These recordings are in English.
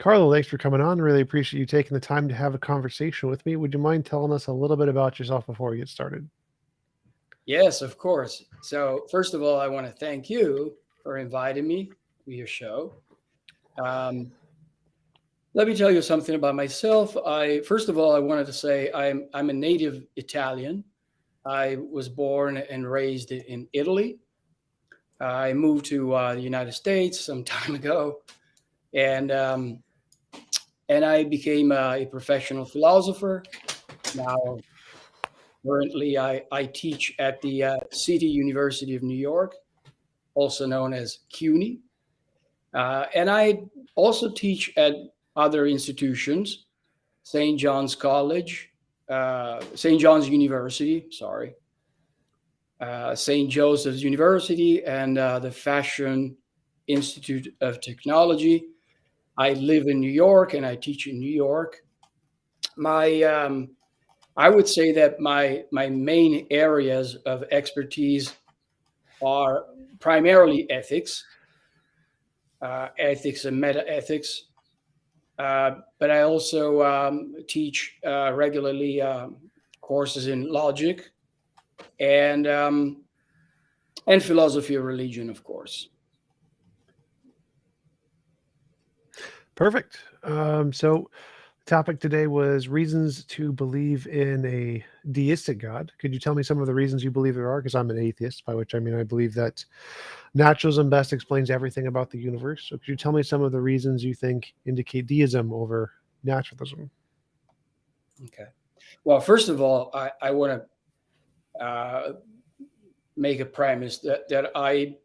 Carlo, thanks for coming on. Really appreciate you taking the time to have a conversation with me. Would you mind telling us a little bit about yourself before we get started? Yes, of course. So, first of all, I want to thank you for inviting me to your show. Um, Let me tell you something about myself. First of all, I wanted to say I'm a native Italian. I was born and raised in Italy. I moved to the United States some time ago, and I became a professional philosopher. Now, currently, I teach at the City University of New York, also known as CUNY. And I also teach at other institutions, St. John's College, St. John's University, sorry, St. Joseph's University, and the Fashion Institute of Technology. I live in New York and I teach in New York. My, I would say that my main areas of expertise are primarily ethics, ethics and meta ethics. But I also teach regularly courses in logic and philosophy of religion, of course. Perfect. So the topic today was reasons to believe in a deistic God. Could you tell me some of the reasons you believe there are? Because I'm an atheist, by which I mean I believe that naturalism best explains everything about the universe. So could you tell me some of the reasons you think indicate deism over naturalism? Okay. Well, first of all, I want to make a premise that I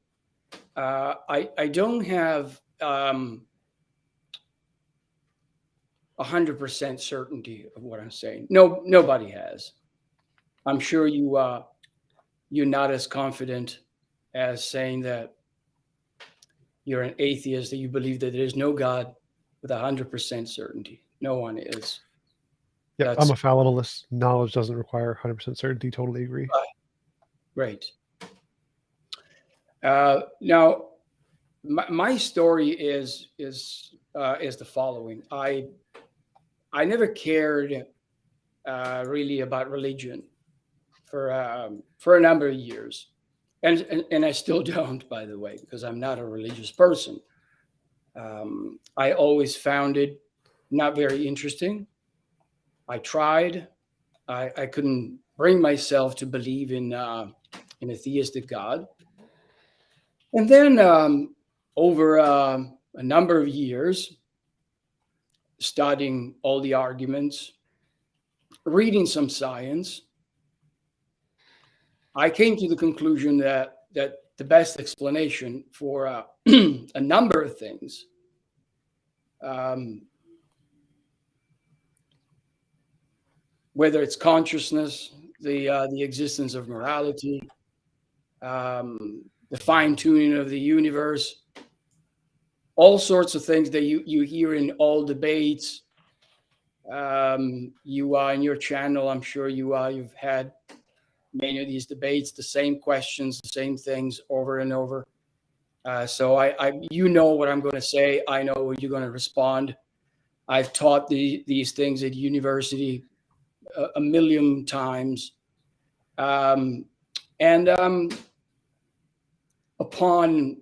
don't have 100% certainty of what I'm saying. No, nobody has. I'm sure you're not as confident as saying that you're an atheist, that you believe that there is no God with 100% certainty. No one is. Yeah, I'm That's a fallibilist. Knowledge doesn't require 100% certainty. Totally agree. great. Now, my story is the following. I never cared really about religion for a number of years, and I still don't, by the way, because I'm not a religious person. I always found it not very interesting. I tried. I couldn't bring myself to believe in a theistic God. And then over a number of years, studying all the arguments, reading some science, I came to the conclusion that the best explanation for a number of things, um, whether it's consciousness, the existence of morality, the fine tuning of the universe, all sorts of things that you hear in all debates. You are in your channel. I'm sure you've had many of these debates, the same questions, the same things over and over. So you know what I'm going to say. I know what you're going to respond. I've taught these things at university a million times. And upon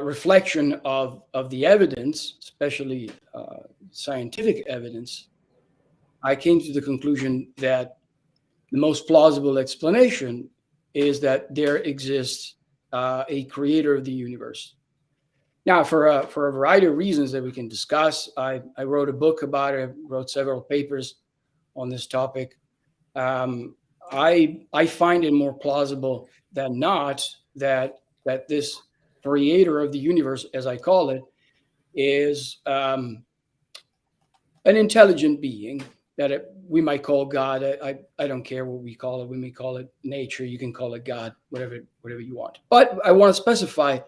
reflection of the evidence, especially scientific evidence, I came to the conclusion that the most plausible explanation is that there exists a creator of the universe. Now, for a variety of reasons that we can discuss, I wrote a book about it. I wrote several papers on this topic. I find it more plausible than not that this creator of the universe, as I call it, is an intelligent being that we might call God. I don't care what we call it. We may call it nature. You can call it God, whatever you want. But I want to specify.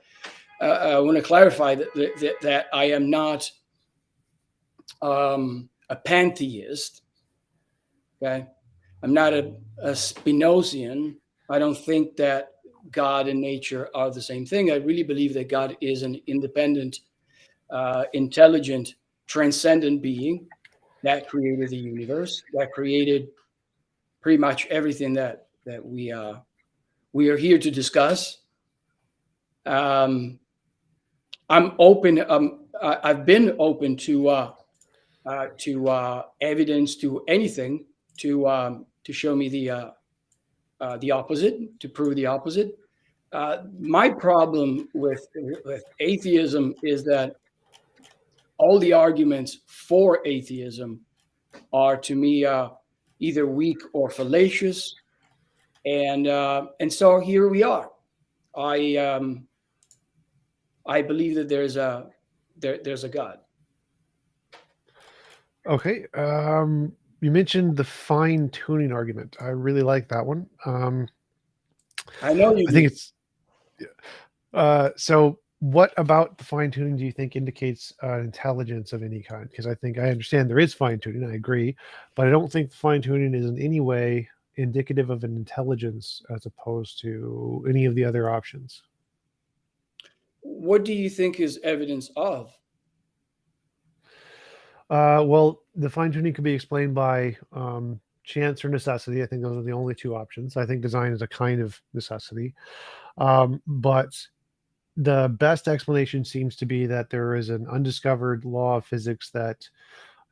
I want to clarify that I am not a pantheist. Okay, I'm not a Spinozian. I don't think that God and nature are the same thing. I really believe that God is an independent, intelligent, transcendent being that created the universe, that created pretty much everything that we are here to discuss. Um, I'm open. I've been open to evidence, to anything, to show me the opposite, to prove the opposite. My problem with atheism is that all the arguments for atheism are, to me, either weak or fallacious, and so here we are. I I believe that there's a God. Okay. You mentioned the fine tuning argument. I really like that one. I know you I think do. it's so. What about the fine tuning do you think indicates intelligence of any kind? Because I think I understand there is fine tuning. I agree, but I don't think fine tuning is in any way indicative of an intelligence as opposed to any of the other options. What do you think is evidence of? Well, the fine tuning could be explained by chance or necessity. I think those are the only two options. I think design is a kind of necessity. But the best explanation seems to be that there is an undiscovered law of physics that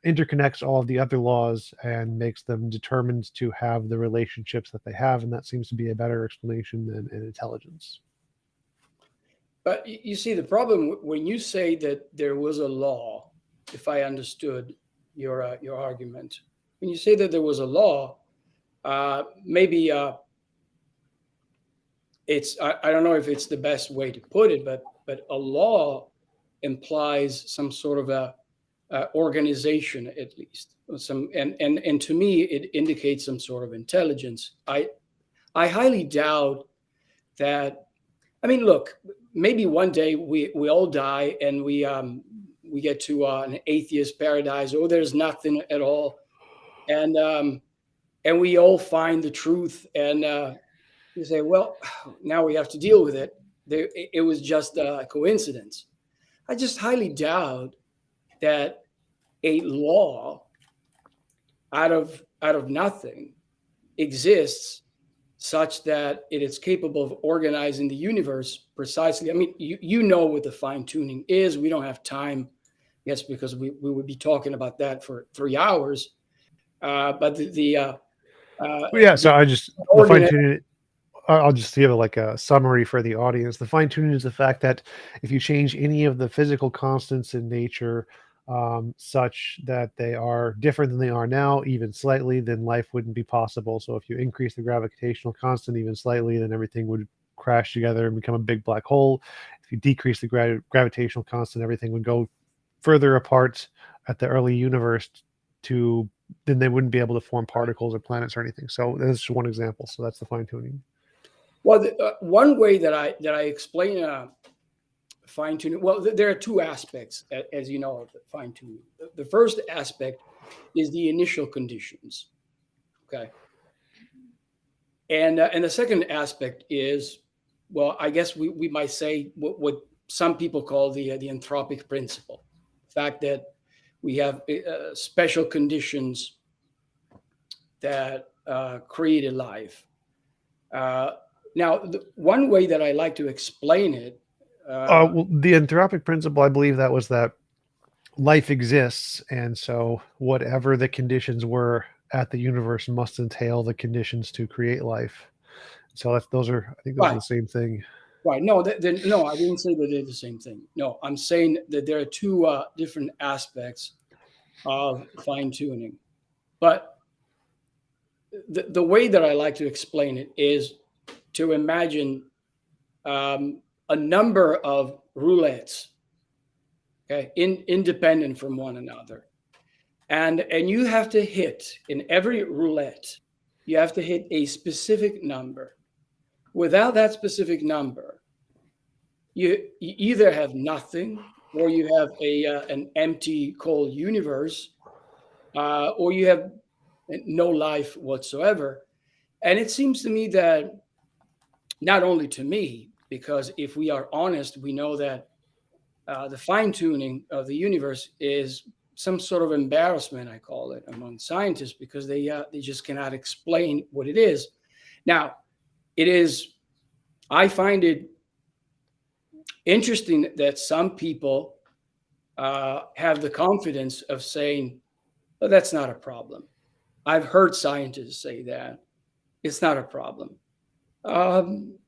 interconnects all of the other laws and makes them determined to have the relationships that they have. And that seems to be a better explanation than an intelligence. But you see, the problem when you say that there was a law, if I understood your argument, when you say that there was a law, maybe I don't know if it's the best way to put it, but a law implies some sort of a organization, at least, some, and to me it indicates some sort of intelligence. I highly doubt that. I mean, look, maybe one day we all die and we get to an atheist paradise, or there's nothing at all, and and we all find the truth, and you say, well, now we have to deal with it. It was just a coincidence. I just highly doubt that a law out of nothing exists such that it is capable of organizing the universe precisely. I mean, you know what the fine tuning is. We don't have time, yes, because we would be talking about that for 3 hours. But Well, yeah, the so I just the fine ordinary, tuning. I'll just give it like a summary for the audience. The fine tuning is the fact that if you change any of the physical constants in nature, such that they are different than they are now, even slightly, then life wouldn't be possible. So if you increase the gravitational constant even slightly, then everything would crash together and become a big black hole. If you decrease the gravitational constant, everything would go further apart at the early universe to then they wouldn't be able to form particles or planets or anything. So that's just one example. So that's the fine tuning. well, one way that I explain fine tuning. Well, there are two aspects, as you know, of the fine tuning. The first aspect is the initial conditions. Okay, and the second aspect is, well, I guess we might say what some people call the anthropic principle, the fact that we have special conditions that created life. Uh, Now, one way that I like to explain it, Well, the anthropic principle, I believe that was that life exists, and so whatever the conditions were at the universe must entail the conditions to create life. So that's those are I think those are right, the same thing. right. No, no, I didn't say that they're the same thing. No, I'm saying that there are two different aspects of fine tuning. But the way that I like to explain it is to imagine a number of roulettes, okay, independent from one another, and you have to hit in every roulette, you have to hit a specific number. Without that specific number, you either have nothing, or you have an empty, cold universe, or you have no life whatsoever. And it seems to me that not only to me, because if we are honest, we know that the fine tuning of the universe is some sort of embarrassment, I call it, among scientists because they just cannot explain what it is. Now, it is. I find it interesting that some people have the confidence of saying, "Oh, that's not a problem." I've heard scientists say that it's not a problem. Um,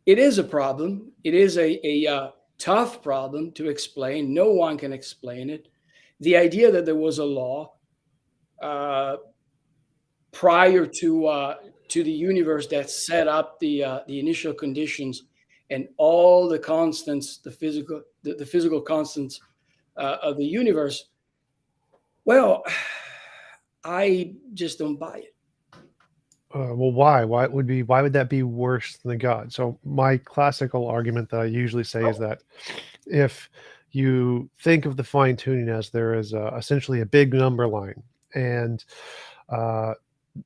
it is a problem. It is a tough problem to explain. No one can explain it. The idea that there was a law uh, prior to the universe that set up the initial conditions and all the constants, the physical constants of the universe. Well, I just don't buy it. Well, why? Why would be? Why would that be worse than God? So my classical argument that I usually say is that if you think of the fine tuning as there is essentially a big number line, and uh,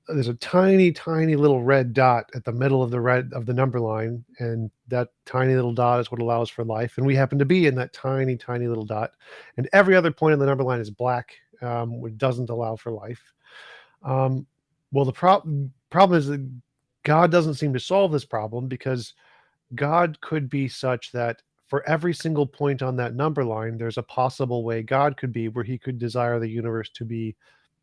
there's a tiny, tiny little red dot at the middle of the number line, and that tiny little dot is what allows for life. And we happen to be in that tiny, tiny little dot, and every other point on the number line is black, which doesn't allow for life. Um, well, the problem is that God doesn't seem to solve this problem because God could be such that for every single point on that number line, there's a possible way God could be where he could desire the universe to be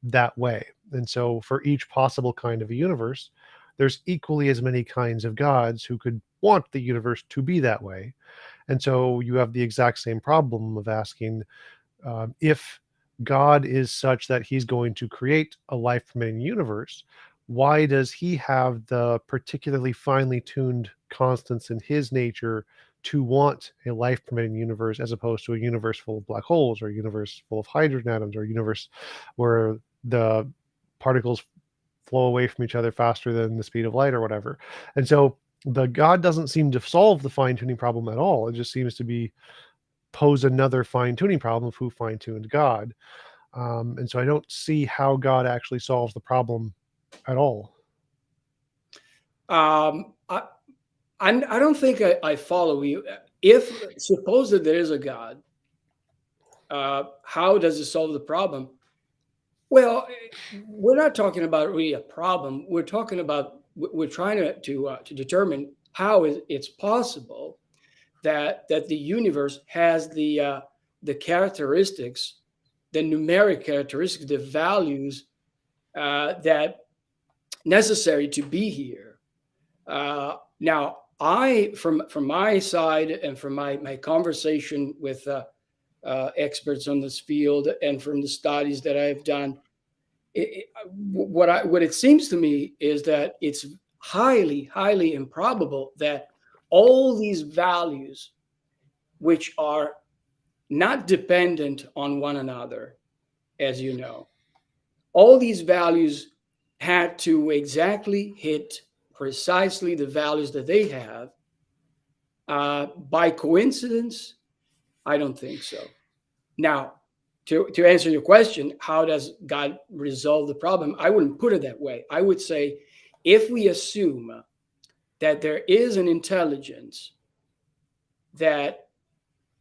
that way. And so for each possible kind of a universe, there's equally as many kinds of gods who could want the universe to be that way. And so you have the exact same problem of asking, if God is such that he's going to create a life permitting universe, why does he have the particularly finely tuned constants in his nature to want a life permitting universe as opposed to a universe full of black holes or a universe full of hydrogen atoms or a universe where the particles flow away from each other faster than the speed of light or whatever? And so the God doesn't seem to solve the fine tuning problem at all. It just seems to be pose another fine tuning problem of who fine tuned God. And so I don't see how God actually solves the problem at all. Um, I, I don't think I follow you. If suppose that there is a God, how does it solve the problem? Well, we're not talking about really a problem. We're talking about we're trying to determine how it's possible that the universe has the characteristics, the numeric characteristics, the values that necessary to be here. Now, I from my side and from my conversation with experts on this field and from the studies that I've done, what it seems to me is that it's highly improbable that all these values, which are not dependent on one another, as you know, all these values had to exactly hit precisely the values that they have. By coincidence, I don't think so. Now, to answer your question, how does God resolve the problem? I wouldn't put it that way. I would say if we assume that there is an intelligence that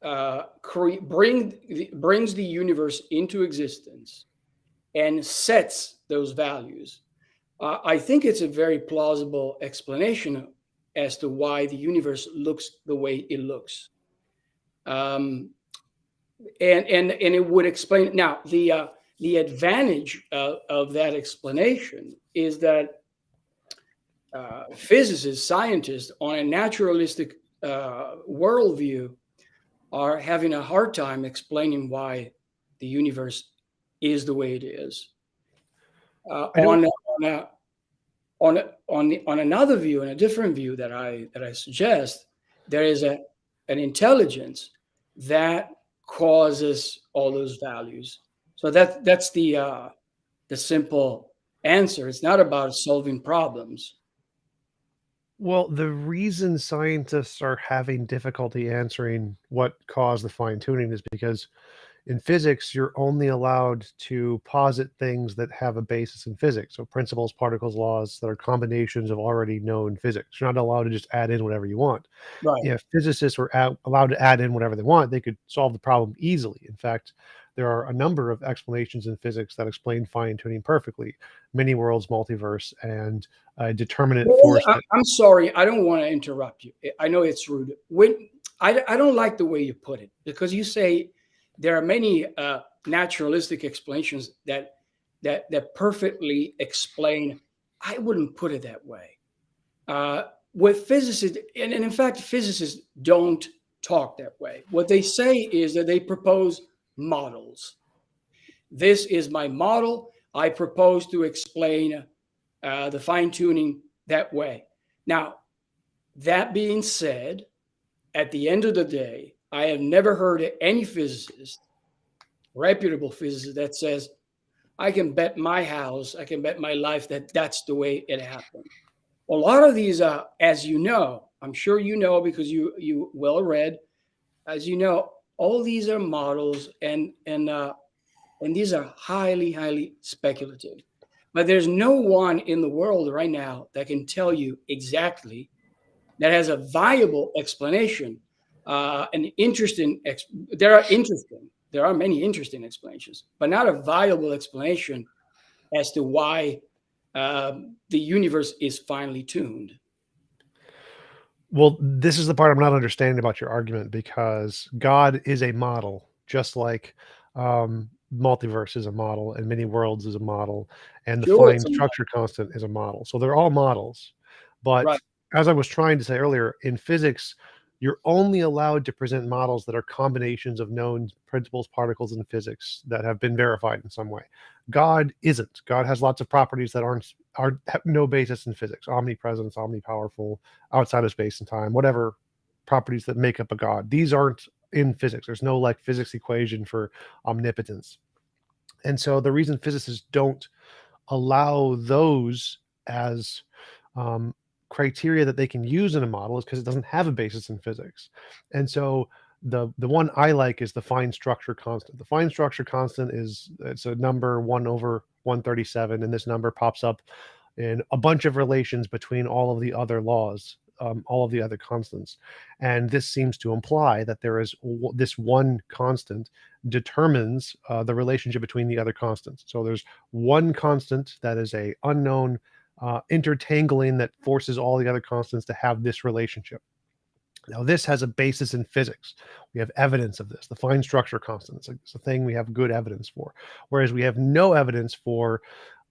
brings the universe into existence and sets those values, I think it's a very plausible explanation as to why the universe looks the way it looks. Um, and it would explain. Now, the advantage of that explanation is that physicists, scientists, on a naturalistic worldview, are having a hard time explaining why the universe is the way it is. Uh, I don't. on on a, on another view, and a different view that I suggest, there is an intelligence that causes all those values. So that's the simple answer. It's not about solving problems. Well, the reason scientists are having difficulty answering what caused the fine tuning is because In physics, you're only allowed to posit things that have a basis in physics. So principles, particles, laws that are combinations of already known physics. You're not allowed to just add in whatever you want. Right. If physicists were allowed to add in whatever they want, they could solve the problem easily. In fact, there are a number of explanations in physics that explain fine tuning perfectly: many worlds, multiverse, and a determinate force that. I'm sorry. I don't want to interrupt you. I know it's rude. I don't like the way you put it, because you say there are many naturalistic explanations that perfectly explain. I wouldn't put it that way. With physicists, and in fact, physicists don't talk that way. What they say is that they propose models. This is my model. I propose to explain the fine tuning that way. Now, that being said, at the end of the day, I have never heard any physicist, reputable physicist, that says, I can bet my house, I can bet my life that that's the way it happened. A lot of these, as you know, I'm sure you know because you well read, as you know, all these are models, and these are highly speculative. But there's no one in the world right now that can tell you exactly, that has a viable explanation. An interesting, there are many interesting explanations, but not a viable explanation as to why the universe is finely tuned. Well, this is the part I'm not understanding about your argument, because God is a model, just like multiverse is a model, and many worlds is a model, and the Sure, fine it's a structure constant is a model. So they're all models. But right. as I was trying to say earlier, in physics, you're only allowed to present models that are combinations of known principles, particles in physics that have been verified in some way. God isn't. God has lots of properties that have no basis in physics: omnipresence, omnipowerful, outside of space and time, whatever properties that make up a god. These aren't in physics. There's no like physics equation for omnipotence. And so the reason physicists don't allow those as um, criteria that they can use in a model is because it doesn't have a basis in physics. And so the one I like is the fine structure constant. The fine structure constant it's a number 1 over 137, and this number pops up in a bunch of relations between all of the other laws, all of the other constants. And this seems to imply that there is this one constant determines the relationship between the other constants. So there's one constant that is a unknown intertangling that forces all the other constants to have this relationship. Now, this has a basis in physics. We have evidence of this. The fine structure constant, it's a thing we have good evidence for. Whereas we have no evidence for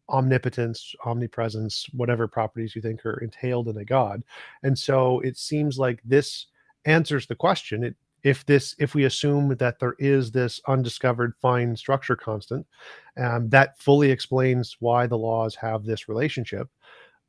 omnipotence, omnipresence, whatever properties you think are entailed in a god. And so it seems like this answers the question. If we assume that there is this undiscovered fine structure constant, that fully explains why the laws have this relationship.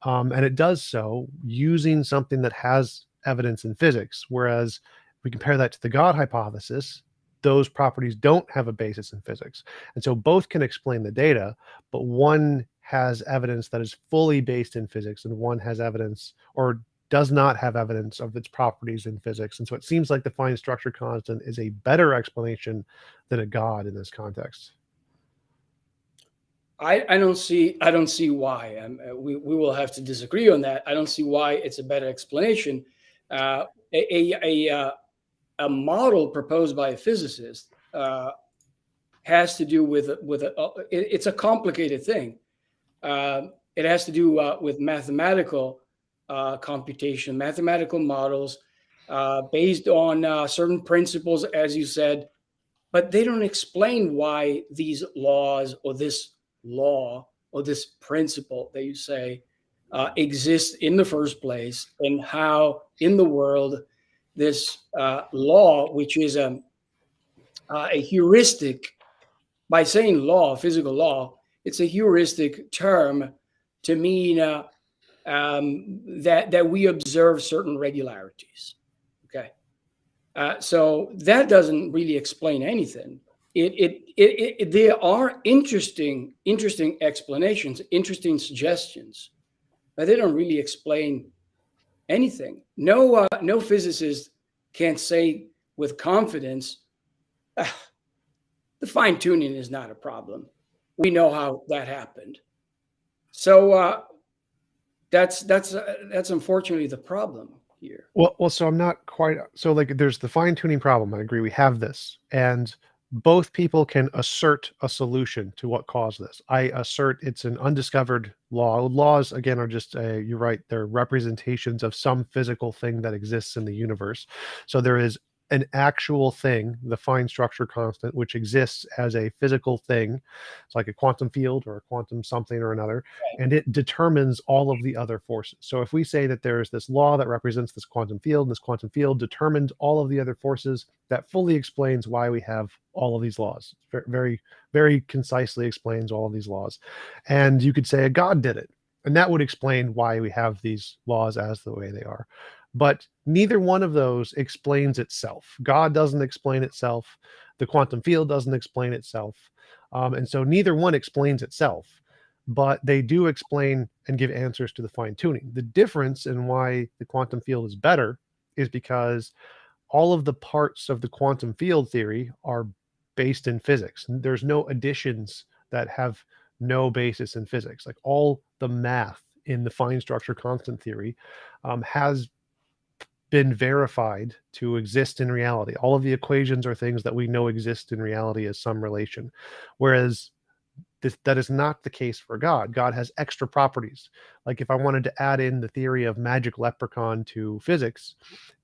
And it does so using something that has evidence in physics. Whereas if we compare that to the God hypothesis, those properties don't have a basis in physics. And so both can explain the data, but one has evidence that is fully based in physics, and one has evidence or does not have evidence of its properties in physics. And so it seems like the fine structure constant is a better explanation than a God in this context. I don't see why. We will have to disagree on that. I don't see why it's a better explanation. Uh, a model proposed by a physicist has to do it's a complicated thing. It has to do with mathematical computation, mathematical models based on certain principles, as you said, but they don't explain why these laws or this law or this principle that you say exists in the first place, and how in the world this law, which is a heuristic, by saying law, physical law, it's a heuristic term to mean that we observe certain regularities. Okay. So that doesn't really explain anything. There are interesting explanations, interesting suggestions, but they don't really explain anything. No physicist can say with confidence, "Ah, the fine tuning is not a problem. We know how that happened. So that's unfortunately the problem here. Well, so I'm not quite so like there's the fine tuning problem. I agree. We have this, and both people can assert a solution to what caused this. I assert it's an undiscovered law. Laws, again, are just you're right. They're representations of some physical thing that exists in the universe. So there is an actual thing, the fine structure constant, which exists as a physical thing. It's like a quantum field or a quantum something or another, and it determines all of the other forces. So if we say that there's this law that represents this quantum field, and this quantum field determined all of the other forces, that fully explains why we have all of these laws. Very, very concisely explains all of these laws. And you could say a God did it, and that would explain why we have these laws as the way they are. But neither one of those explains itself. God doesn't explain itself. The quantum field doesn't explain itself. And so neither one explains itself, but they do explain and give answers to the fine tuning. The difference in why the quantum field is better is because all of the parts of the quantum field theory are based in physics. There's no additions that have no basis in physics. Like all the math in the fine structure constant theory has been verified to exist in reality. All of the equations are things that we know exist in reality as some relation. Whereas that is not the case for God. God has extra properties. Like if I wanted to add in the theory of magic leprechaun to physics,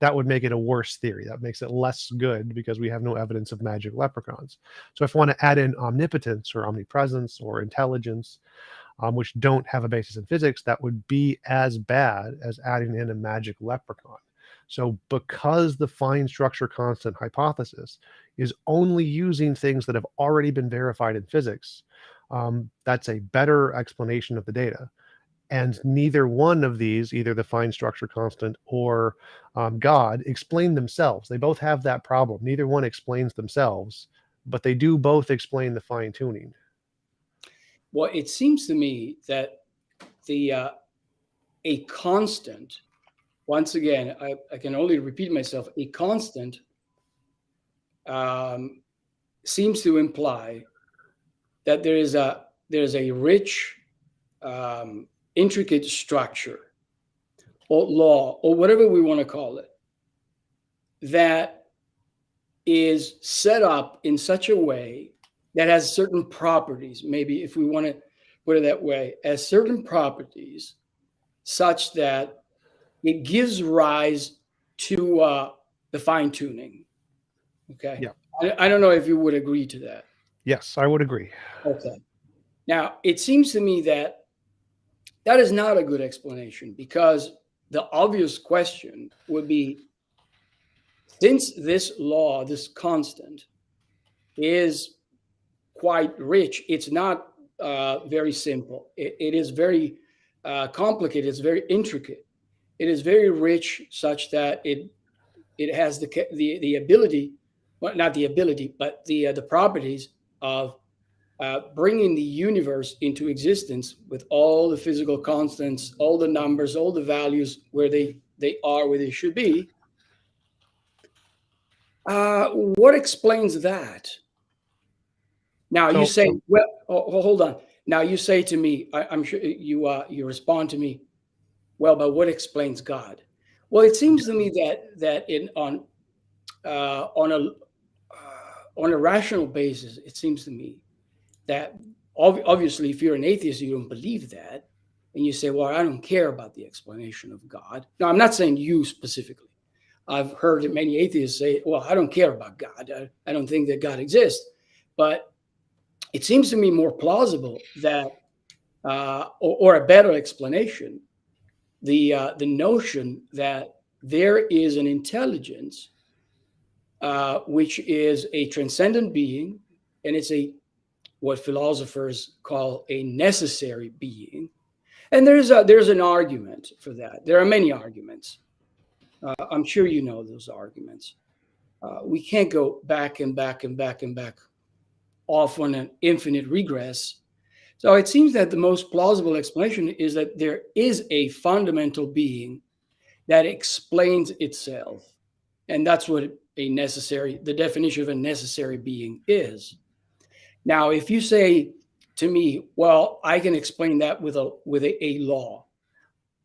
that would make it a worse theory. That makes it less good because we have no evidence of magic leprechauns. So if I want to add in omnipotence or omnipresence or intelligence, which don't have a basis in physics, that would be as bad as adding in a magic leprechaun. So because the fine structure constant hypothesis is only using things that have already been verified in physics, that's a better explanation of the data. And neither one of these, either the fine structure constant or God, explain themselves. They both have that problem. Neither one explains themselves, but they do both explain the fine tuning. Well, it seems to me that the a constant, once again, I can only repeat myself, a constant seems to imply that there's a rich, intricate structure or law or whatever we want to call it that is set up in such a way that has certain properties. Maybe if we want to put it that way, as certain properties such that it gives rise to the fine tuning. Okay. Yeah. I don't know if you would agree to that. Yes, I would agree. Okay. Now, it seems to me that that is not a good explanation because the obvious question would be, since this law, this constant, is quite rich, it's not very simple. It is very complicated. It's very intricate. It is very rich, such that it has the ability, well, not the ability, but the properties of bringing the universe into existence with all the physical constants, all the numbers, all the values where they are, where they should be. What explains that? Now you So, say, well, hold on. Now you say to me, I'm sure you respond to me, well, but what explains God? Well, it seems to me that on a rational basis, it seems to me that obviously, if you're an atheist, you don't believe that, and you say, well, I don't care about the explanation of God. Now, I'm not saying you specifically. I've heard many atheists say, well, I don't care about God. I don't think that God exists. But it seems to me more plausible that, or a better explanation, the notion that there is an intelligence which is a transcendent being, and it's what philosophers call a necessary being. And there's an argument for that. There are many arguments. I'm sure you know those arguments. We can't go back and back and back and back off on an infinite regress. So it seems that the most plausible explanation is that there is a fundamental being that explains itself. And that's what the definition of a necessary being is. Now, if you say to me, well, I can explain that with a law.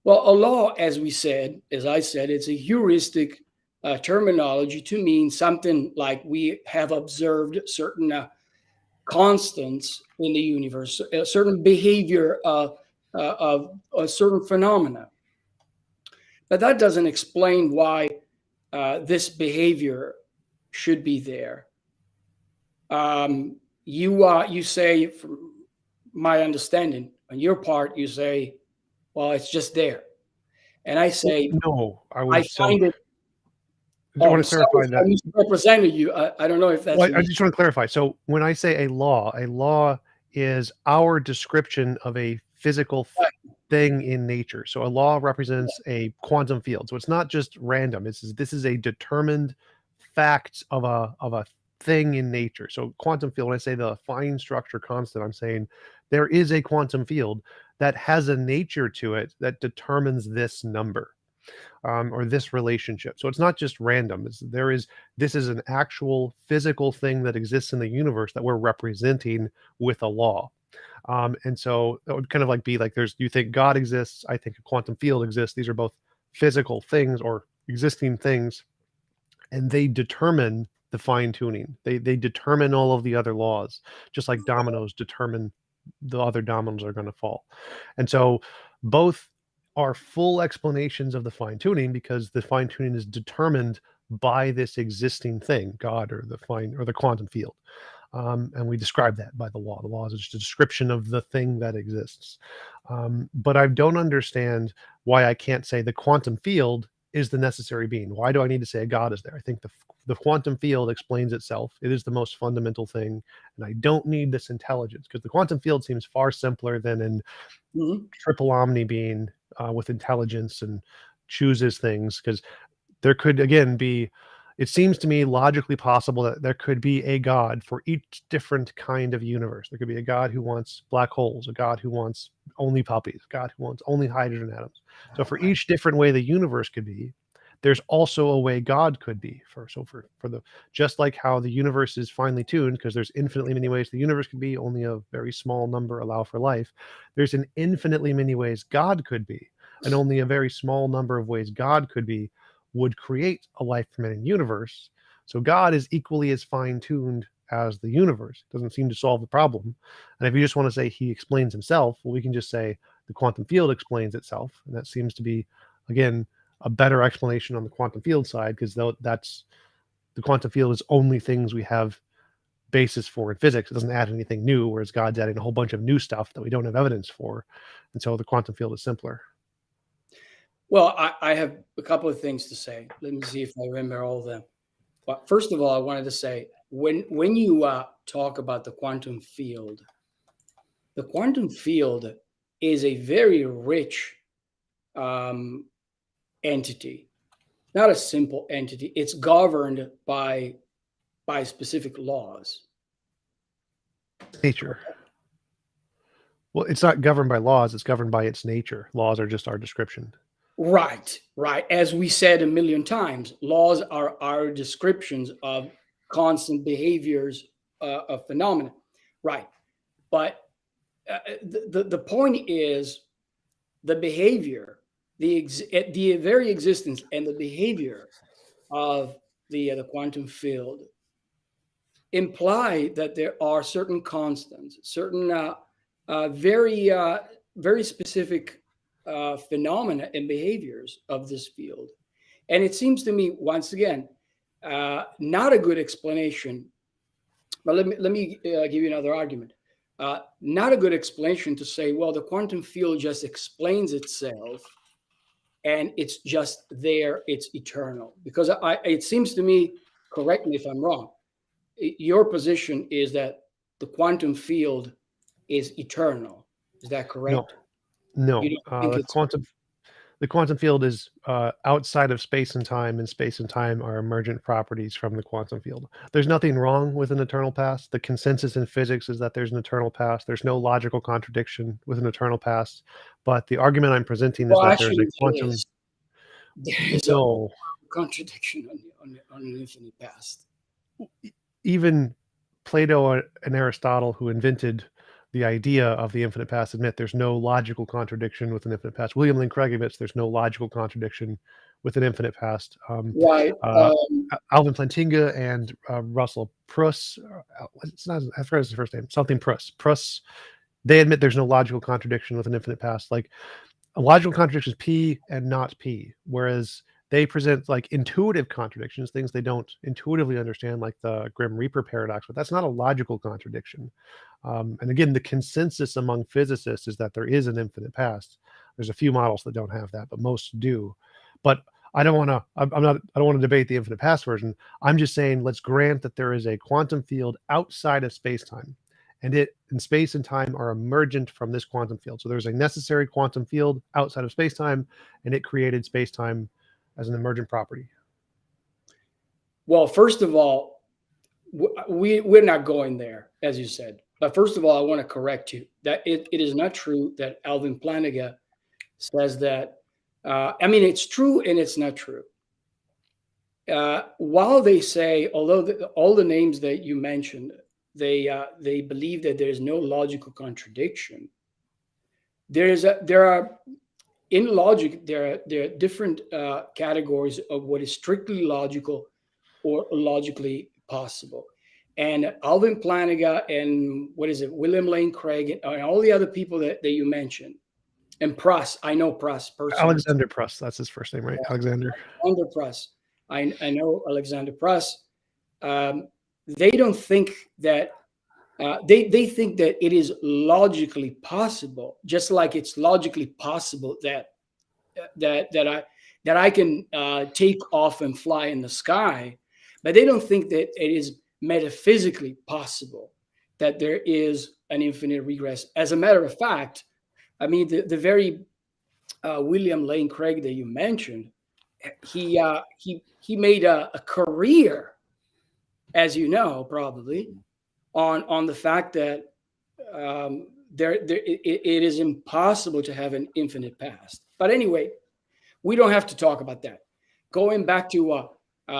Well, a law, as I said, it's a heuristic terminology to mean something like we have observed certain constants in the universe, a certain behavior of a certain phenomena. But that doesn't explain why this behavior should be there. You say, from my understanding, on your part, you say, well, it's just there. And I Well, say, no, I I would. So find it. I Oh, want I'm to sorry clarify if I that. misrepresented you. I don't know if that's Well, what I you. just want to clarify. So when I say a law is our description of a physical thing in nature. So a law represents a quantum field. So it's not just random. This is a determined fact of a thing in nature. So quantum field, when I say the fine structure constant, I'm saying there is a quantum field that has a nature to it that determines this number. Or this relationship. So it's not just random. This is an actual physical thing that exists in the universe that we're representing with a law. And so that would kind of like be like you think God exists, I think a quantum field exists. These are both physical things or existing things, and they determine the fine tuning. They determine all of the other laws, just like dominoes determine the other dominoes are going to fall. And so both are full explanations of the fine tuning because the fine tuning is determined by this existing thing, God or the quantum field. And we describe that by the law. The law is just a description of the thing that exists. But I don't understand why I can't say the quantum field is the necessary being. Why do I need to say a God is there? I think the quantum field explains itself. It is the most fundamental thing, and I don't need this intelligence because the quantum field seems far simpler than an Mhm. triple omni being with intelligence and chooses things. Because there could again be, it seems to me logically possible that there could be a God for each different kind of universe. There could be a God who wants black holes, a God who wants only puppies, a God who wants only hydrogen atoms. So for each different way the universe could be, there's also a way God could be. For the, just like how the universe is finely tuned because there's infinitely many ways the universe could be, only a very small number allow for life. There's an infinitely many ways God could be, and only a very small number of ways God could be would create a life permitting universe. So God is equally as fine tuned as the universe. It doesn't seem to solve the problem. And if you just want to say he explains himself, well, we can just say the quantum field explains itself. And that seems to be, again, a better explanation on the quantum field side because that's the quantum field is only things we have basis for in physics. It doesn't add anything new, whereas God's adding a whole bunch of new stuff that we don't have evidence for. And so the quantum field is simpler. Well, I have a couple of things to say. Let me see if I remember all of them. Well, first of all, I wanted to say when you talk about the quantum field is a very rich um, entity, not a simple entity. It's governed by specific laws. Nature. Well, it's not governed by laws, it's governed by its nature. Laws are just our description. Right, right. As we said a million times, laws are our descriptions of constant behaviors of phenomena. Right. But the point is the behavior, the very existence and the behavior of the quantum field imply that there are certain constants, certain very specific phenomena and behaviors of this field. And it seems to me, once again, not a good explanation. But let me give you another argument. Not a good explanation to say, well, the quantum field just explains itself and it's just there, it's eternal. Because it seems to me, correct me if I'm wrong, your position is that the quantum field is eternal. Is that No, correct? You no. don't think it's The quantum field is outside of space and time are emergent properties from the quantum field. There's nothing wrong with an eternal past. The consensus in physics is that there's an eternal past. There's no logical contradiction with an eternal past. But the argument I'm presenting is well, that there's a actually, there quantum. is. There is a No, contradiction on an infinite past. even Plato and Aristotle, who invented the idea of the infinite past, admit there's no logical contradiction with an infinite past. William Lane Craig admits there's no logical contradiction with an infinite past. Right. Alvin Plantinga and Russell Pruss, it's not, I forgot his first name, something Pruss. Pruss, they admit there's no logical contradiction with an infinite past. Like, a logical contradiction is P and not P, whereas they present like intuitive contradictions, things they don't intuitively understand, like the Grim Reaper paradox, but that's not a logical contradiction. And again, the consensus among physicists is that there is an infinite past. There's a few models that don't have that, but most do. But I don't want to. I don't want to debate the infinite past version. I'm just saying, let's grant that there is a quantum field outside of space-time, and it and space and time are emergent from this quantum field. So there's a necessary quantum field outside of space-time, and it created space-time as an emergent property. Well, first of all, we're not going there, as you said. But first of all, I want to correct you that it is not true that Alvin Plantinga says that. I mean, it's true and it's not true. While they say, although all the names that you mentioned, they believe that there is no logical contradiction. There are in logic there are different categories of what is strictly logical or logically possible. And Alvin Plantinga and William Lane Craig and all the other people that you mentioned, and Pruss, I know Pruss personally. Alexander Pruss, that's his first name, right? Alexander Pruss. I know Alexander Pruss. They don't think that they think that it is logically possible, just like it's logically possible that I can take off and fly in the sky, but they don't think that it is metaphysically possible that there is an infinite regress. As a matter of fact, I mean, the very William Lane Craig that you mentioned, he made a career, as you know, probably on the fact that it is impossible to have an infinite past. But anyway, we don't have to talk about that. Going back to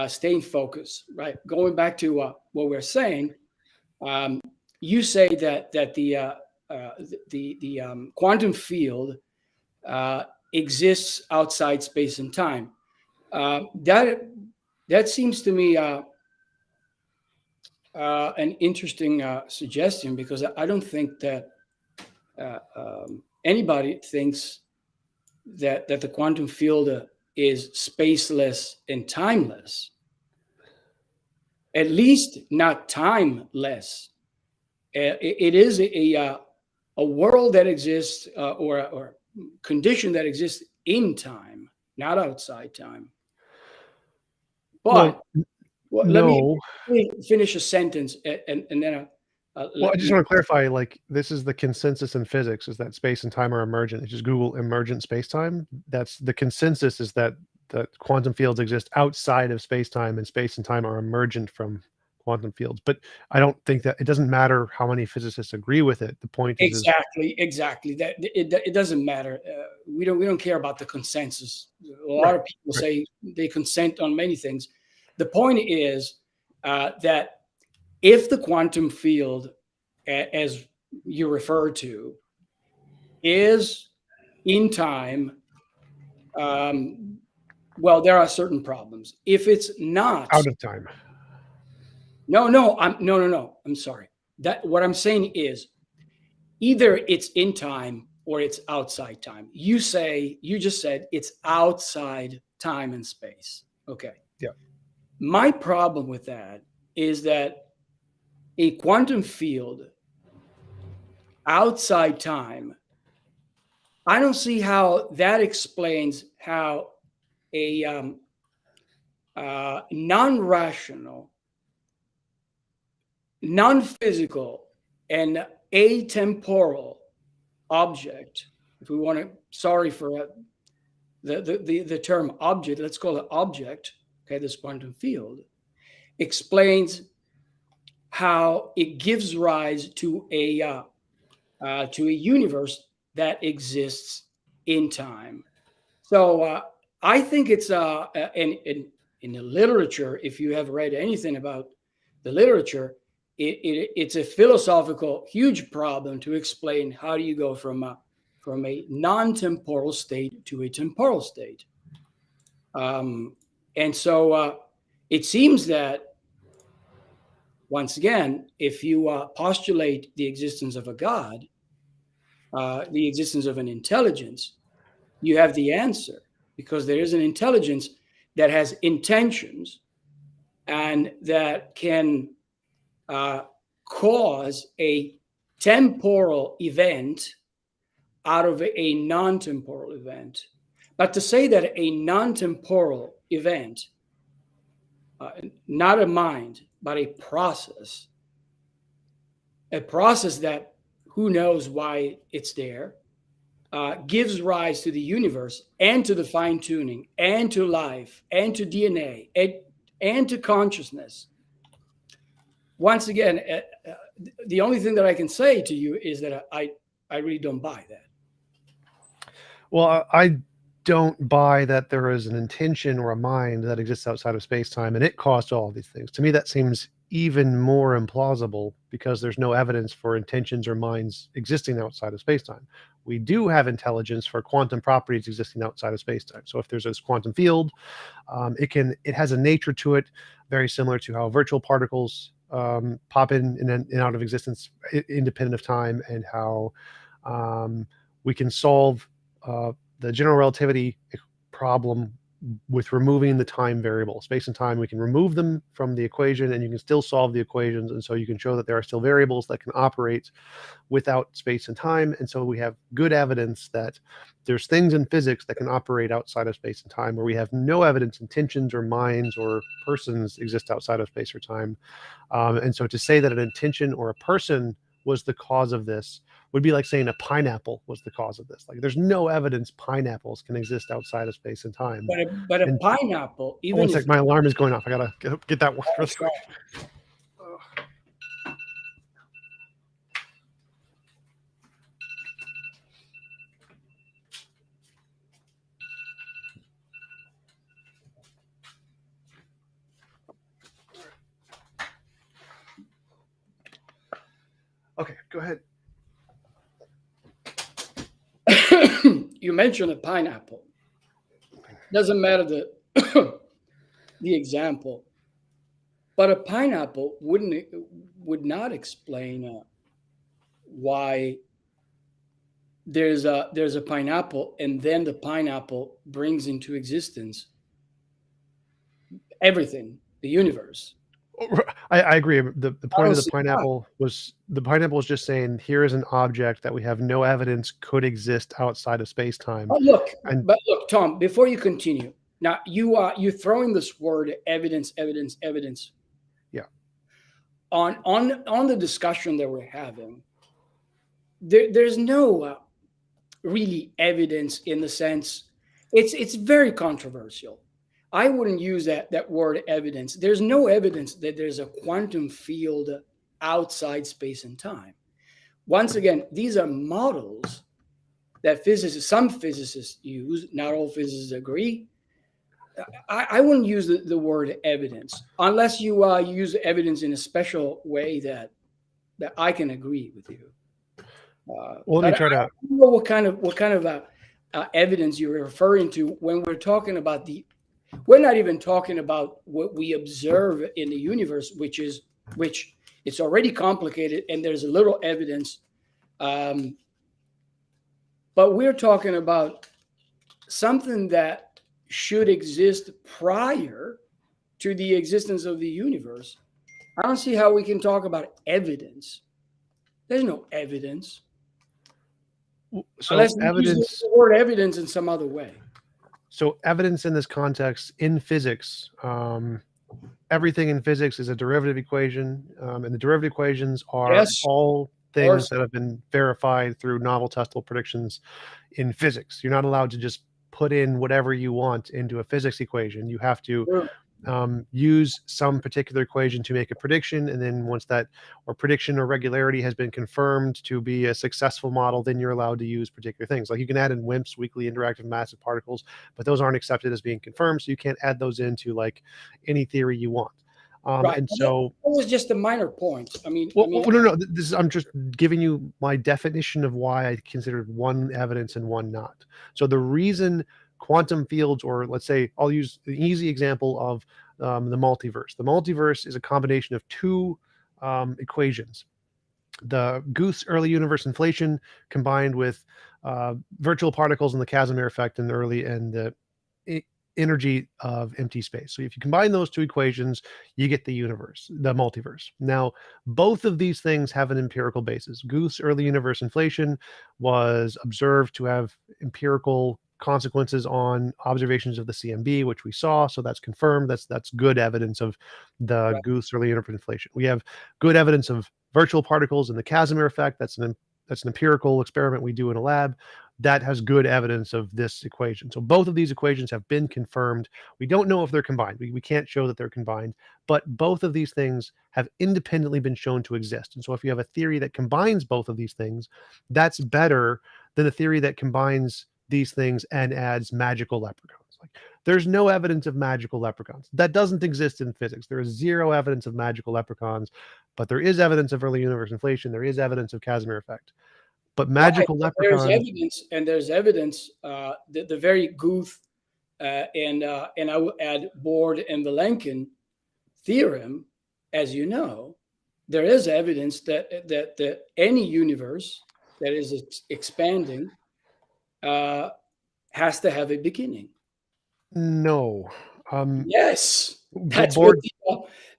staying focused, right? Going back to what we're saying, you say that the quantum field exists outside space and time. That seems to me an interesting suggestion, because I don't think that anybody thinks that the quantum field is spaceless and timeless. At least not timeless. It is a world that exists or a condition that exists in time, not outside time. But let me finish a sentence and then well, I just want to clarify, like, this is the consensus in physics, is that space and time are emergent. You just Google emergent space-time. That's the consensus, is that the quantum fields exist outside of space-time, and space and time are emergent from quantum fields. But I don't think that it doesn't matter how many physicists agree with it. The point is exactly that it doesn't matter. We don't care about the consensus. A lot of people say they consent on many things. The point is that if the quantum field, as you refer to, is in time, well, there are certain problems. If it's not out of time, no, I'm sorry. That what I'm saying is either it's in time or it's outside time. You just said it's outside time and space. Okay. Yeah. My problem with that is that a quantum field outside time, I don't see how that explains how a non-rational, non-physical, and atemporal object, if we want to, sorry for the term object, let's call it object, okay, this quantum field, explains how it gives rise to a universe that exists in time. So I think it's in the literature, if you have read anything about the literature, it's a philosophical huge problem to explain how do you go from a non-temporal state to a temporal state. And so it seems that, once again, if you postulate the existence of a God, the existence of an intelligence, you have the answer, because there is an intelligence that has intentions and that can cause a temporal event out of a non-temporal event. But to say that a non-temporal event, not a mind, but a process that who knows why it's there, gives rise to the universe and to the fine-tuning and to life and to DNA and to consciousness. Once again, the only thing that I can say to you is that I really don't buy that. Well, I don't buy that there is an intention or a mind that exists outside of space-time and it caused all of these things. To me, that seems even more implausible because there's no evidence for intentions or minds existing outside of space-time. We do have intelligence for quantum properties existing outside of space-time. So if there's this quantum field, it has a nature to it very similar to how virtual particles pop in and out of existence independent of time, and how we can solve the general relativity problem with removing the time variable. Space and time, we can remove them from the equation and you can still solve the equations. And so you can show that there are still variables that can operate without space and time. And so we have good evidence that there's things in physics that can operate outside of space and time, where we have no evidence intentions or minds or persons exist outside of space or time. And so to say that an intention or a person was the cause of this would be like saying a pineapple was the cause of this. Like, there's no evidence pineapples can exist outside of space and time. But a pineapple, even one sec, my alarm is going off. I gotta get that one. Okay, go ahead. You mentioned a pineapple. Doesn't matter the example, but a pineapple would not explain why there's a pineapple and then the pineapple brings into existence everything, the universe. I agree. The point of the pineapple was just saying here is an object that we have no evidence could exist outside of space time. But look, Tom, before you continue, now you're throwing this word evidence. Yeah. On the discussion that we're having, there's no really evidence in the sense it's very controversial. I wouldn't use that word evidence. There's no evidence that there's a quantum field outside space and time. Once again, these are models that some physicists use. Not all physicists agree. I wouldn't use the word evidence unless you use evidence in a special way that I can agree with you. Well, let me try to. I don't know what kind of evidence you're referring to when we're talking about we're not even talking about what we observe in the universe, which it's already complicated and there's a little evidence. But we're talking about something that should exist prior to the existence of the universe. I don't see how we can talk about evidence. There's no evidence. So unless we evidence. use the word evidence in some other way. So evidence in this context in physics, everything in physics is a derivative equation, and the derivative equations are all things that have been verified through novel testable predictions in physics. You're not allowed to just put in whatever you want into a physics equation. You have to use some particular equation to make a prediction, and then once that prediction or regularity has been confirmed to be a successful model, then you're allowed to use particular things. Like you can add in WIMPs, weakly interactive massive particles, but those aren't accepted as being confirmed, so you can't add those into like any theory you want. Right. And But that so, was just a minor point. no, no, this is, I'm just giving you my definition of why I considered one evidence and one not. So the reason quantum fields, or let's say, I'll use the easy example of the multiverse. The multiverse is a combination of two equations: the Guth's early universe inflation combined with virtual particles and the Casimir effect in the early, and the energy of empty space. So if you combine those two equations, you get the universe, the multiverse. Now, both of these things have an empirical basis. Guth's early universe inflation was observed to have empirical consequences on observations of the CMB, which we saw. So that's confirmed. That's good evidence of the right. Guth's early universe inflation. We have good evidence of virtual particles and the Casimir effect. That's an empirical experiment we do in a lab that has good evidence of this equation. So both of these equations have been confirmed. We don't know if they're combined. We can't show that they're combined, but both of these things have independently been shown to exist. And so if you have a theory that combines both of these things, that's better than a theory that combines these things and adds magical leprechauns. Like, there's no evidence of magical leprechauns. That doesn't exist in physics. There is zero evidence of magical leprechauns, but there is evidence of early universe inflation. There is evidence of Casimir effect. But Right. magical But there's leprechauns, evidence, and there's evidence, the very Guth, and I will add Board and Vilenkin theorem, as you know, there is evidence that any universe that is expanding has to have a beginning. no. Yes, Board,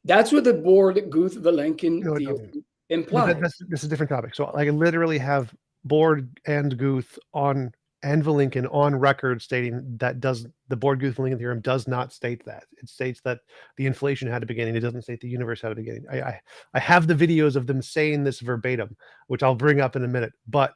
that's what the Board Guth Vilenkin no, it theorem doesn't. But implies. this is a different topic. So I literally have Board and Guth on, and Vilenkin on record stating that the Board Guth Vilenkin theorem does not state that. It states that the inflation had a beginning. It doesn't state the universe had a beginning. I have the videos of them saying this verbatim, which I'll bring up in a minute. But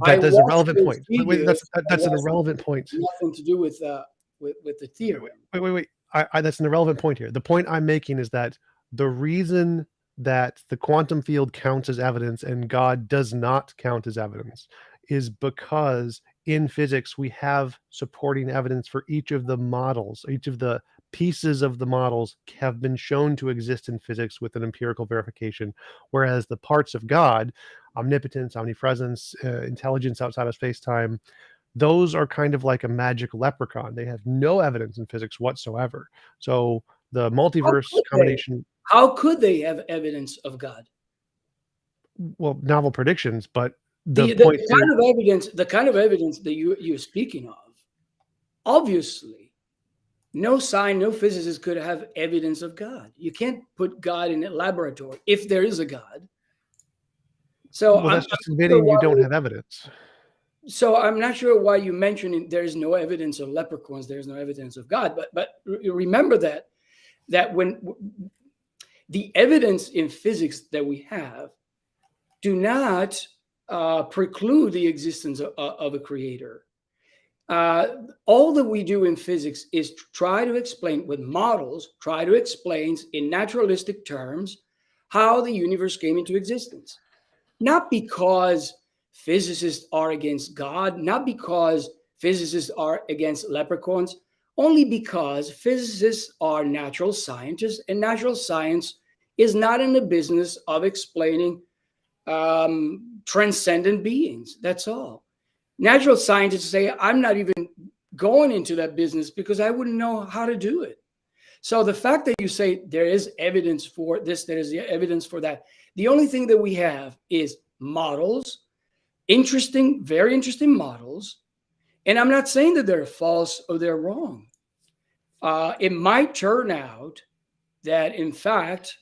I that's a watched relevant those point. Wait, videos. I that's an watched irrelevant point. nothing to do with the theorem. Wait. That's an irrelevant point here. The point I'm making is that the reason that the quantum field counts as evidence and God does not count as evidence is because in physics we have supporting evidence for each of the models. Each of the pieces of the models have been shown to exist in physics with an empirical verification, whereas the parts of God, omnipotence, omnipresence, intelligence outside of space-time, those are kind of like a magic leprechaun. They have no evidence in physics whatsoever. So the How multiverse could they? combination, How could they have evidence of God? well, novel predictions, but the The point here, kind of evidence that you're speaking of, obviously, no sign, no physicist could have evidence of God. You can't put God in a laboratory if there is a God. So well, I'm that's not just sure admitting you why. don't have evidence. So I'm not sure why you mentioned there is no evidence of leprechauns. There is no evidence of God. But remember that when the evidence in physics that we have do not preclude the existence of a creator. All that we do in physics is try to explain with models, try to explain in naturalistic terms how the universe came into existence. Not because physicists are against God, not because physicists are against leprechauns, only because physicists are natural scientists, and natural science is not in the business of explaining transcendent beings. That's all. Natural scientists say, I'm not even going into that business because I wouldn't know how to do it. So the fact that you say there is evidence for this, there is evidence for that, the only thing that we have is models, interesting, very interesting models. And I'm not saying that they're false or they're wrong. It might turn out that, in fact,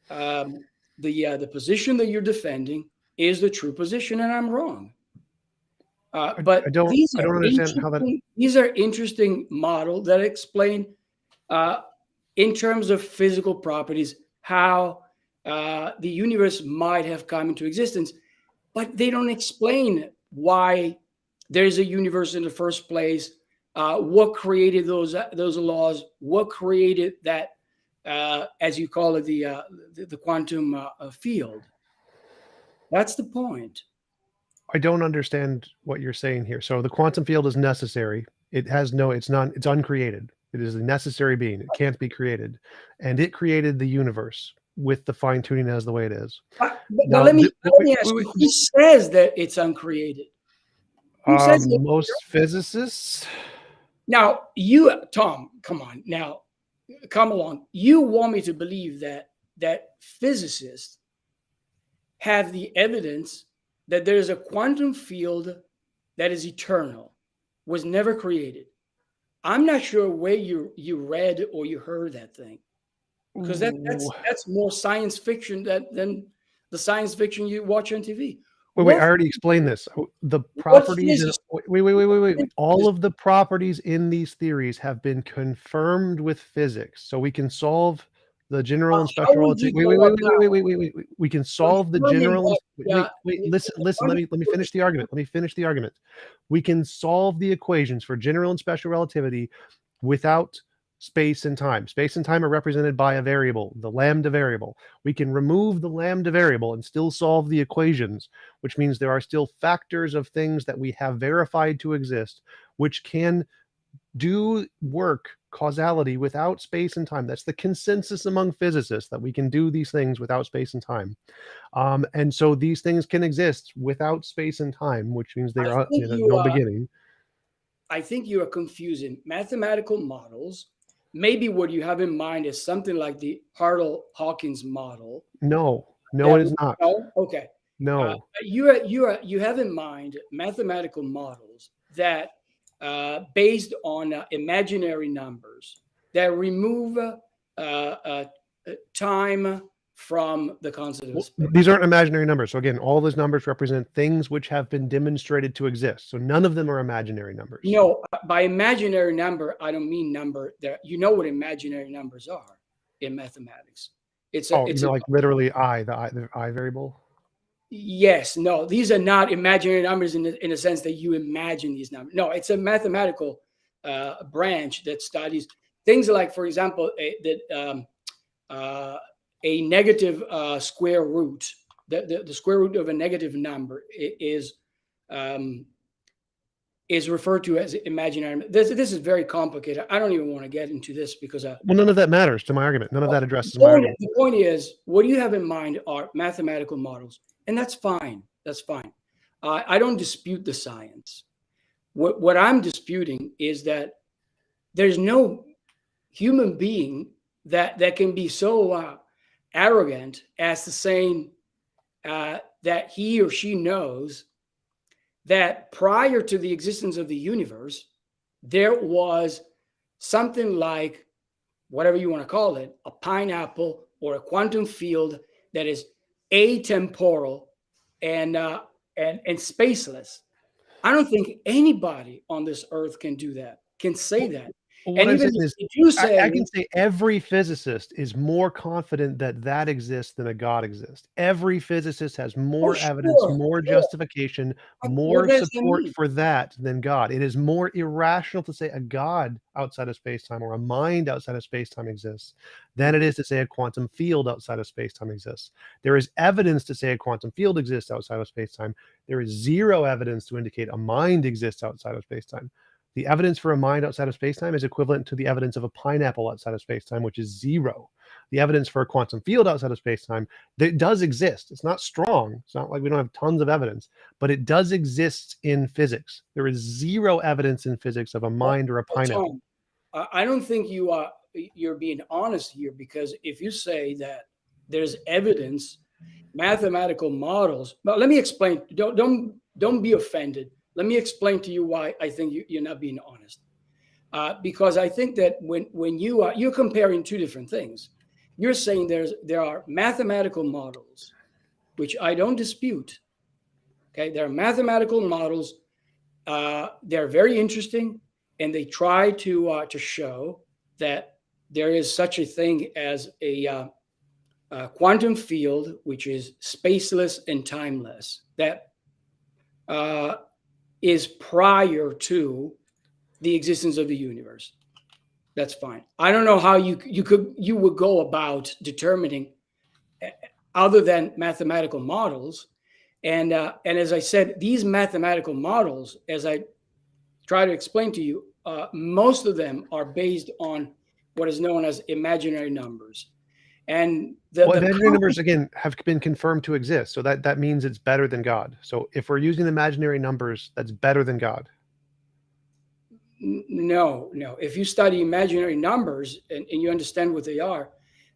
the position that you're defending is the true position, and I'm wrong. But I don't understand how that. these are interesting models that explain, in terms of physical properties, how the universe might have come into existence, but they don't explain why there's a universe in the first place, what created those laws, what created that, as you call it, the quantum field. That's the point. I don't understand what you're saying here. So the quantum field is necessary. It has no, it's not, it's uncreated. It is a necessary being. It can't be created. And it created the universe with the fine tuning as the way it is. But Now, let me ask you, who says that it's uncreated? Who says it? most physicists. Now, Tom, come on. Now, come along. You want me to believe that physicists have the evidence that there is a quantum field that is eternal, was never created. I'm not sure where you read or you heard that thing, because that's more science fiction than the science fiction you watch on TV. Wait, I What already explained this. The what properties physicist? wait. All of the properties in these theories have been confirmed with physics. So we can solve the general and How special would you relativity. go about Wait. We can solve the confirming general and that? listen, Let me finish the argument. Let me finish the argument. We can solve the equations for general and special relativity without space and time. Space and time are represented by a variable, the lambda variable. We can remove the lambda variable and still solve the equations, which means there are still factors of things that we have verified to exist, which can do work causality without space and time. That's the consensus among physicists, that we can do these things without space and time. And so these things can exist without space and time, which means they I are, think no beginning. I think you are confusing mathematical models. Maybe what you have in mind is something like the Hartle-Hawkins model. No, That it is not. no, okay. No. You have in mind mathematical models that based on imaginary numbers that remove time from the concept of space. These aren't imaginary numbers. So again, all those numbers represent things which have been demonstrated to exist. So none of them are imaginary numbers. No, by imaginary number, I don't mean number that you know what imaginary numbers are in mathematics. It's like literally the I variable. Yes, no, these are not imaginary numbers in the sense that you imagine these numbers. No, it's a mathematical branch that studies things like, for example, a negative square root. The square root of a negative number is referred to as imaginary. This is very complicated. I don't even want to get into this because well, none of that matters to my argument. None of that addresses my argument. The point is, what you have in mind are mathematical models, and that's fine. That's fine. I don't dispute the science. What I'm disputing is that there's no human being that can be so arrogant as to saying that he or she knows that prior to the existence of the universe, there was something like, whatever you want to call it, a pineapple or a quantum field that is atemporal and spaceless. I don't think anybody on this earth can do that, can say that. Well, and even if you say, I can say every physicist is more confident that exists than a God exists. Every physicist has more evidence, more justification, more support for that than God. It is more irrational to say a God outside of space-time or a mind outside of space-time exists than it is to say a quantum field outside of space-time exists. There is evidence to say a quantum field exists outside of space-time. There is zero evidence to indicate a mind exists outside of space-time. The evidence for a mind outside of space-time is equivalent to the evidence of a pineapple outside of space-time, which is zero. The evidence for a quantum field outside of space-time, that does exist. It's not strong. It's not like we don't have tons of evidence, but it does exist in physics. There is zero evidence in physics of a mind or a pineapple. Tom, I don't think you're being honest here, because if you say that there's evidence, mathematical models, but let me explain. Don't be offended. Let me explain to you why I think you're not being honest. Because I think that when you're comparing two different things. You're saying there are mathematical models, which I don't dispute. Okay, there are mathematical models. They're very interesting, and they try to show that there is such a thing as a quantum field, which is spaceless and timeless. That is prior to the existence of the universe. That's fine. I don't know how you would go about determining other than mathematical models. And as I said, these mathematical models, as I try to explain to you, most of them are based on what is known as imaginary numbers. And Well, imaginary numbers, again, have been confirmed to exist. So that means it's better than God. So if we're using imaginary numbers, that's better than God. No. If you study imaginary numbers and you understand what they are,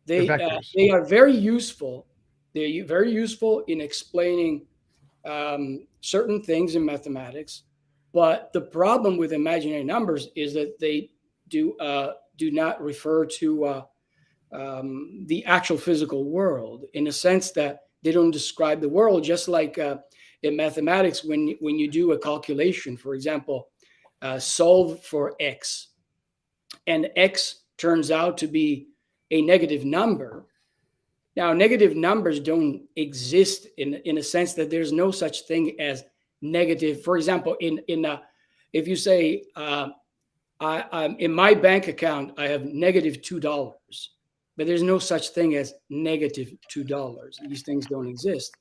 They're they vectors. they are very useful. They're very useful in explaining certain things in mathematics. But the problem with imaginary numbers is that they do not refer to the actual physical world, in a sense that they don't describe the world. Just like in mathematics, when you do a calculation, for example, solve for x, and x turns out to be a negative number. Now, negative numbers don't exist in a sense that there's no such thing as negative. For example, if you say I'm in my bank account, I have negative $2, but there's no such thing as negative $2. These things don't exist.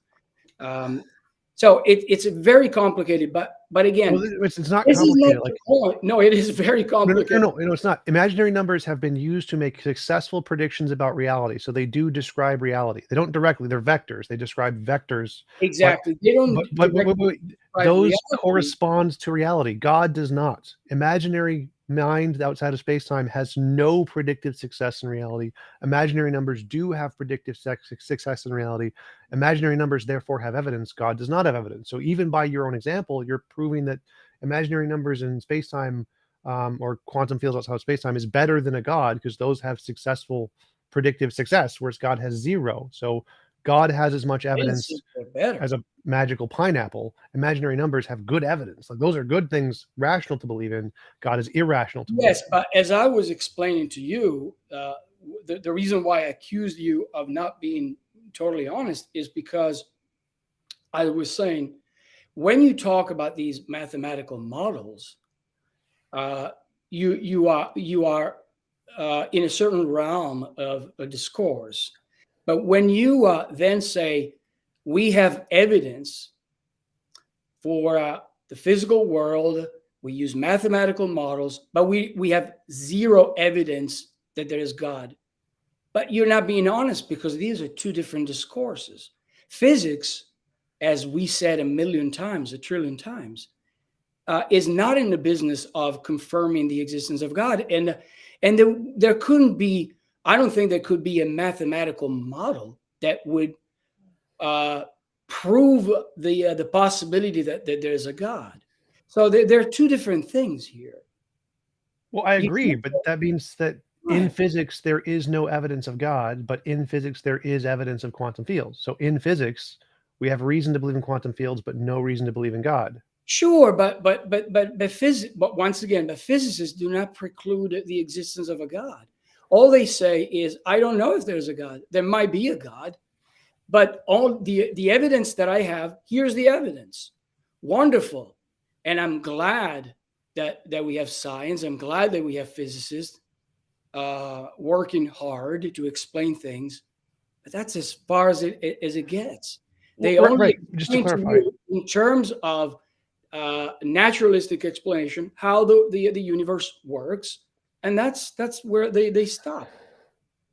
So it's very complicated. But Well, again, it's not this is not complicated. the point. No, it is very complicated. No, it's not. Imaginary numbers have been used to make successful predictions about reality. So they do describe reality. They don't directly, they're vectors. They describe vectors. Exactly. They don't directly describe Those reality. correspond to reality. God does not. Imaginary mind outside of space-time has no predictive success in reality. Imaginary numbers do have predictive success in reality. Imaginary numbers therefore have evidence. God does not have evidence. So even by your own example, you're proving that imaginary numbers in space-time or quantum fields outside of space-time is better than a God, because those have successful predictive success, whereas God has zero. So God has as much I didn't say evidence they're better. as a magical pineapple. Imaginary numbers have good evidence. Like, those are good things, rational to believe in. God is irrational to believe Yes, in. as I was explaining to you, the reason why I accused you of not being totally honest is because I was saying, when you talk about these mathematical models, uh, you are in a certain realm of a discourse. But when you then say we have evidence for the physical world, we use mathematical models, but we have zero evidence that there is God. But you're not being honest, because these are two different discourses. Physics, as we said a million times, a trillion times, is not in the business of confirming the existence of God. And there couldn't be, I don't think there could be a mathematical model that would prove the possibility that there's a God. So there are two different things here. Well, I You agree, can't but that means that go in ahead. physics there is no evidence of God, but in physics there is evidence of quantum fields. So in physics, we have reason to believe in quantum fields, but no reason to believe in God. Sure, but once again, the physicists do not preclude the existence of a God. All they say is, I don't know if there's a God. There might be a God, but all the evidence that I have, here's the evidence. Wonderful. And I'm glad that we have science. I'm glad that we have physicists working hard to explain things. But that's as far as it gets. They only Right. Just to explain to clarify, you in terms of naturalistic explanation how the universe works, and that's where they stop.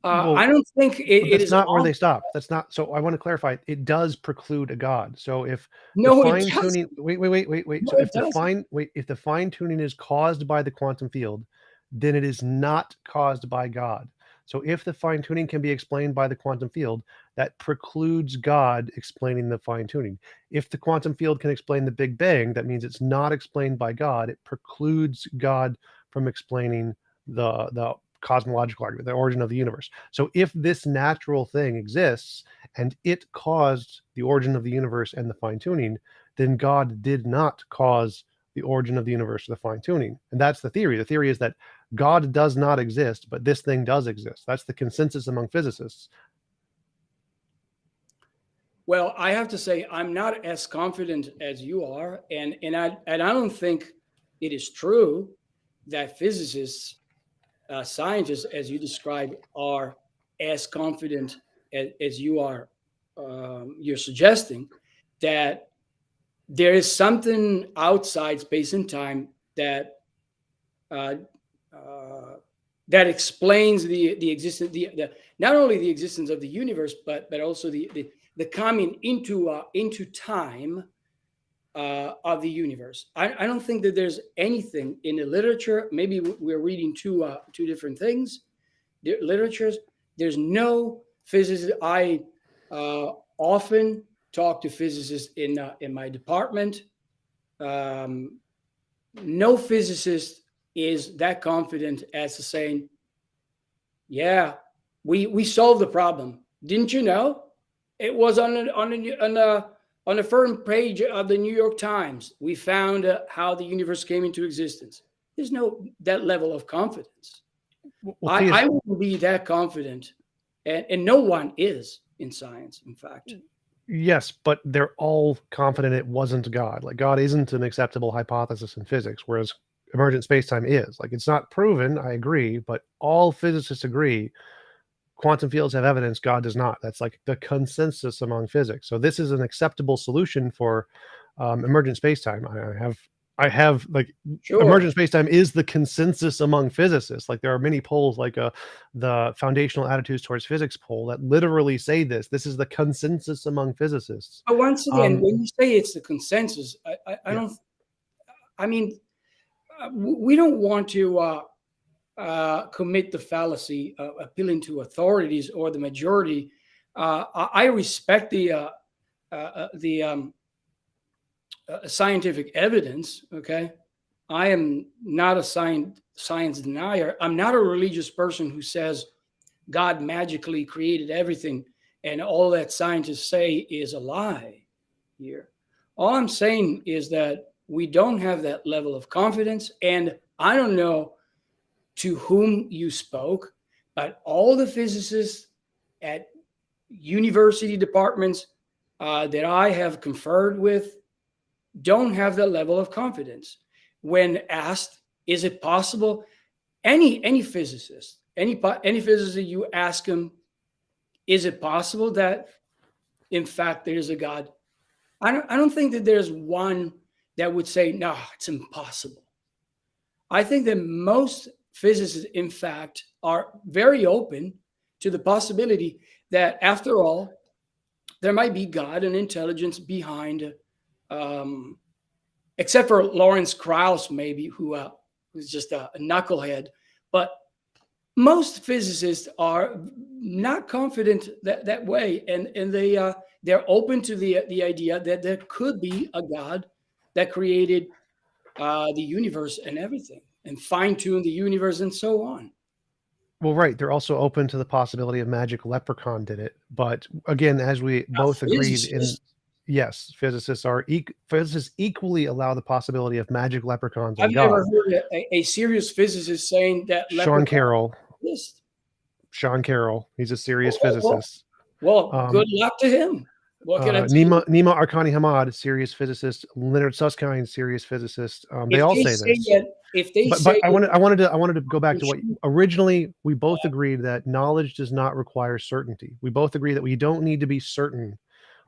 I well, don't think but it that's is not where on. they stop. That's not. So I want to clarify. It does preclude a God. So if the No, it fine doesn't. tuning, wait. No, So it doesn't. if the fine tuning is caused by the quantum field, then it is not caused by God. So if the fine tuning can be explained by the quantum field, that precludes God explaining the fine tuning. If the quantum field can explain the Big Bang, that means it's not explained by God. It precludes God from explaining the cosmological argument, the origin of the universe. So if this natural thing exists and it caused the origin of the universe and the fine tuning, then God did not cause the origin of the universe or the fine tuning. And that's the theory. The theory is that God does not exist, but this thing does exist. That's the consensus among physicists. Well, I have to say I'm not as confident as you are, and I don't think it is true that physicists, scientists, as you describe, are as confident as you are. You're suggesting that there is something outside space and time that uh, uh, that explains the existence, the not only the existence of the universe, but also the coming into time of the universe. I don't think that there's anything in the literature. Maybe we're reading two different things. The literatures. There's no physicist. I often talk to physicists in my department. Um, no physicist is that confident as to saying, "Yeah, we solved the problem. Didn't you know? It was on the front page of the New York Times. We found how the universe came into existence." There's no that level of confidence. Well, I wouldn't be that confident, and no one is in science. In fact, yes, but they're all confident it wasn't God. Like God isn't an acceptable hypothesis in physics, whereas emergent spacetime is. Like it's not proven, I agree, but all physicists agree quantum fields have evidence, God does not. That's like the consensus among physics. So this is an acceptable solution for emergent spacetime. I have like sure. emergent spacetime is the consensus among physicists. Like there are many polls, like the Foundational Attitudes Towards Physics poll, that literally say this. This is the consensus among physicists. But once again, when you say it's the consensus, I Yeah. don't. I mean, we don't want to commit the fallacy of appealing to authorities or the majority. I respect the scientific evidence. Okay, I am not a science denier. I'm not a religious person who says God magically created everything and all that scientists say is a lie here. All I'm saying is that we don't have that level of confidence. And I don't know to whom you spoke, but all the physicists at university departments that I have conferred with don't have that level of confidence. When asked, is it possible? Any physicist, any physicist you ask him, is it possible that in fact there's a God? I don't think that there's one that would say, no, it's impossible. I think that most physicists, in fact, are very open to the possibility that after all, there might be God and intelligence behind, except for Lawrence Krauss, maybe, who's just a knucklehead. But most physicists are not confident that way, and they're open to the idea that there could be a God that created the universe and everything, and fine-tuned the universe and so on. Well, right. They're also open to the possibility of Magic Leprechaun did it. But again, as we both agreed in, yes, physicists equally allow the possibility of Magic Leprechauns and I've God. never heard a serious physicist saying that Sean Carroll. exist. Sean Carroll. He's a serious physicist. Well, good luck to him. What can I tell you? Nima Arkani Hamad, serious physicist. Leonard Susskind, serious physicist. They all say this. But I wanted to go back to what originally we both agreed, that knowledge does not require certainty. We both agree that we don't need to be certain.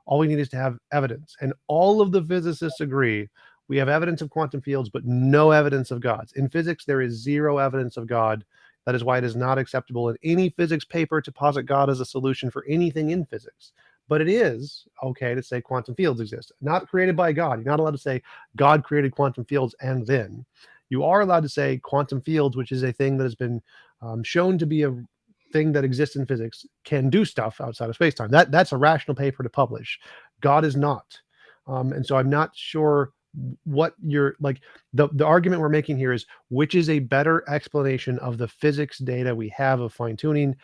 All we need is to have evidence. And all of the physicists agree we have evidence of quantum fields, but no evidence of gods. In physics, there is zero evidence of God. That is why it is not acceptable in any physics paper to posit God as a solution for anything in physics. But it is okay to say quantum fields exist, not created by God. You're not allowed to say God created quantum fields and then. You are allowed to say quantum fields, which is a thing that has been shown to be a thing that exists in physics, can do stuff outside of space-time. That's a rational paper to publish. God is not. And so I'm not sure what you're like. The argument we're making here is which is a better explanation of the physics data we have of fine-tuning.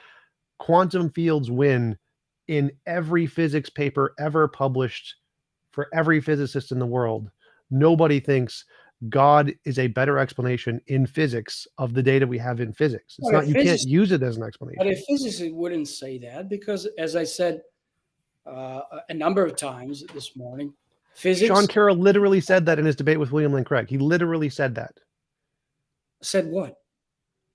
Quantum fields win in every physics paper ever published for every physicist in the world. Nobody thinks God is a better explanation in physics of the data we have in physics. It's not, you can't use it as an explanation. But a physicist wouldn't say that because, as I said a number of times this morning, physics. Sean Carroll literally said that in his debate with William Lane Craig. He literally said that. Said what?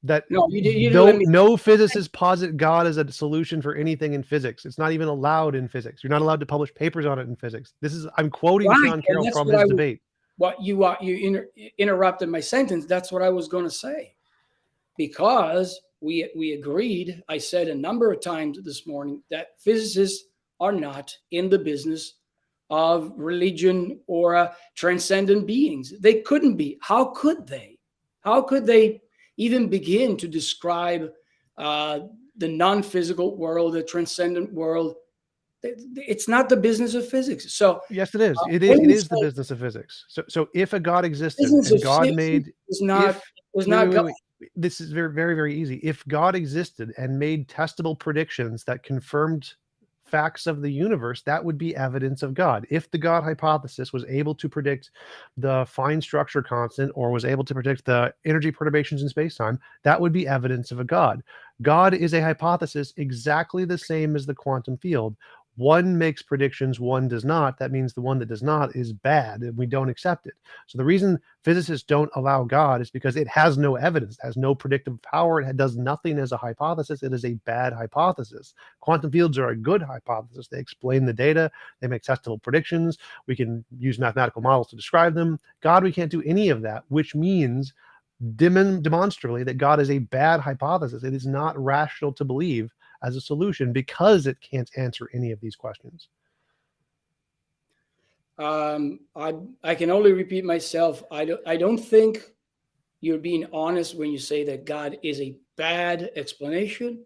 That no, no physicists posit God as a solution for anything in physics. It's not even allowed in physics. You're not allowed to publish papers on it in physics. I'm quoting Sean Carroll from his debate. what you interrupted my sentence. That's what I was going to say, because we agreed. I said a number of times this morning that physicists are not in the business of religion or transcendent beings. They couldn't be. How could they? How could they even begin to describe the non-physical world, the transcendent world? It's not the business of physics. So Yes, it is. when It you is the say business of physics. So if a God existed business and of God physics made, is not if is wait, wait, not wait, God. wait. This is very, very, very easy. If God existed and made testable predictions that confirmed facts of the universe, that would be evidence of God. If the God hypothesis was able to predict the fine structure constant or was able to predict the energy perturbations in space-time, that would be evidence of a God. God is a hypothesis exactly the same as the quantum field. One makes predictions, one does not. That means the one that does not is bad, and we don't accept it. So the reason physicists don't allow God is because it has no evidence, it has no predictive power, it does nothing as a hypothesis. It is a bad hypothesis. Quantum fields are a good hypothesis. They explain the data, they make testable predictions, we can use mathematical models to describe them. God, we can't do any of that, which means demonstrably that God is a bad hypothesis. It is not rational to believe as a solution because it can't answer any of these questions. I can only repeat myself. I don't think you're being honest when you say that God is a bad explanation.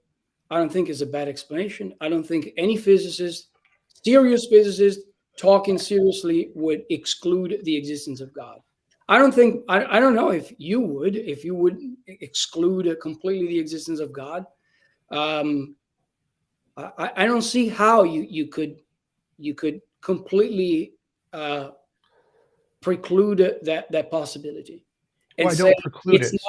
I don't think it's a bad explanation. I don't think any physicist, serious physicist, talking seriously would exclude the existence of God. I don't think, I don't know if you would exclude completely the existence of God. Um, I don't see how you could completely uh, preclude that possibility Well, and I say don't preclude it's it.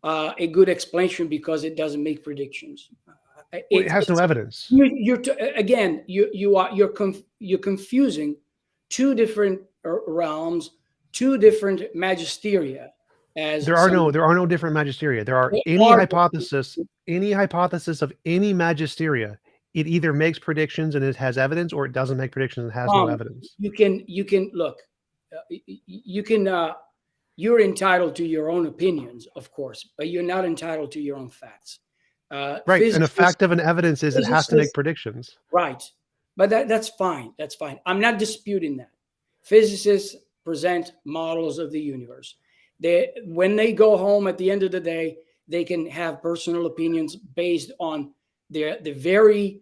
not a good explanation because it doesn't make predictions. Well, it has no It's evidence. again you're confusing two different realms, two different magisteria, as some There are no different magisteria. There are are. any hypothesis of any magisteria. It either makes predictions and it has evidence, or it doesn't make predictions and has no evidence. You can look. You can. You're entitled to your own opinions, of course, but you're not entitled to your own facts. Right. And a Physicists, fact of an evidence is it has to make physicists, predictions. right? But that's fine. That's fine. I'm not disputing that. Physicists present models of the universe. When they go home at the end of the day, they can have personal opinions based on the very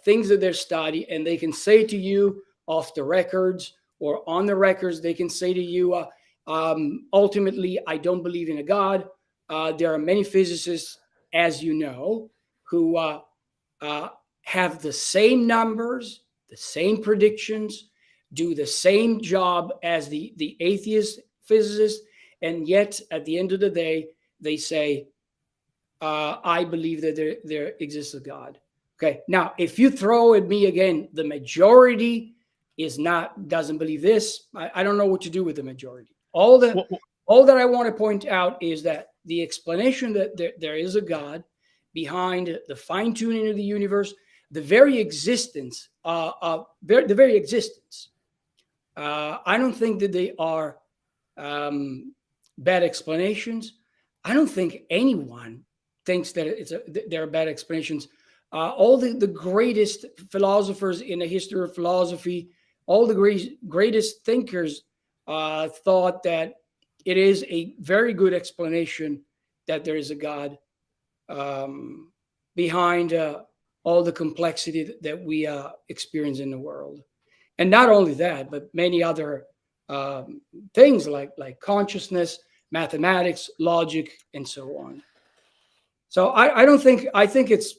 things that they're studying, and they can say to you off the records or on the records, they can say to you, ultimately, I don't believe in a God. There are many physicists, as you know, who uh, have the same numbers, the same predictions, do the same job as the atheist physicist, and yet at the end of the day, they say, I believe that there exists a God. Okay, now if you throw at me again, the majority doesn't believe this. I don't know what to do with the majority. All that I want to point out is that the explanation that there is a God behind the fine tuning of the universe, the very existence, the very existence. I don't think that they are bad explanations. I don't think anyone thinks that there are bad explanations. All the greatest philosophers in the history of philosophy, all the greatest thinkers thought that it is a very good explanation that there is a God behind all the complexity that we experience in the world. And not only that, but many other things like consciousness, mathematics, logic, and so on. So I don't think I think it's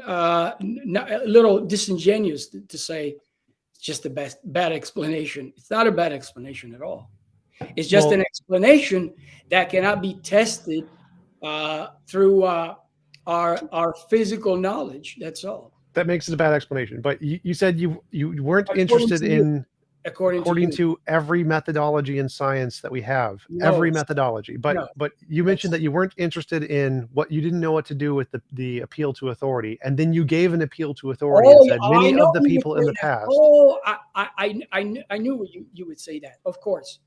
a little disingenuous to say it's just a bad explanation. It's not a bad explanation at all. It's just an explanation that cannot be tested through our physical knowledge. That's all. That makes it a bad explanation. But you said you weren't According interested to you. in according to According you. to every methodology in science that we have, No, every it's methodology. no. But you mentioned that you weren't interested in what you didn't know what to do with the appeal to authority, and then you gave an appeal to authority and Oh, yeah, said I many know of the you would people in say the that. past. Oh, I knew you would say that. Of course.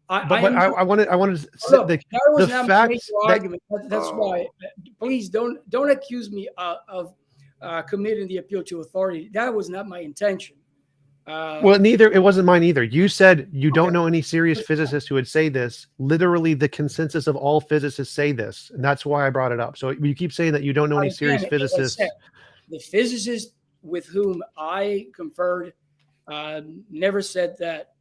I But am not. I wanted to say Look, that was the not my major fact that argument. That's why. Please don't accuse me of committing the appeal to authority. That was not my intention. well, neither it wasn't mine either. You said you Okay. don't know any serious physicists who would say this. Literally, the consensus of all physicists say this, and that's why I brought it up. So you keep saying that you don't know any serious Again, as I said, physicists. the physicists with whom I conferred never said that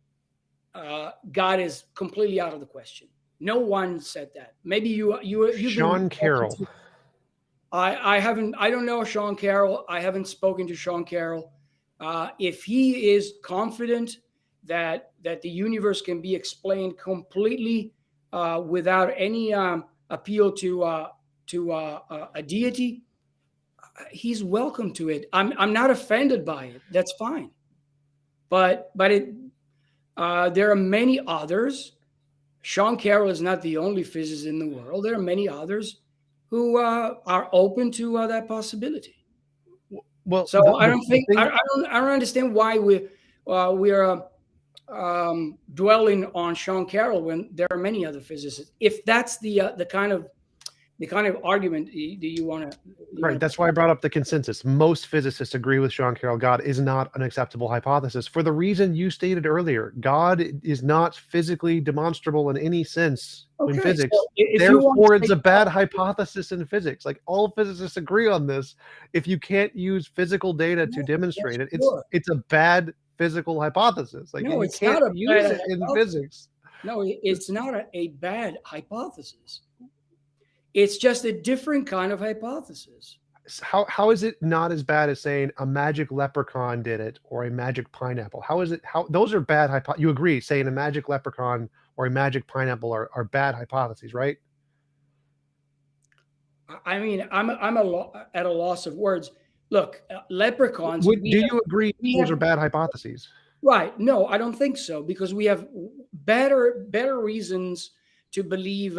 God is completely out of the question. No one said that. Maybe you've been Sean Carroll. I haven't. I don't know Sean Carroll. I haven't spoken to Sean Carroll. If he is confident that the universe can be explained completely without any appeal to a deity, he's welcome to it. I'm not offended by it. That's fine. But there are many others. Sean Carroll is not the only physicist in the world. There are many others who are open to that possibility. Well, So I don't the think thing, I don't understand why we're dwelling on Sean Carroll when there are many other physicists. If that's the kind of argument that you want to right, that's why I brought up the consensus. Most physicists agree with Sean Carroll. God is not an acceptable hypothesis for the reason you stated earlier. God is not physically demonstrable in any sense in Okay, so physics. if you want Therefore, to it's a bad hypothesis in physics. Like all physicists agree on this. If you can't use physical data to demonstrate it, sure. it's a bad physical hypothesis. Like No, you it's can't not a use bad it in hypothesis. physics. No, it's not a bad hypothesis. It's just a different kind of hypothesis. How is it not as bad as saying a magic leprechaun did it or a magic pineapple? How is it? How those are bad you agree saying a magic leprechaun or a magic pineapple are bad hypotheses, right? I mean, at a loss of words. Look, leprechauns. Do you agree We those are have bad hypotheses? right. No, I don't think so because we have better reasons to believe.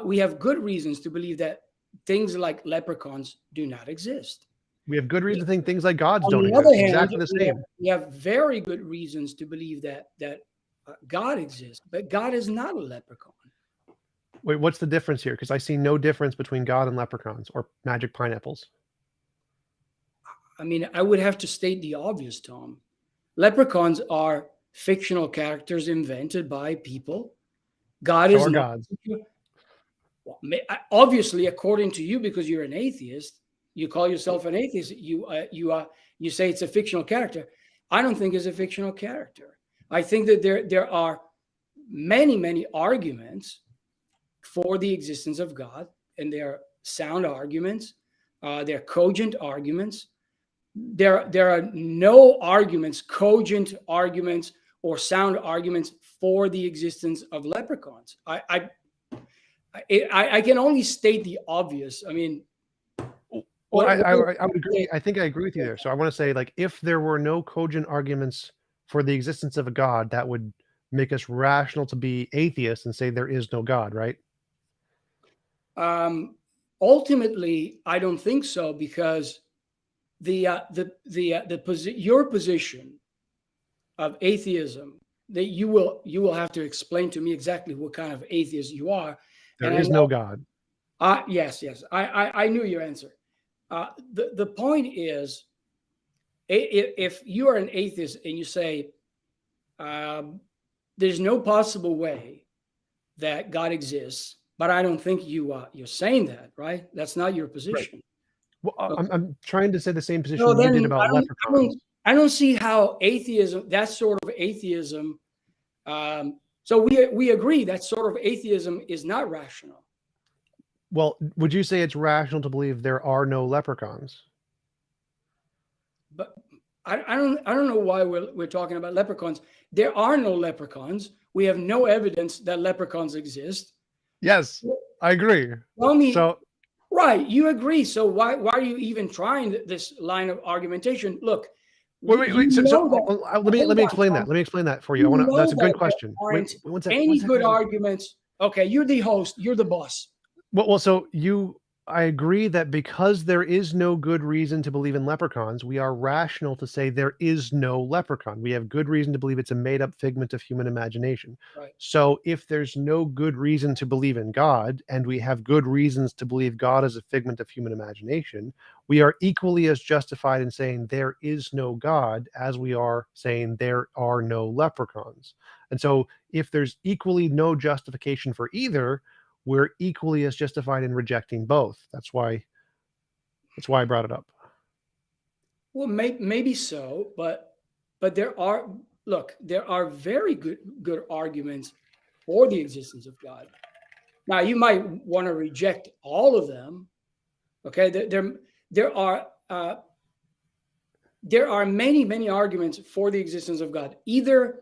We have good reasons to believe that things like leprechauns do not exist. We have good reason to think things like gods On don't the other exist. hand, Exactly the same. we have very good reasons to believe that God exists, but God is not a leprechaun. Wait, what's the difference here? Because I see no difference between God and leprechauns or magic pineapples. I mean, I would have to state the obvious, Tom. Leprechauns are fictional characters invented by people. God So is are not. gods. Well, obviously, according to you, because you're an atheist, you call yourself an atheist. You say it's a fictional character. I don't think it's a fictional character. I think that there are many arguments for the existence of God, and they're sound arguments. They're cogent arguments. There are no arguments, cogent arguments, or sound arguments for the existence of leprechauns. I can only state the obvious. I mean, Well, I would agree. I think I agree with you there. So I want to say, like, if there were no cogent arguments for the existence of a God, that would make us rational to be atheists and say there is no God, right? Ultimately, I don't think so because your position of atheism that you will have to explain to me exactly what kind of atheist you are. There And is no God. yes, I knew your answer. The point is, if you are an atheist and you say there's no possible way that God exists, but I don't think you're saying that, right? That's not your position. Well, Okay. I'm trying to say the same position So you then did about leprechauns. I don't see how atheism, that sort of atheism. So we agree that sort of atheism is not rational. Well, would you say it's rational to believe there are no leprechauns? But I don't know why we're talking about leprechauns. There are no leprechauns. We have no evidence that leprechauns exist. Yes, I agree. Tell me, So right, you agree. So why are you even trying this line of argumentation? Look, Wait. You So know that. let Hold me on, explain that. Tom. Let me explain that for you. I You want to. know That's a good that there question. Wait, aren't one second. any good arguments. Okay, you're the host. You're the boss. Well, so I agree that because there is no good reason to believe in leprechauns, we are rational to say there is no leprechaun. We have good reason to believe it's a made up figment of human imagination. Right. So if there's no good reason to believe in God, and we have good reasons to believe God is a figment of human imagination, we are equally as justified in saying there is no God as we are saying there are no leprechauns. And so if there's equally no justification for either, we're equally as justified in rejecting both. That's why I brought it up. Well, maybe so, but there are there are very good arguments for the existence of God. Now, you might want to reject all of them. Okay, there are there are many arguments for the existence of God. Either,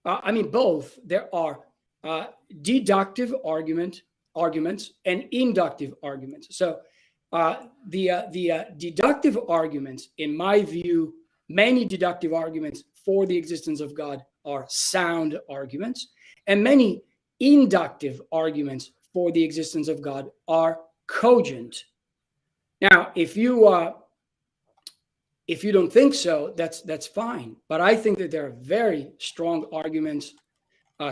I mean, both. There are deductive arguments and inductive arguments. So the deductive arguments, in my view, many deductive arguments for the existence of God are sound arguments, and many inductive arguments for the existence of God are cogent. Now, if you don't think so, that's fine. But I think that there are very strong arguments,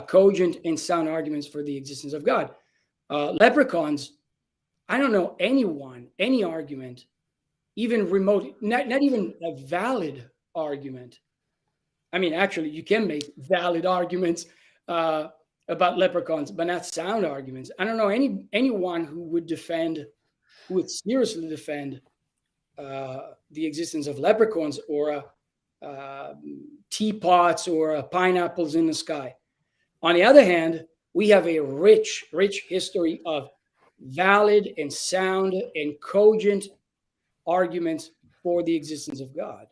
cogent and sound arguments for the existence of God. Leprechauns, I don't know any argument, even remote, not even a valid argument. I mean, actually, you can make valid arguments about leprechauns, but not sound arguments. I don't know anyone who would seriously defend the existence of leprechauns or teapots or pineapples in the sky. On the other hand, we have a rich history of valid and sound and cogent arguments for the existence of God.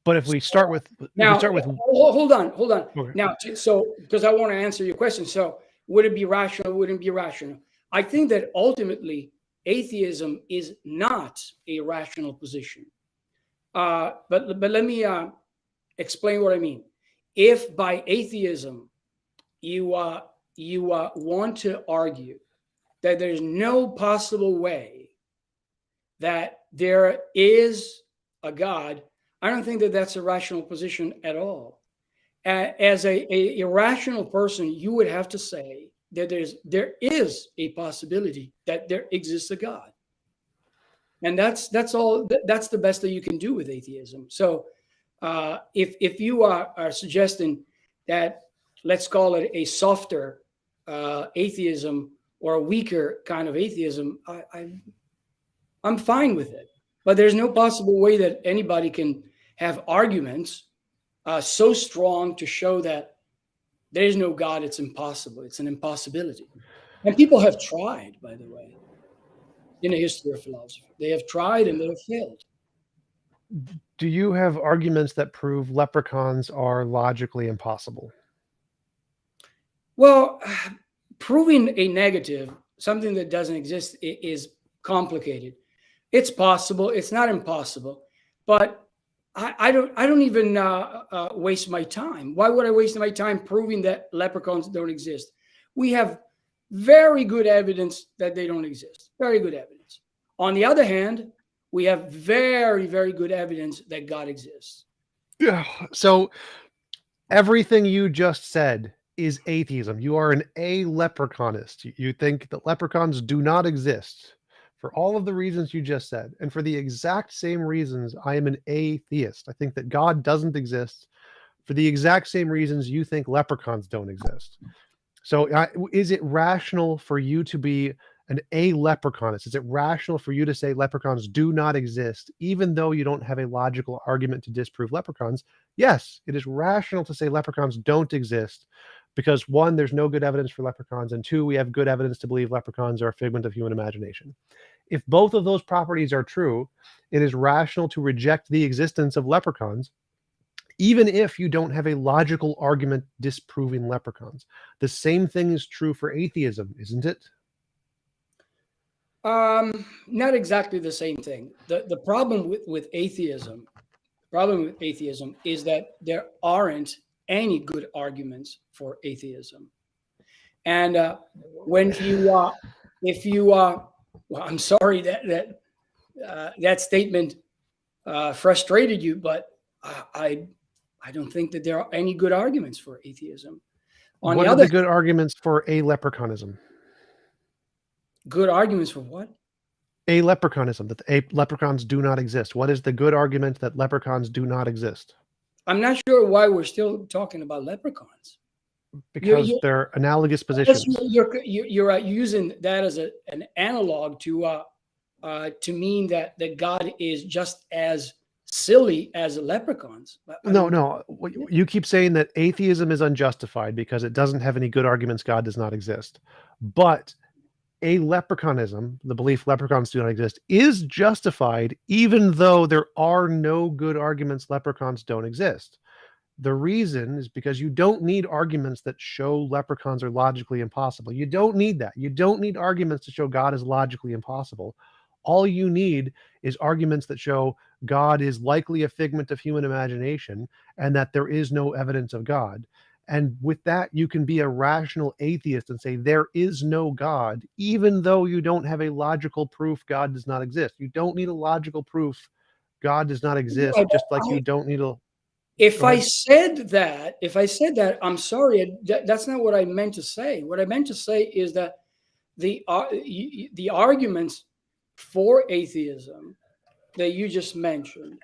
But if we start with hold on. Okay. Now, so because I want to answer your question, so would it be rational? Wouldn't it be rational? I think that ultimately atheism is not a rational position. But let me explain what I mean. If by atheism you want to argue that there's no possible way that there is a God, I don't think that that's a rational position at all. As a irrational person, you would have to say that there is a possibility that there exists a God, and that's all. That's the best that you can do with atheism. So, if you are suggesting that, let's call it a softer atheism or a weaker kind of atheism, I'm fine with it. But there's no possible way that anybody can have arguments so strong to show that there is no God. It's impossible. It's an impossibility. And people have tried, by the way, in the history of philosophy. They have tried and they have failed. Do you have arguments that prove leprechauns are logically impossible? Well, proving a negative, something that doesn't exist, is complicated. It's possible. It's not impossible. But I don't even waste my time. Why would I waste my time proving that leprechauns don't exist? We have very good evidence that they don't exist. Very good evidence. On the other hand, we have very good evidence that God exists. Yeah. So everything you just said is atheism. You are an leprechaunist. You think that leprechauns do not exist for all of the reasons you just said. And for the exact same reasons, I am an atheist. I think that God doesn't exist for the exact same reasons you think leprechauns don't exist. So is it rational for you to be an leprechaunist? Is it rational for you to say leprechauns do not exist, even though you don't have a logical argument to disprove leprechauns? Yes, it is rational to say leprechauns don't exist because, one, there's no good evidence for leprechauns, and two, we have good evidence to believe leprechauns are a figment of human imagination. If both of those properties are true, it is rational to reject the existence of leprechauns, even if you don't have a logical argument disproving leprechauns. The same thing is true for atheism, isn't it? Not exactly the same thing. The problem with atheism problem with atheism is that there aren't any good arguments for atheism. And when you, if you, well, I'm sorry that statement frustrated you, but I don't think that there are any good arguments for atheism. On What the are other, the good arguments for a leprechaunism? good arguments for what? A leprechaunism, that leprechauns do not exist. What is the good argument that leprechauns do not exist? I'm not sure why we're still talking about leprechauns. Because You're, they're analogous Unless positions. you're using that as an analog to mean that God is just as silly as leprechauns. I No, mean, no. You keep saying that atheism is unjustified because it doesn't have any good arguments God does not exist. But a leprechaunism, the belief leprechauns do not exist, is justified even though there are no good arguments leprechauns don't exist. The reason is because you don't need arguments that show leprechauns are logically impossible. You don't need that. You don't need arguments to show God is logically impossible. All you need is arguments that show God is likely a figment of human imagination and that there is no evidence of God. And with that, you can be a rational atheist and say there is no God, even though you don't have a logical proof God does not exist. You don't need a logical proof God does not exist, just like you don't need a. if Go I ahead. said that, I'm sorry. That's not what I meant to say. What I meant to say is that the arguments for atheism that you just mentioned.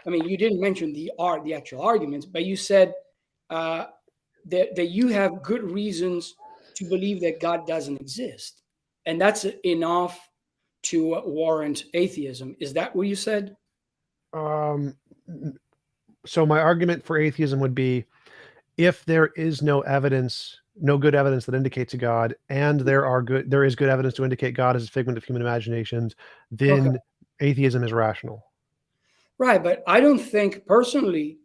I mean, you didn't mention the actual arguments, but you said uh, that you have good reasons to believe that God doesn't exist, and that's enough to warrant atheism. Is that what you said? Um, so my argument for atheism would be if there is no evidence, no good evidence that indicates a God, and there is good evidence to indicate God is a figment of human imaginations, Okay. then atheism is rational. Right, but I don't think personally,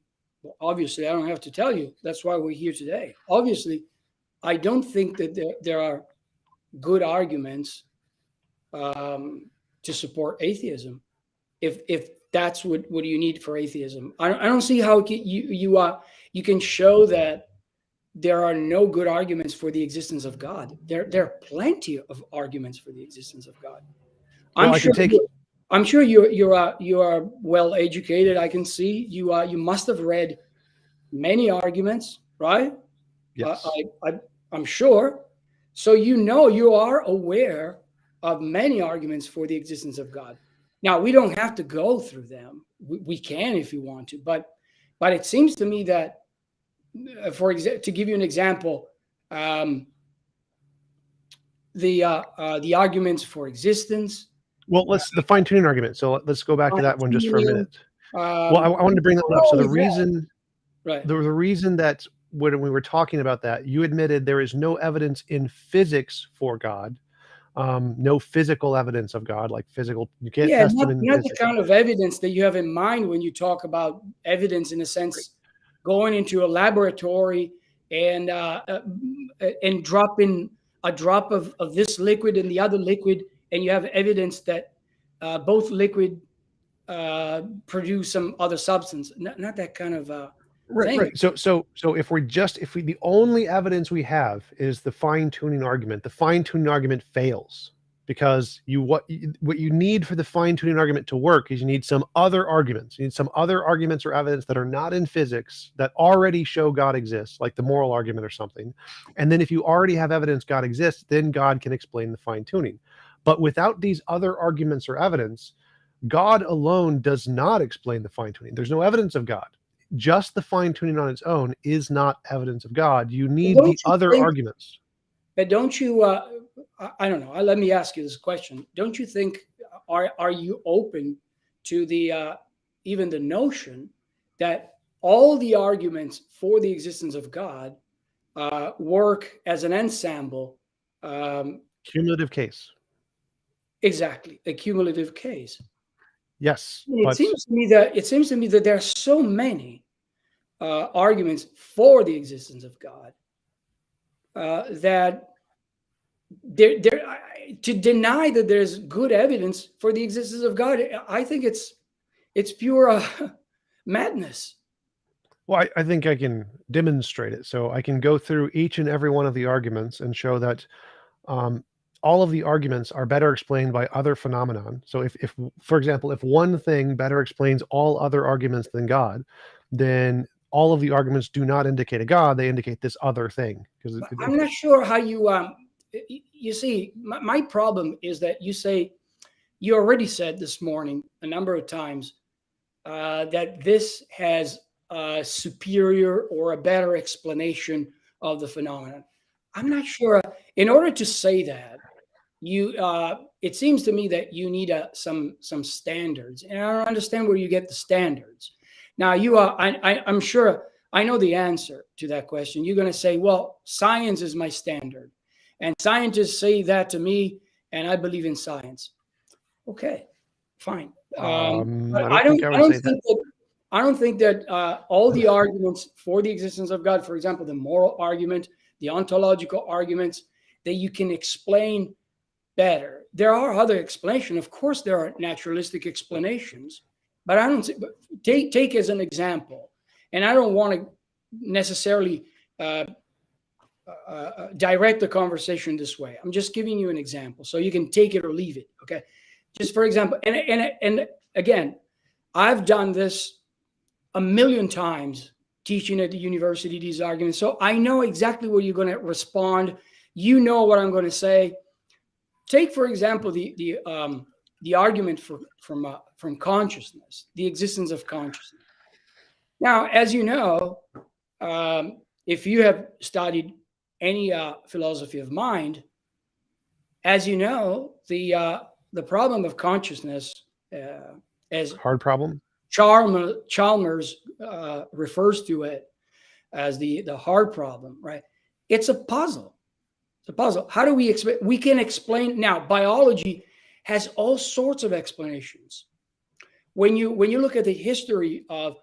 well, obviously, I don't have to tell you. That's why we're here today. Obviously, I don't think that there are good arguments to support atheism. If that's what you need for atheism, I don't see how you can show that there are no good arguments for the existence of God. There are plenty of arguments for the existence of God. Well, I'm I can sure. take. I'm sure you are well educated. I can see you must have read many arguments, right? Yes. I'm sure. So you are aware of many arguments for the existence of God. Now we don't have to go through them. We can if you want to, but it seems to me that, to give you an example, um, the arguments for existence, Well, the fine tuning argument. So let's go back to that one just for a fine-tuning, minute. Well, I wanted to bring that one up. So all of that, right? the reason that when we were talking about that, you admitted there is no evidence in physics for God, no physical evidence of God, like physical. You can't Yeah, test him in not the physics. kind of evidence that you have in mind when you talk about evidence, in a sense, going into a laboratory and dropping a drop of this liquid in the other liquid, and you have evidence that both liquid produce some other substance. Not that kind of Right, thing. right. So if the only evidence we have is the fine tuning argument, the fine tuning argument fails because what you need for the fine tuning argument to work is you need some other arguments. You need some other arguments or evidence that are not in physics that already show God exists, like the moral argument or something. And then if you already have evidence God exists, then God can explain the fine tuning. But without these other arguments or evidence, God alone does not explain the fine tuning. There's no evidence of God. Just the fine tuning on its own is not evidence of God. You But need don't the you other think? arguments. But don't you? I don't know. Let me ask you this question. Don't you think? Are you open to the even the notion that all the arguments for the existence of God work as an ensemble? Cumulative case. Exactly, a cumulative case. Yes, It but seems to me that there are so many arguments for the existence of God that to deny that there's good evidence for the existence of God, I think it's pure madness. Well, I think I can demonstrate it. So I can go through each and every one of the arguments and show that all of the arguments are better explained by other phenomenon. So if, for example, if one thing better explains all other arguments than God, then all of the arguments do not indicate a God; they indicate this other thing. Because I'm not sure how you see, my problem is that you already said this morning a number of times that this has a superior or a better explanation of the phenomenon. I'm not sure. In order to say that, it seems to me that you need some standards, and I don't understand where you get the standards. Now, I'm sure I know the answer to that question. You're going to say, "Well, science is my standard, and scientists say that to me, and I believe in science." Okay, fine. But I don't think I would say that. I don't think that all the arguments for the existence of God, for example, the moral argument, the ontological arguments, that you can explain better. There are other explanations. Of course, there are naturalistic explanations, but I don't take as an example, and I don't want to necessarily direct the conversation this way. I'm just giving you an example, so you can take it or leave it. Okay, just for example, and again, I've done this a million times teaching at the university these arguments, so I know exactly where you're going to respond. You know what I'm going to say. Take, for example, the argument from consciousness, the existence of consciousness. Now, as you know, if you have studied any philosophy of mind, as you know, the problem of consciousness, as Hard problem. Chalmers refers to it as the hard problem, right? It's a puzzle. It's a puzzle. How do we explain? We can explain now. Biology has all sorts of explanations. When you look at the history of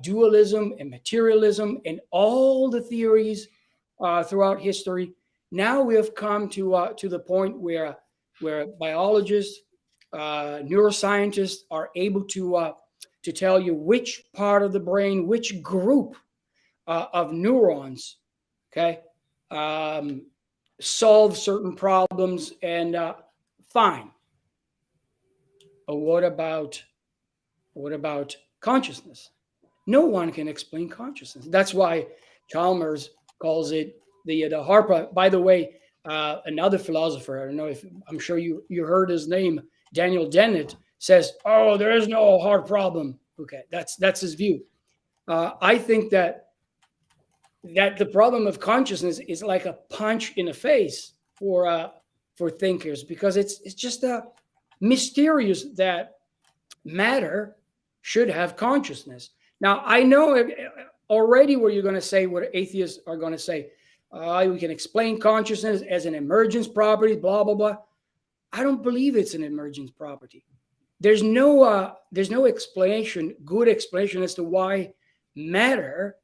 dualism and materialism and all the theories throughout history, now we have come to the point where biologists, neuroscientists are able to tell you which part of the brain, which group of neurons, okay, solve certain problems, and fine. But what about consciousness? No one can explain consciousness. That's why Chalmers calls it the hard. By the way, another philosopher, I don't know if I'm sure you heard his name, Daniel Dennett, says, "Oh, there is no hard problem." Okay, that's his view. I think that the problem of consciousness is like a punch in the face for thinkers, because it's just mysterious that matter should have consciousness. Now, I know already where you're going to say what atheists are going to say. We can explain consciousness as an emergence property, blah, blah, blah. I don't believe it's an emergence property. There's no explanation, good explanation as to why matter,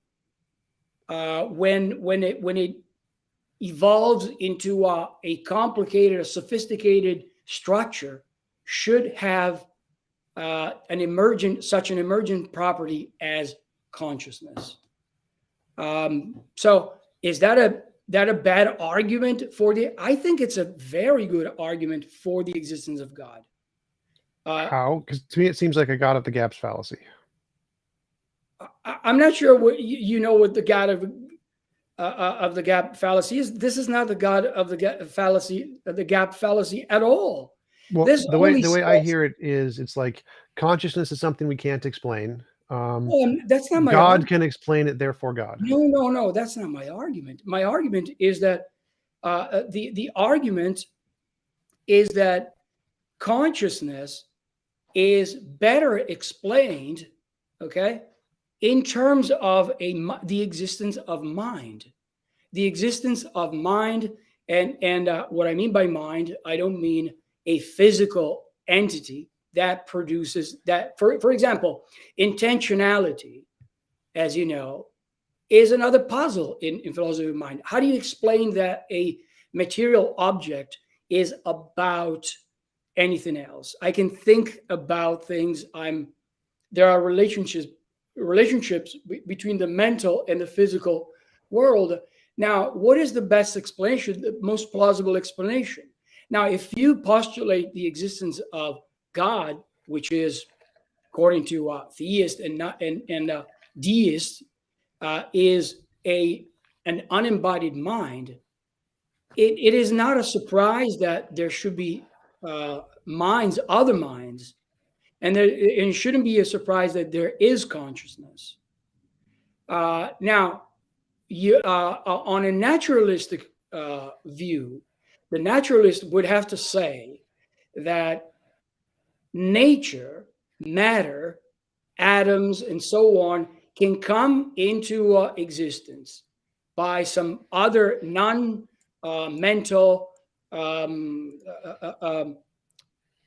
when it evolves into a complicated, a sophisticated structure, should have such an emergent property as consciousness. So is that a bad argument for I think it's a very good argument for the existence of God. How? Because to me, it seems like a God of the gaps fallacy. I'm not sure what you know what the God of the gap fallacy is. This is not the God of the gap fallacy at all. Well, This the way I hear it is, it's like consciousness is something we can't explain. That's not my God argument. can explain it, therefore God. No, that's not my argument. My argument is that the argument is that consciousness is better explained, okay, in terms of the existence of mind. The existence of mind, and what I mean by mind, I don't mean a physical entity that produces that. For example, intentionality, as you know, is another puzzle in philosophy of mind. How do you explain that a material object is about anything else? I can think about things. There are relationships relationships between the mental and the physical world. Now, what is the best explanation, the most plausible explanation? Now, if you postulate the existence of God, which is, according to theist and not and deist, is an unembodied mind, it is not a surprise that there should be minds, other minds, and it shouldn't be a surprise that there is consciousness. Now, on a naturalistic view, the naturalist would have to say that nature, matter, atoms, and so on can come into existence by some other non-mental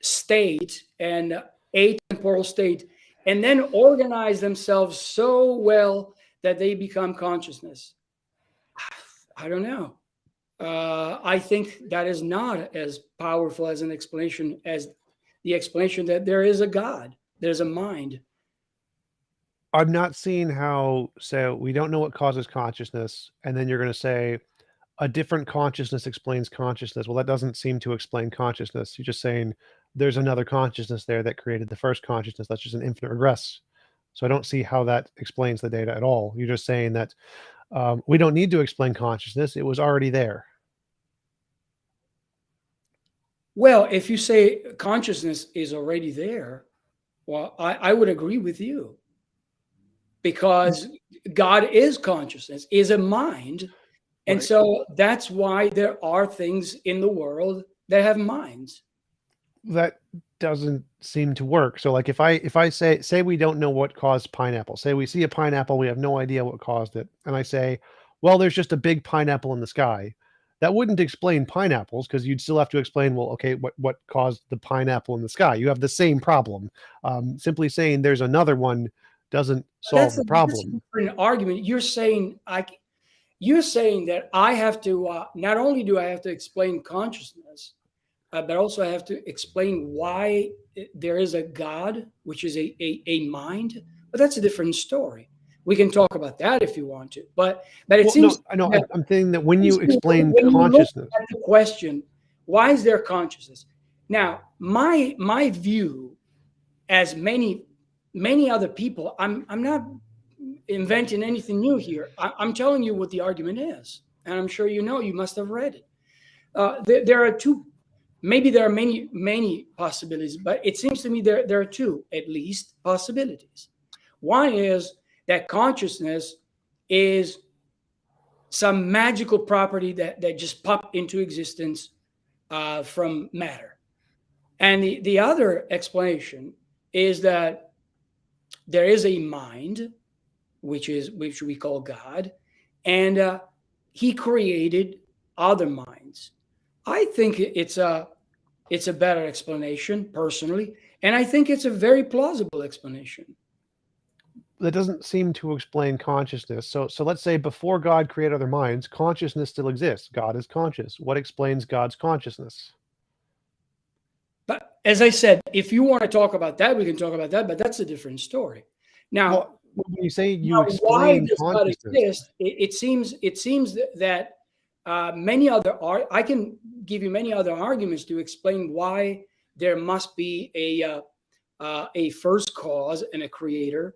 state and atemporal state, and then organize themselves so well that they become consciousness. I don't know. I think that is not as powerful as an explanation as the explanation that there is a God, there's a mind. I'm not seeing how. So we don't know what causes consciousness, and then you're going to say a different consciousness explains consciousness. Well, that doesn't seem to explain consciousness. You're just saying there's another consciousness there that created the first consciousness. That's just an infinite regress. So I don't see how that explains the data at all. You're just saying that we don't need to explain consciousness. It was already there. Well, if you say consciousness is already there, well, I would agree with you, because God is consciousness, is a mind. And Right. so that's why there are things in the world that have minds. That doesn't seem to work. So like if I say we don't know what caused pineapple, say we see a pineapple, we have no idea what caused it, and I say, well, there's just a big pineapple in the sky. That wouldn't explain pineapples, because you'd still have to explain, well, okay, what caused the pineapple in the sky? You have the same problem. Simply saying there's another one doesn't solve the That's a problem. different argument. You're saying that I have to not only do I have to explain consciousness, but also I have to explain why there is a God, which is a mind. But that's a different story. We can talk about that if you want to. But it Well, seems no, I know. that I'm thinking that when you explain when you look consciousness, at the question, why is there consciousness? Now, my view, as many other people, I'm not inventing anything new here. I'm telling you what the argument is, and I'm sure you know. You must have read it. There are two. Maybe there are many possibilities, but it seems to me there are two at least possibilities. One is that consciousness is some magical property that just popped into existence from matter. And the other explanation is that there is a mind, which we call God, and he created other minds. I think it's a better explanation personally, and I think it's a very plausible explanation. that doesn't seem to explain consciousness. So let's say before God created other minds, consciousness still exists. God is conscious. What explains God's consciousness? But as I said, if you want to talk about that, we can talk about that, but that's a different story. Now, Well, when you say you why explain does God consciousness, exist? It seems that many other I can give you many other arguments to explain why there must be a first cause and a creator,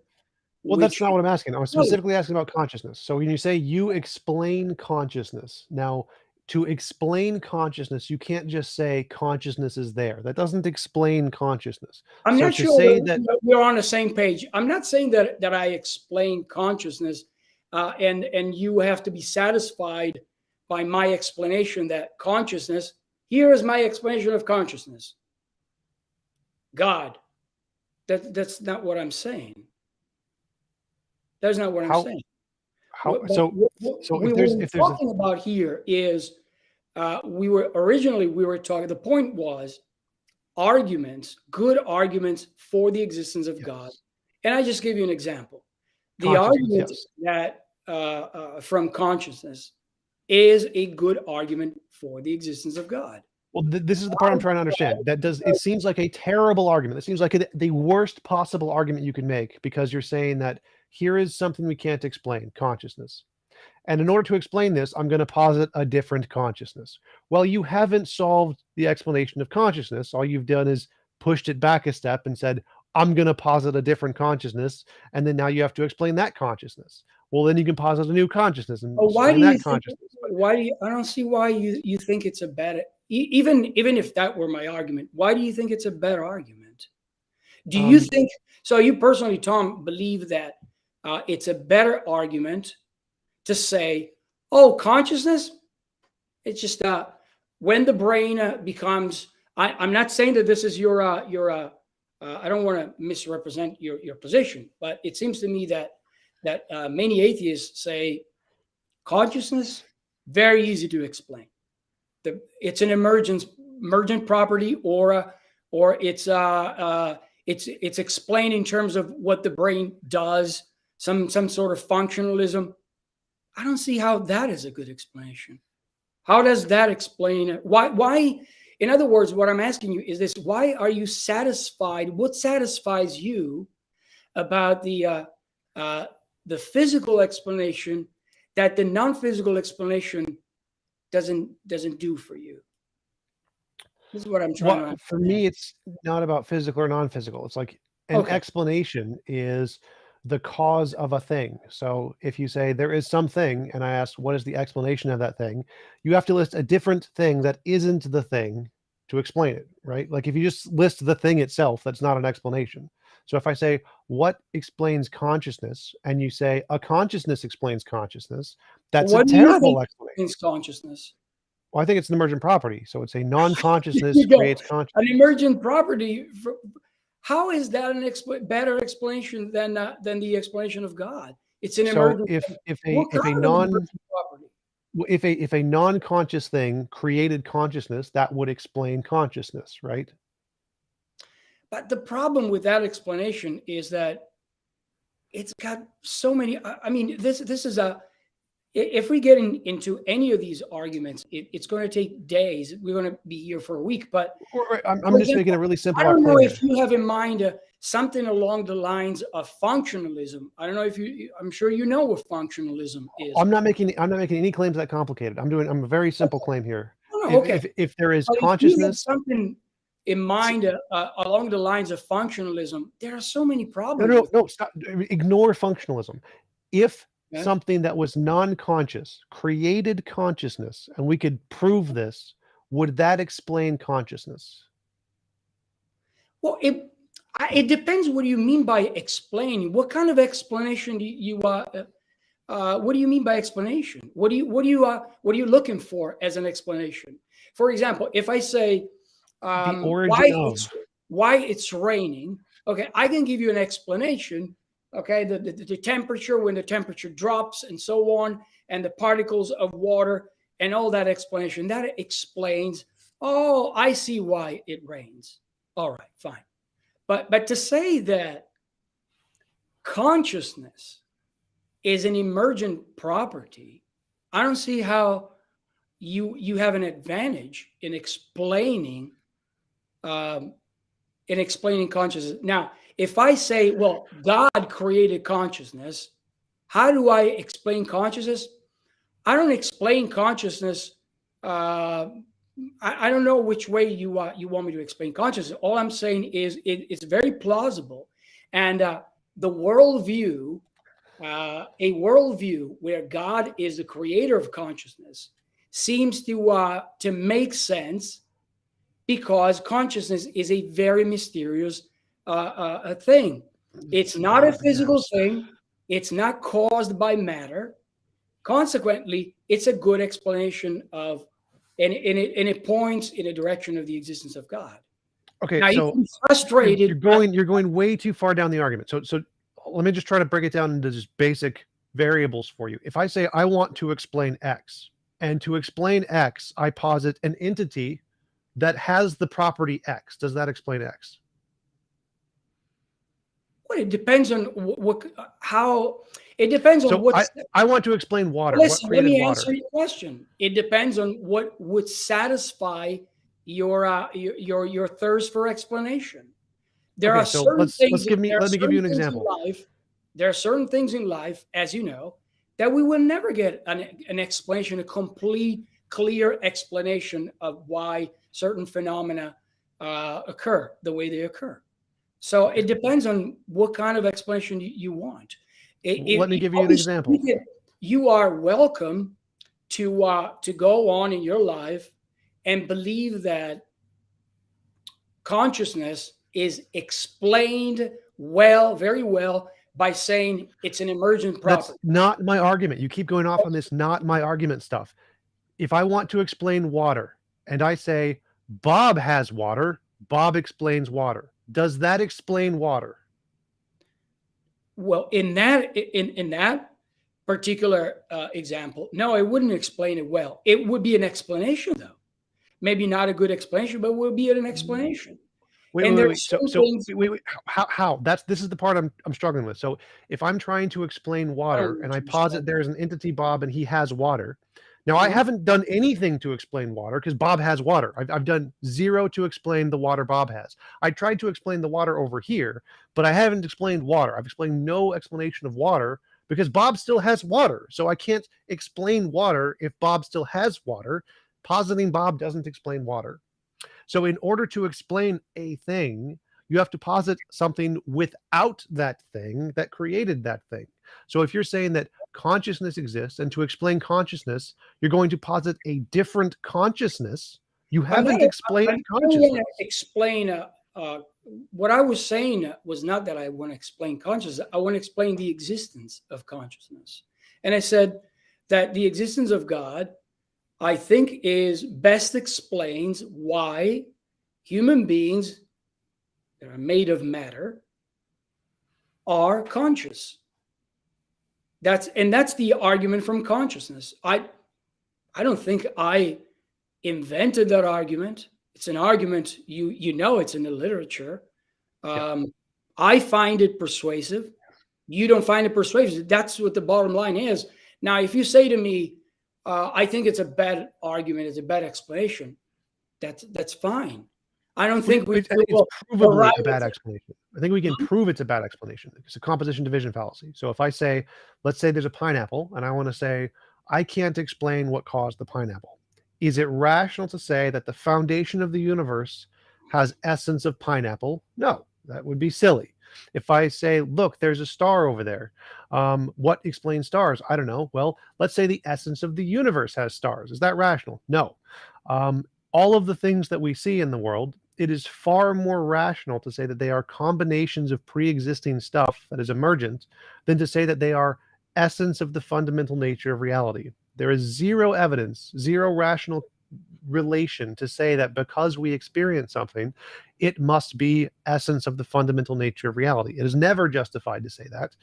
well, that's which not what I'm asking. I was no, specifically asking about consciousness. So when you say you explain consciousness, now to explain consciousness, you can't just say consciousness is there. That doesn't explain consciousness. I'm So not to sure say that, we're on the same page. I'm not saying that I explain consciousness, and you have to be satisfied by my explanation that consciousness. Here is my explanation of consciousness. God. That's not what I'm saying. That's not what I'm how saying. how What, but so so what if there's we're if there's a talking about here is we were talking. The point was arguments, good arguments for the existence of God. yes, And I just give you an example. The consciousness, argument yes. that from consciousness is a good argument for the existence of God. Well, this is the part I'm trying to understand. That does it seems like a terrible argument. It seems like the worst possible argument you can make, because you're saying that here is something we can't explain, consciousness. And in order to explain this, I'm going to posit a different consciousness. Well, you haven't solved the explanation of consciousness. All you've done is pushed it back a step and said, I'm going to posit a different consciousness. And then now you have to explain that consciousness. Well, then you can posit a new consciousness and Why explain do you that think? consciousness. Why do you? I don't see why you think it's a bad. Even if that were my argument, why do you think it's a bad argument? Do you think so? You personally, Tom, believe that it's a better argument to say, "Oh, consciousness." It's just when the brain becomes. I'm not saying that this is your. I don't want to misrepresent your position, but it seems to me that many atheists say consciousness very easy to explain. It's an emergent property, or it's explained in terms of what the brain does, some sort of functionalism. I don't see how that is a good explanation. How does that explain it? Why? In other words, what I'm asking you is this: why are you satisfied? What satisfies you about the physical explanation that the non-physical explanation doesn't do for you? This is what I'm trying to understand. For me, it's not about physical or non-physical. It's like an explanation is the cause of a thing. So if you say there is something, and I ask, what is the explanation of that thing? You have to list a different thing that isn't the thing to explain it, right? Like if you just list the thing itself, that's not an explanation. So if I say, what explains consciousness? And you say, a consciousness explains consciousness, that's a terrible explanation. Explains consciousness? Well, I think it's an emergent property. So it's a non-consciousness creates consciousness. An emergent property. How is that better explanation than the explanation of God? It's an emergent. If a non-conscious thing created consciousness, that would explain consciousness, right? But the problem with that explanation is that it's got so many. I mean, this is a. If we get into any of these arguments, it's going to take days. We're going to be here for a week. But I'm just making a really simple. I don't know if you have in mind something along the lines of functionalism. I don't know if you. I'm sure you know what functionalism is. I'm not making any claims that complicated. I'm a very simple claim here. If there is If consciousness, you have something in mind along the lines of functionalism, there are so many problems. No, stop. Ignore functionalism. If something that was non-conscious created consciousness, and we could prove this, would that explain consciousness? Well, it depends what you mean by explaining. What kind of explanation do you what do you mean by explanation? What are you looking for as an explanation? For example, if I say why it's raining, okay, I can give you an explanation. Okay, the temperature, when the temperature drops and so on, and the particles of water and all that explanation, that explains, oh, I see why it rains. All right, fine. But to say that consciousness is an emergent property, I don't see how you have an advantage in explaining consciousness. Now, if I say, well, God created consciousness, how do I explain consciousness? I don't explain consciousness. I don't know which way you want me to explain consciousness. All I'm saying is it's very plausible. And the worldview, a worldview where God is the creator of consciousness, seems to make sense, because consciousness is a very mysterious a thing. It's not a physical thing. It's not caused by matter. Consequently, it's a good explanation of, and it points in a direction of the existence of God. Okay, now, so frustrated. You're going way too far down the argument. So let me just try to break it down into just basic variables for you. If I say I want to explain X, and to explain X, I posit an entity that has the property X. Does that explain X? Well, it depends on how. It depends on what. I want to explain water. Listen, let me answer your question. It depends on what would satisfy your thirst for explanation. There are certain things. Let me give you an example. there are certain things in life, as you know, that we will never get an explanation, a complete, clear explanation of why certain phenomena occur the way they occur. So it depends on what kind of explanation you want. Let me give you an Obviously, example. you are welcome to go on in your life and believe that consciousness is explained well, very well, by saying it's an emergent That's property. not my argument. You keep going off on this not my argument stuff. If I want to explain water and I say Bob has water, Bob explains water. Does that explain water? Well, in that particular example, no, it wouldn't explain it well. It would be an explanation, though. Maybe not a good explanation, but would be an explanation. Wait, And wait, there's wait. So, certain so things. wait. How? This is the part I'm struggling with. So, if I'm trying to explain I don't water know and what I you're posit struggling there's an entity Bob and he has water. Now, I with. Mhm. haven't done anything to explain water because Bob has water. I've done zero to explain the water Bob has. I tried to explain the water over here, but I haven't explained water. I've explained no explanation of water because Bob still has water. So I can't explain water if Bob still has water. Positing Bob doesn't explain water. So, in order to explain a thing, you have to posit something without that thing that created that thing. So, if you're saying that consciousness exists, and to explain consciousness, you're going to posit a different consciousness, you I'm not. haven't explained I don't want to consciousness. explain. What I was saying was not that I want to explain consciousness. I want to explain the existence of consciousness. And I said that the existence of God, I think, is best explains why human beings that are made of matter are conscious. That's the argument from consciousness. I don't think I invented that argument. It's an argument you know it's in the literature. Yeah. I find it persuasive. You don't find it persuasive. That's what the bottom line is. Now, if you say to me, I think it's a bad argument, it's a bad explanation, that's fine. I don't think we It's will provably arrive a bad at explanation. I think we can prove it's a bad explanation. It's a composition division fallacy. So if I say, let's say there's a pineapple, and I want to say, I can't explain what caused the pineapple. Is it rational to say that the foundation of the universe has essence of pineapple? No, that would be silly. If I say, look, there's a star over there, what explains stars? I don't know. Well, let's say the essence of the universe has stars. Is that rational? No. All of the things that we see in the world, it is far more rational to say that they are combinations of pre-existing stuff that is emergent than to say that they are essence of the fundamental nature of reality. There is zero evidence, zero rational relation to say that because we experience something, it must be essence of the fundamental nature of reality. It is never justified to say that.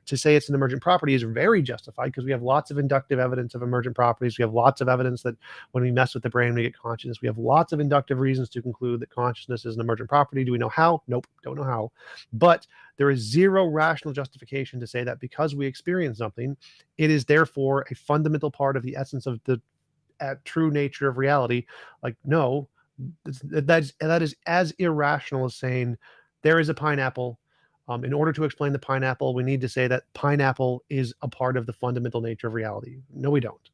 To say it's an emergent property is very justified because we have lots of inductive evidence of emergent properties. We have lots of evidence that when we mess with the brain, we get consciousness. We have lots of inductive reasons to conclude that consciousness is an emergent property. Do we know how? Nope, don't know how. But there is zero rational justification to say that because we experience something, it is therefore a fundamental part of the essence of the true nature of reality. Like, no, that is as irrational as saying there is a pineapple. In order to explain the pineapple, we need to say that pineapple is a part of the fundamental nature of reality. No, we don't.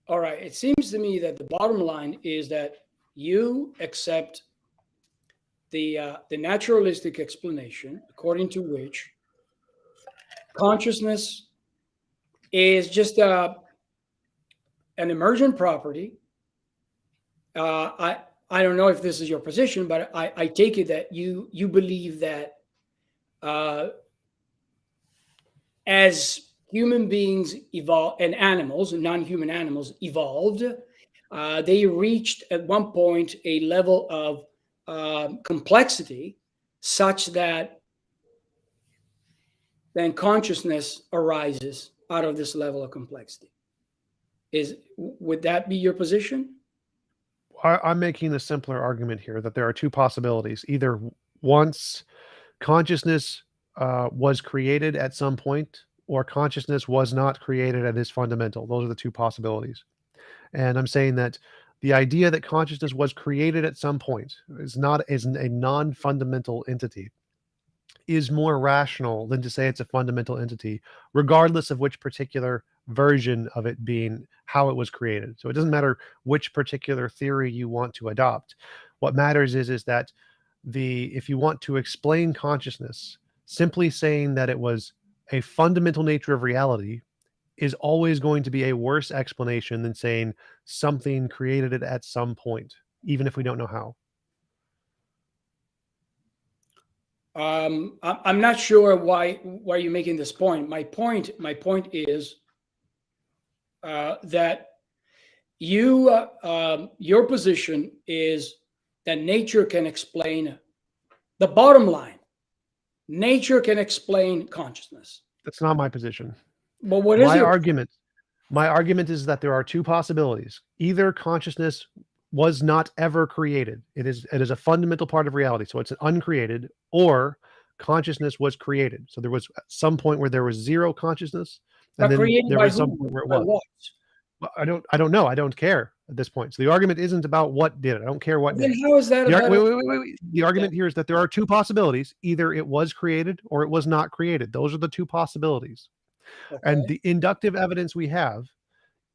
all right. It seems to me that the bottom line is that you accept the naturalistic explanation, according to which consciousness is just an emergent property. I don't know if this is your position, but I take it that you believe that as human beings evolve and animals, non-human animals evolved, they reached at one point a level of complexity such that then consciousness arises out of this level of complexity. Would that be your position? I'm making a simpler argument here that there are two possibilities. Either once consciousness was created at some point, or consciousness was not created and is fundamental. Those are the two possibilities. And I'm saying that the idea that consciousness was created at some point is not is a non-fundamental entity. is more rational than to say it's a fundamental entity, regardless of which particular version of it being how it was created. So it doesn't matter which particular theory you want to adopt. What matters is that if you want to explain consciousness, simply saying that it was a fundamental nature of reality is always going to be a worse explanation than saying something created it at some point, even if we don't know how. I'm not sure why you're making this point. My point is that your position is that nature can explain the bottom line. Nature can explain consciousness. That's not my position. But what is your My argument is that there are two possibilities. Either consciousness was not ever created. It is a fundamental part of reality. So it's uncreated, or consciousness was created. So there was some point where there was zero consciousness, and then created there by was some who? point where it By was. what? Well, I don't know. I don't care at this point. So the argument isn't about what did it. I don't care what did Then it. how is that about Wait. The argument here is that there are two possibilities. Either it was created or it was not created. Those are the two possibilities. And the inductive evidence we have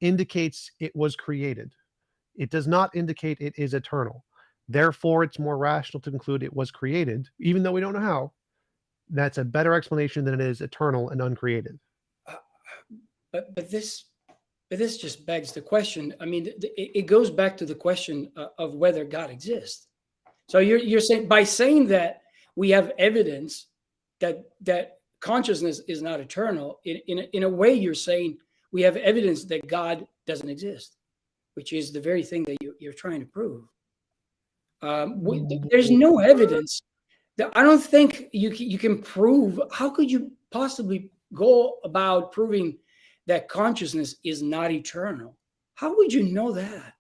indicates it was created. It does not indicate it is eternal. Therefore, it's more rational to conclude it was created, even though we don't know how. That's a better explanation than it is eternal and uncreated. But this just begs the question. I mean, it goes back to the question of whether God exists. So you're saying, by saying that we have evidence that consciousness is not eternal, in a way you're saying we have evidence that God doesn't exist, which is the very thing that you're trying to prove. There's no evidence. I don't think you can prove. How could you possibly go about proving that consciousness is not eternal? How would you know that?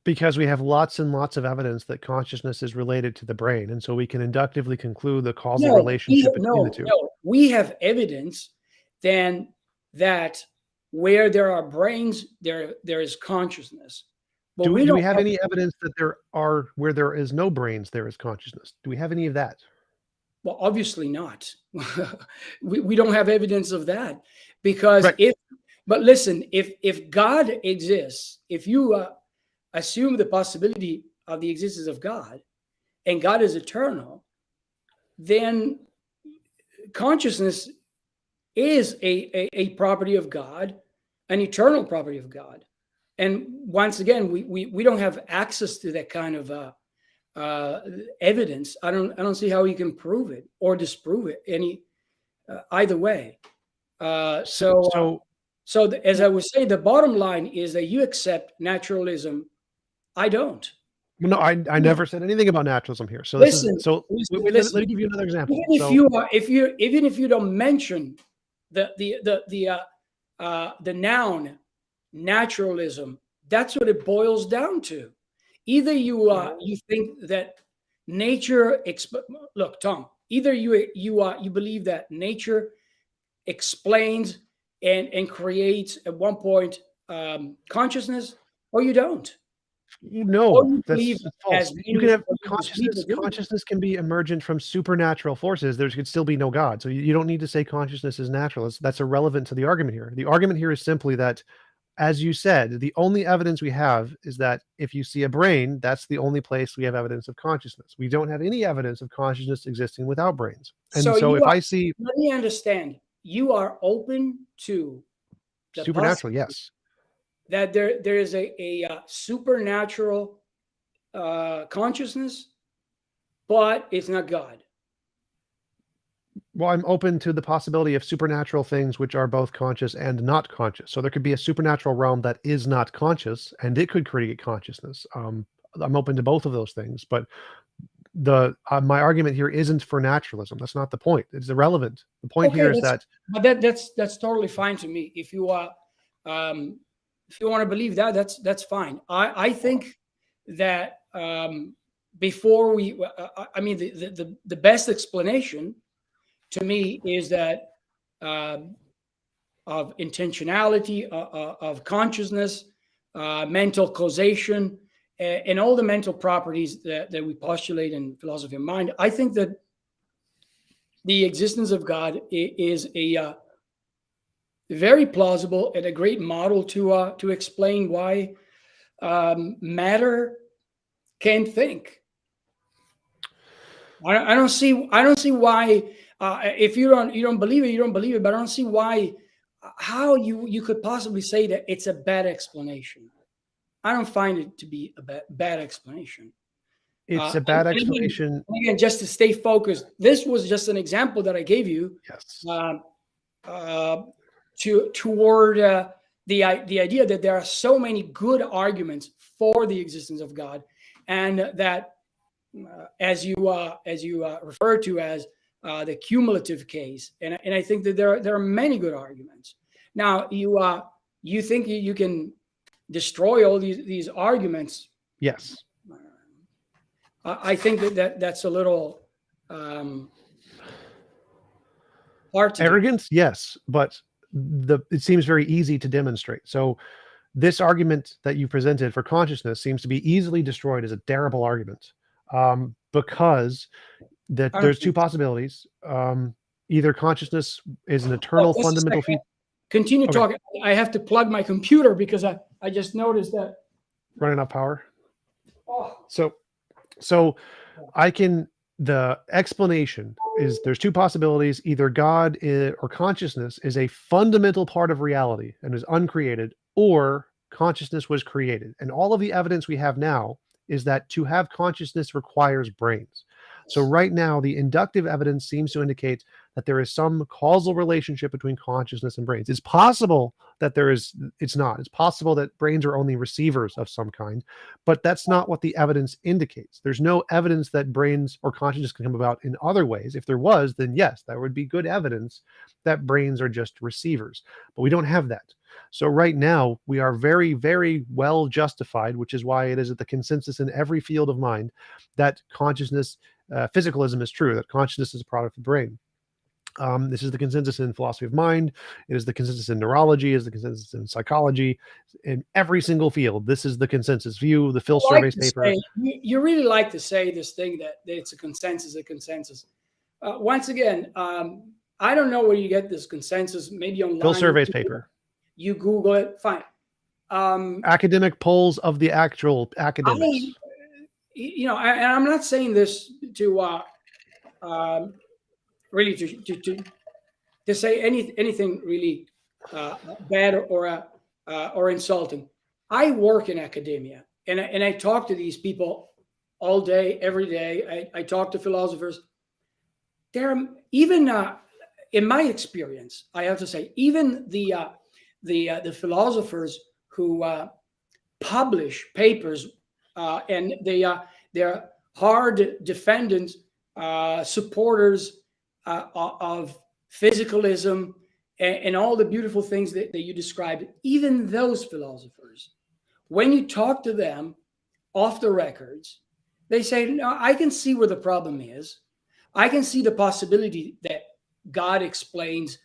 Because we have lots and lots of evidence that consciousness is related to the brain, and so we can inductively conclude the causal relationship between the two. No, we have evidence then that where there are brains, there is consciousness. But Do we have any evidence that where there is no brains, there is consciousness? Do we have any of that? Well, obviously not. we don't have evidence of that, because but listen, if God exists, if you assume the possibility of the existence of God, and God is eternal, then consciousness is a property of God, an eternal property of God. And once again, we don't have access to that kind of evidence. I don't see how you can prove it or disprove it either way. So as I was saying, the bottom line is that you accept naturalism. I don't. No, I never said anything about naturalism here. So listen, let me give you another example. Even if you don't mention the noun naturalism, that's what it boils down to. Either you think that nature look, Tom, either you believe that nature explains and creates at one point consciousness, or you don't. No, that's false. You can have consciousness. Consciousness can be emergent from supernatural forces. There could still be no God. So you don't need to say consciousness is natural. That's irrelevant to the argument here. The argument here is simply that, as you said, the only evidence we have is that if you see a brain, that's the only place we have evidence of consciousness. We don't have any evidence of consciousness existing without brains. And so if I see... Let me understand. You are open to the supernatural, yes. That there is a supernatural consciousness, but it's not God. Well, I'm open to the possibility of supernatural things which are both conscious and not conscious. So there could be a supernatural realm that is not conscious, and it could create consciousness. I'm open to both of those things, but my argument here isn't for naturalism. That's not the point. It's irrelevant. The point here is that... But that's totally fine to me. If you want to believe that, that's fine. I think that before the best explanation to me is that of intentionality, of consciousness, mental causation, and all the mental properties that we postulate in philosophy of mind. I think that the existence of God is a very plausible and a great model to explain why matter can't think. I don't see why. If you don't believe it, you don't believe it. But I don't see why, how you could possibly say that it's a bad explanation. I don't find it to be a bad explanation. It's a bad And explanation. again, just to stay focused, this was just an example that I gave you. Yes. Toward the idea that there are so many good arguments for the existence of God, and that as you refer to as the cumulative case, and I think that there are many good arguments. Now you think you can destroy all these arguments? Yes. I think that's a little hard to arrogance, yes, but it seems very easy to demonstrate. So this argument that you presented for consciousness seems to be easily destroyed as a terrible argument, because that there's two possibilities. Either consciousness is an eternal fundamental feature. Continue talking. I have to plug my computer because I just noticed that running out of power. Oh. So the explanation is there's two possibilities. Either God or consciousness is a fundamental part of reality and is uncreated, or consciousness was created. And all of the evidence we have now is that to have consciousness requires brains. So right now, the inductive evidence seems to indicate that there is some causal relationship between consciousness and brains. It's possible that it's not. It's possible that brains are only receivers of some kind, but that's not what the evidence indicates. There's no evidence that brains or consciousness can come about in other ways. If there was, then yes, that would be good evidence that brains are just receivers, but we don't have that. So right now, we are very, very well justified, which is why it is the consensus in every field of mind that consciousness, physicalism is true, that consciousness is a product of the brain. This is the consensus in philosophy of mind. It is the consensus in neurology, is the consensus in psychology, in every single field. This is the consensus view, the Phil Surveys paper. You really like to say this thing that it's a consensus. Once again, I don't know where you get this consensus, maybe online. Phil Surveys paper. You Google it, fine. Academic polls of the actual academics. And I'm not saying this to really to say anything really bad or insulting. I work in academia, and I talk to these people all day, every day. I talk to philosophers. They're even in my experience, I have to say, even the philosophers who publish papers and they're hard defendants, supporters of physicalism and all the beautiful things that you described. Even those philosophers, when you talk to them off the records, they say, no, I can see where the problem is. I can see the possibility that God explains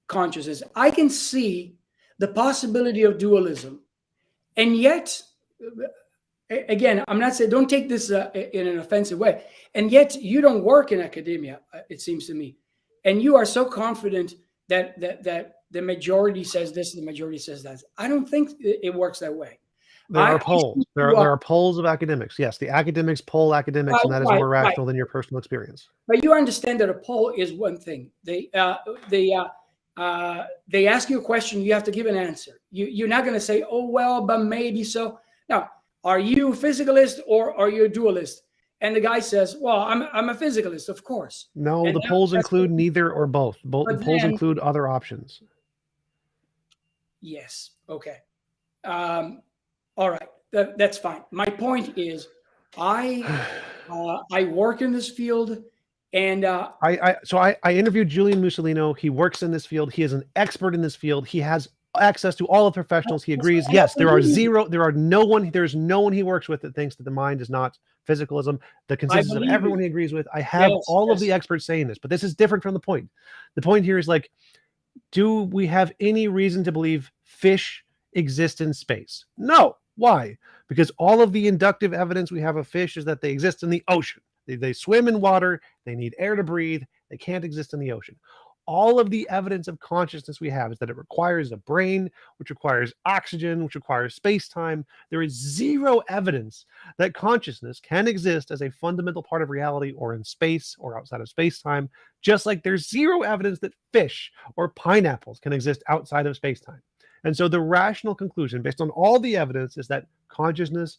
consciousness. I can see the possibility of dualism. And yet, again, I'm not saying, don't take this in an offensive way. And yet you don't work in academia, it seems to me. And you are so confident that the majority says this, the majority says that. I don't think it works that way. There are polls. There are polls of academics. Yes, the academics poll academics, and that is more rational than your personal experience. But you understand that a poll is one thing. They ask you a question, you have to give an answer. You're not going to say, oh, well, but maybe so. Now, are you a physicalist or are you a dualist? And the guy says, well, I'm a physicalist, of course. No, and the polls include neither or both. The polls include other options. Yes. Okay. All right. That's fine. My point is, I work in this field, and I interviewed Julian Mussolino. He works in this field. He is an expert in this field. He has access to all the professionals. He agrees. Yes, there's no one he works with that thinks that the mind is not physicalism. The consensus of everyone he agrees with. I have all of the experts saying this, but this is different from the point. The point here is like, do we have any reason to believe fish exist in space? No. Why? Because all of the inductive evidence we have of fish is that they exist in the ocean. They swim in water. They need air to breathe. They can't exist in the ocean. All of the evidence of consciousness we have is that it requires a brain, which requires oxygen, which requires space-time. There is zero evidence that consciousness can exist as a fundamental part of reality or in space or outside of space-time, just like there's zero evidence that fish or pineapples can exist outside of space-time. And so the rational conclusion, based on all the evidence, is that consciousness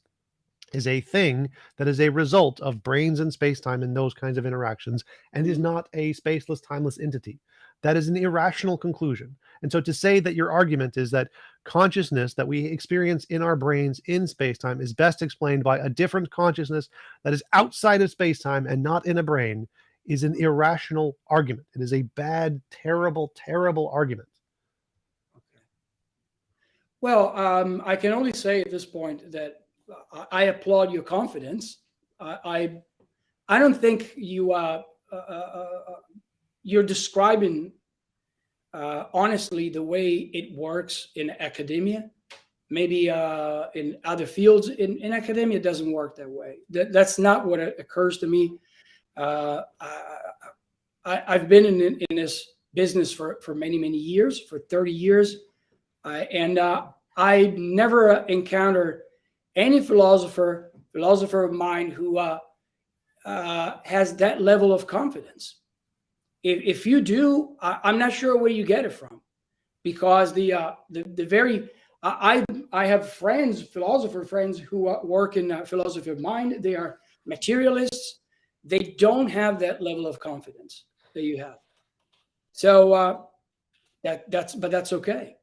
is a thing that is a result of brains and space-time and those kinds of interactions, and is not a spaceless, timeless entity. That is an irrational conclusion. And so to say that your argument is that consciousness that we experience in our brains in space-time is best explained by a different consciousness that is outside of space-time and not in a brain is an irrational argument. It is a bad, terrible, terrible argument. Well, I can only say at this point that I applaud your confidence. I don't think you're describing honestly the way it works in academia. Maybe in other fields in academia it doesn't work that way. That's not what occurs to me. I've been in this business for many years, for 30 years, and I never encountered any philosopher of mine who has that level of confidence. If you do, I'm not sure where you get it from, because I have friends, philosopher friends, who work in philosophy of mind. They are materialists. They don't have that level of confidence that you have. So that's okay.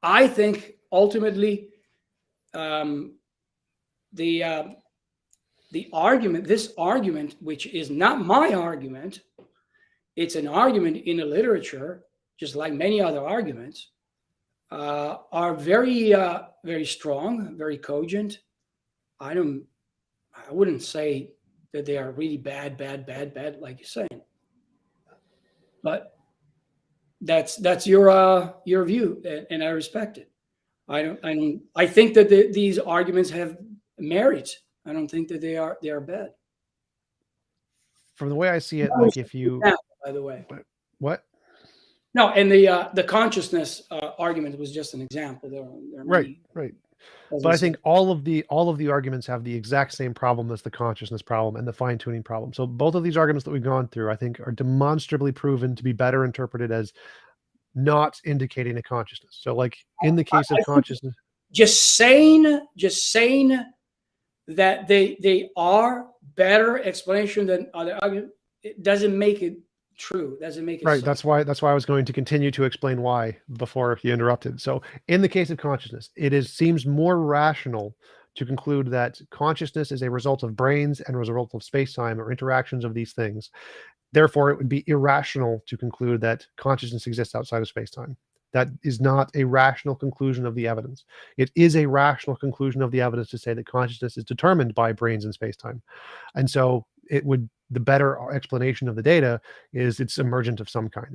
I think ultimately this argument, which is not my argument, it's an argument in the literature, just like many other arguments, are very strong, very cogent. I wouldn't say that they are really bad, like you're saying. But that's your view, and I respect it. I think that these arguments have merit. I don't think that they are bad. From the way I see it, like if you, by the way, what? No, and the consciousness argument was just an example. There are right. But I think all of the arguments have the exact same problem as the consciousness problem and the fine-tuning problem. So both of these arguments that we've gone through, I think, are demonstrably proven to be better interpreted as not indicating a consciousness. So like in the case of consciousness, just saying that they are better explanation than other arguments, it doesn't make it true. Doesn't make it right. so. That's why I was going to continue to explain why before you interrupted. So in the case of consciousness, seems more rational to conclude that consciousness is a result of brains and a result of space-time or interactions of these things. Therefore, it would be irrational to conclude that consciousness exists outside of space-time. That is not a rational conclusion of the evidence. It is a rational conclusion of the evidence to say that consciousness is determined by brains and space-time. And so the better explanation of the data is it's emergent of some kind.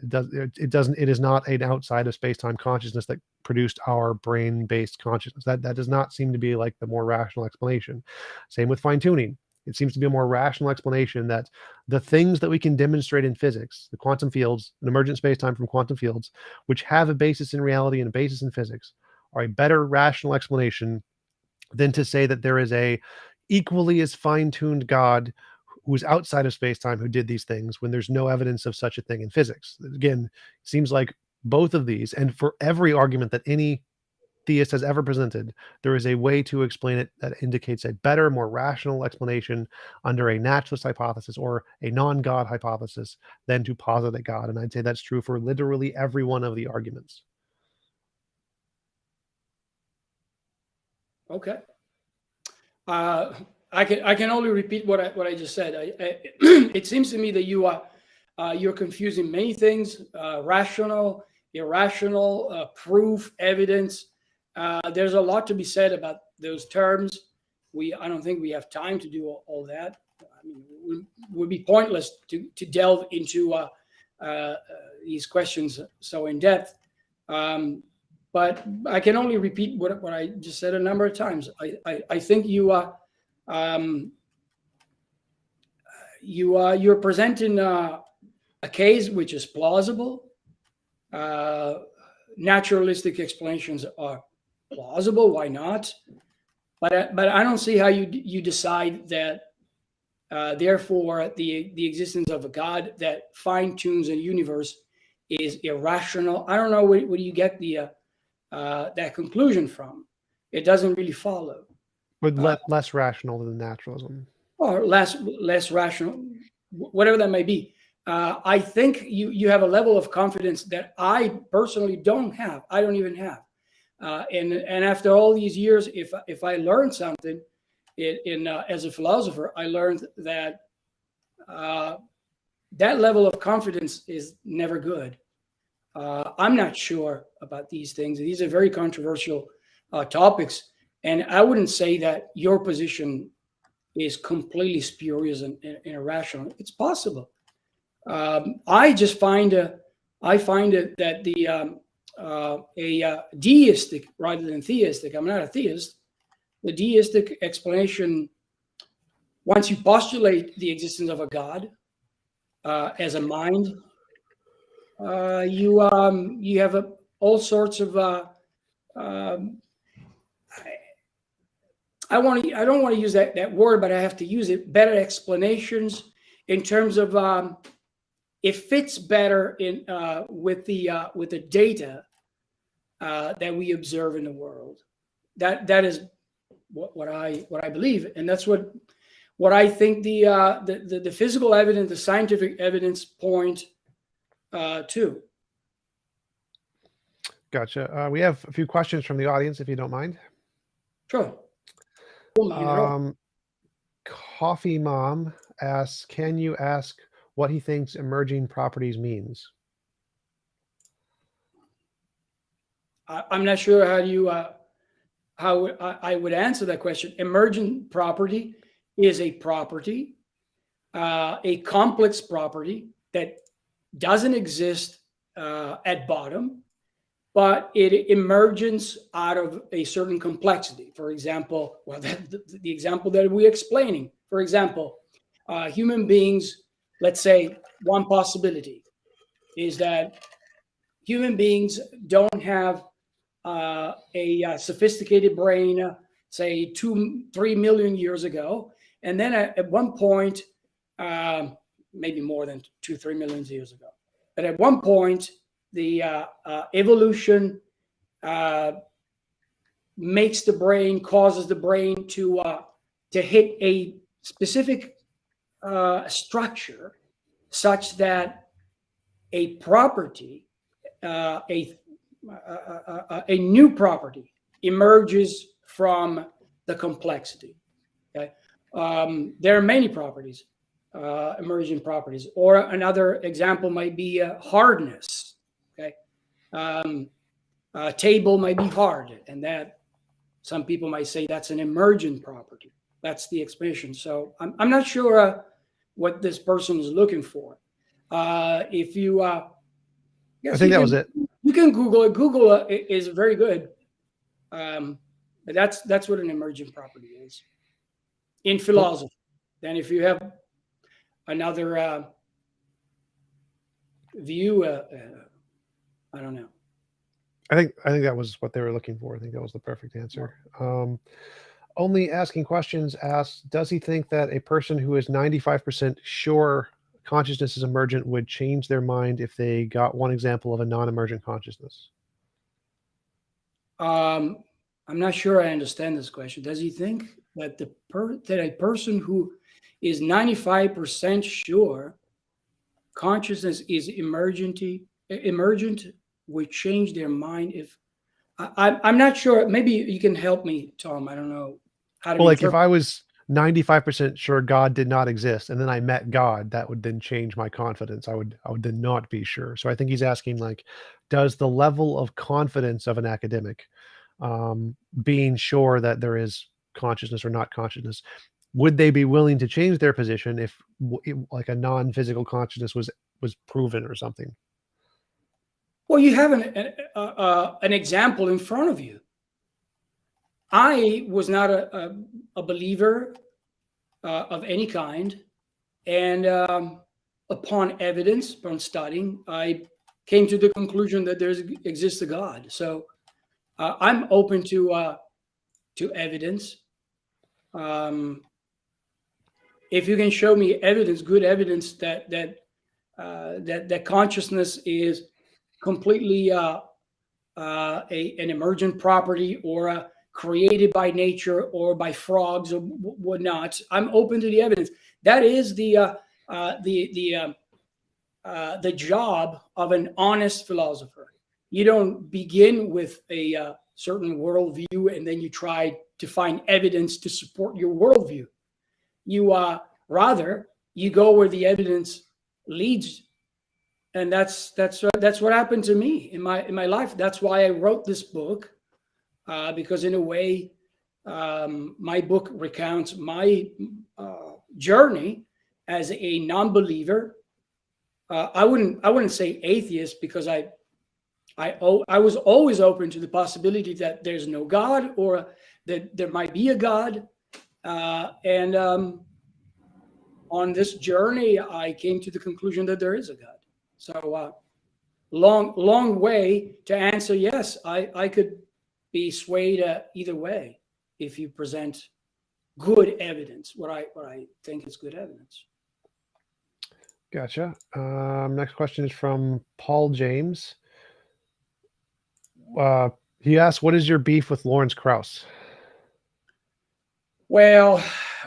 It is not an outside of space-time consciousness that produced our brain-based consciousness. That does not seem to be like the more rational explanation. Same with fine-tuning. It seems to be a more rational explanation that the things that we can demonstrate in physics, the quantum fields, an emergent space-time from quantum fields, which have a basis in reality and a basis in physics, are a better rational explanation than to say that there is a equally as fine-tuned God who's outside of space-time who did these things when there's no evidence of such a thing in physics. Again, it seems like both of these, and for every argument that any theist has ever presented, there is a way to explain it that indicates a better, more rational explanation under a naturalist hypothesis or a non-God hypothesis than to posit a God. And I'd say that's true for literally every one of the arguments. Okay. I can only repeat what I just said. It seems to me that you're confusing many things: rational, irrational, proof, evidence. There's a lot to be said about those terms. I don't think we have time to do all that. I mean, it would be pointless to delve into these questions so in depth. But I can only repeat what I just said a number of times. I think you you're presenting a case which is plausible. Naturalistic explanations are plausible. Why not? But I don't see how you decide that. Therefore, the existence of a God that fine tunes a universe is irrational. I don't know where you get the that conclusion from. It doesn't really follow. But less rational than naturalism. Or less rational, whatever that may be. I think you have a level of confidence that I personally don't have. I don't even have. And after all these years, if I learned something as a philosopher, I learned that that level of confidence is never good. I'm not sure about these things. These are very controversial topics, and I wouldn't say that your position is completely spurious and irrational. It's possible. I just find it that a deistic rather than theistic. I'm not a theist. The deistic explanation, once you postulate the existence of a God as a mind, you have all sorts of I don't want to use that word, but I have to use it. Better explanations in terms of it fits better in with the data that we observe in the world. That is what I believe, and that's what I think the physical evidence, the scientific evidence point to. Gotcha. We have a few questions from the audience, if you don't mind. Sure. Coffee Mom asks, can you ask what he thinks emerging properties means? I'm not sure how I would answer that question. Emergent property is a property, a complex property that doesn't exist at bottom, but it emerges out of a certain complexity. For example, the example that we're explaining, for example, human beings, let's say one possibility is that human beings don't have a sophisticated brain, say 2-3 million years ago. And then at one point, maybe more than 2-3 million years ago, but at one point, the evolution makes the brain, causes the brain to hit a specific structure such that a property, a new property emerges from the complexity. Okay, there are many properties, emerging properties, or another example might be hardness. Okay, a table might be hard, and that some people might say that's an emergent property. That's the explanation. So I'm not sure what this person is looking for. If you, yes, I think that was it. You can Google it. Google is very good. But that's what an emergent property is in philosophy. Then if you have another view, I don't know. I think that was what they were looking for. I think that was the perfect answer. Only Asking Questions asks, does he think that a person who is 95% sure consciousness is emergent would change their mind if they got one example of a non-emergent consciousness? I'm not sure I understand this question. Does he think that that a person who is 95% sure consciousness is emergent would change their mind if I'm not sure. Maybe you can help me, Tom. I don't know how to. Well, like if I was 95% sure God did not exist and then I met God, that would then change my confidence. I would then not be sure. So I think he's asking, like, does the level of confidence of an academic, being sure that there is consciousness or not consciousness, would they be willing to change their position if like a non-physical consciousness was proven or something? Well, you have an example in front of you. I was not a believer of any kind And upon evidence, upon studying, I came to the conclusion that there exists a God. So I'm open to evidence. If you can show me evidence, good evidence that consciousness is completely an emergent property, or created by nature or by frogs or whatnot, I'm open to the evidence. That is the job of an honest philosopher. You don't begin with a certain worldview and then you try to find evidence to support your worldview. You rather you go where the evidence leads, and that's what happened to me in my life. That's why I wrote this book, because in a way, my book recounts my journey as a non-believer. I wouldn't say atheist, because I was always open to the possibility that there's no God, or that there might be a God. And on this journey, I came to the conclusion that there is a God. So long way to answer yes. I could be swayed either way if you present good evidence, what I think is good evidence. Gotcha. Next question is from Paul James. He asks, what is your beef with Lawrence Krauss? Well,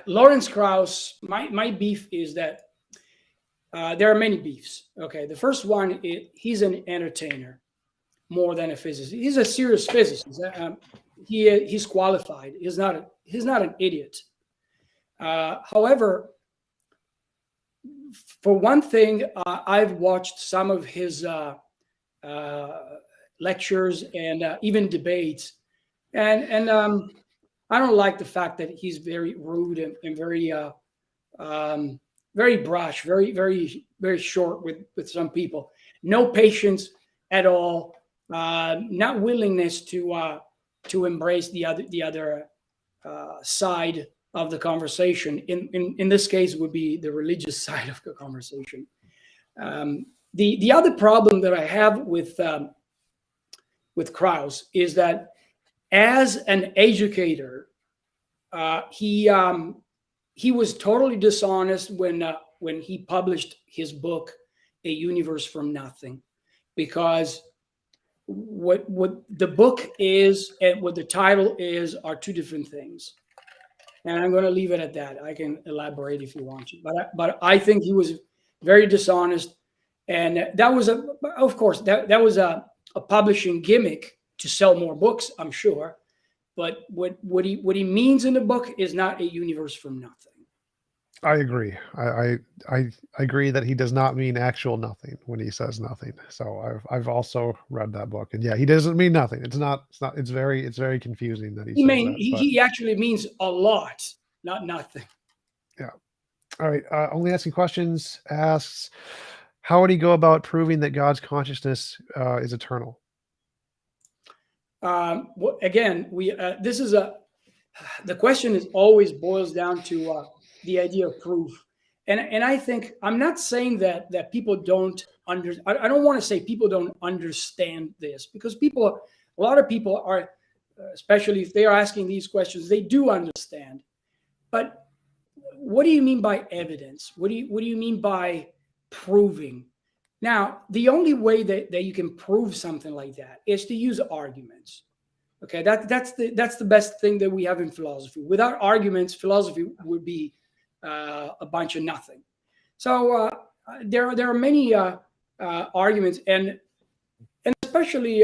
Lawrence Krauss, my beef is that there are many beefs. Okay, the first one is he's an entertainer more than a physicist. He's a serious physicist. He's qualified. He's not an idiot. However, for one thing, I've watched some of his lectures and even debates, and I don't like the fact that he's very rude and very brash, very short with some people. No patience at all. Not willingness to embrace the other side of the conversation. In this case, would be the religious side of the conversation. The other problem that I have with Krauss is that as an educator, he was totally dishonest when he published his book, A Universe from Nothing, because what the book is and what the title is are two different things. And I'm going to leave it at that. I can elaborate if you want to, but I think he was very dishonest, and that was of course that was a publishing gimmick to sell more books, I'm sure. But what he means in the book is not a universe from nothing. I agree. I agree that he does not mean actual nothing when he says nothing. So I've also read that book, and yeah, he doesn't mean nothing. It's very confusing that He actually means a lot, not nothing. Yeah. All right. Only Asking Questions asks, how would he go about proving that God's consciousness is eternal? Again, the question is always boils down to the idea of proof, and I think I'm not saying that people don't I don't want to say people don't understand this, because a lot of people are, especially if they are asking these questions, they do understand. But what do you mean by evidence? What do you mean by proving? Now, the only way that you can prove something like that is to use arguments. Okay, that's the best thing that we have in philosophy. Without arguments, philosophy would be a bunch of nothing. So there are many arguments, and especially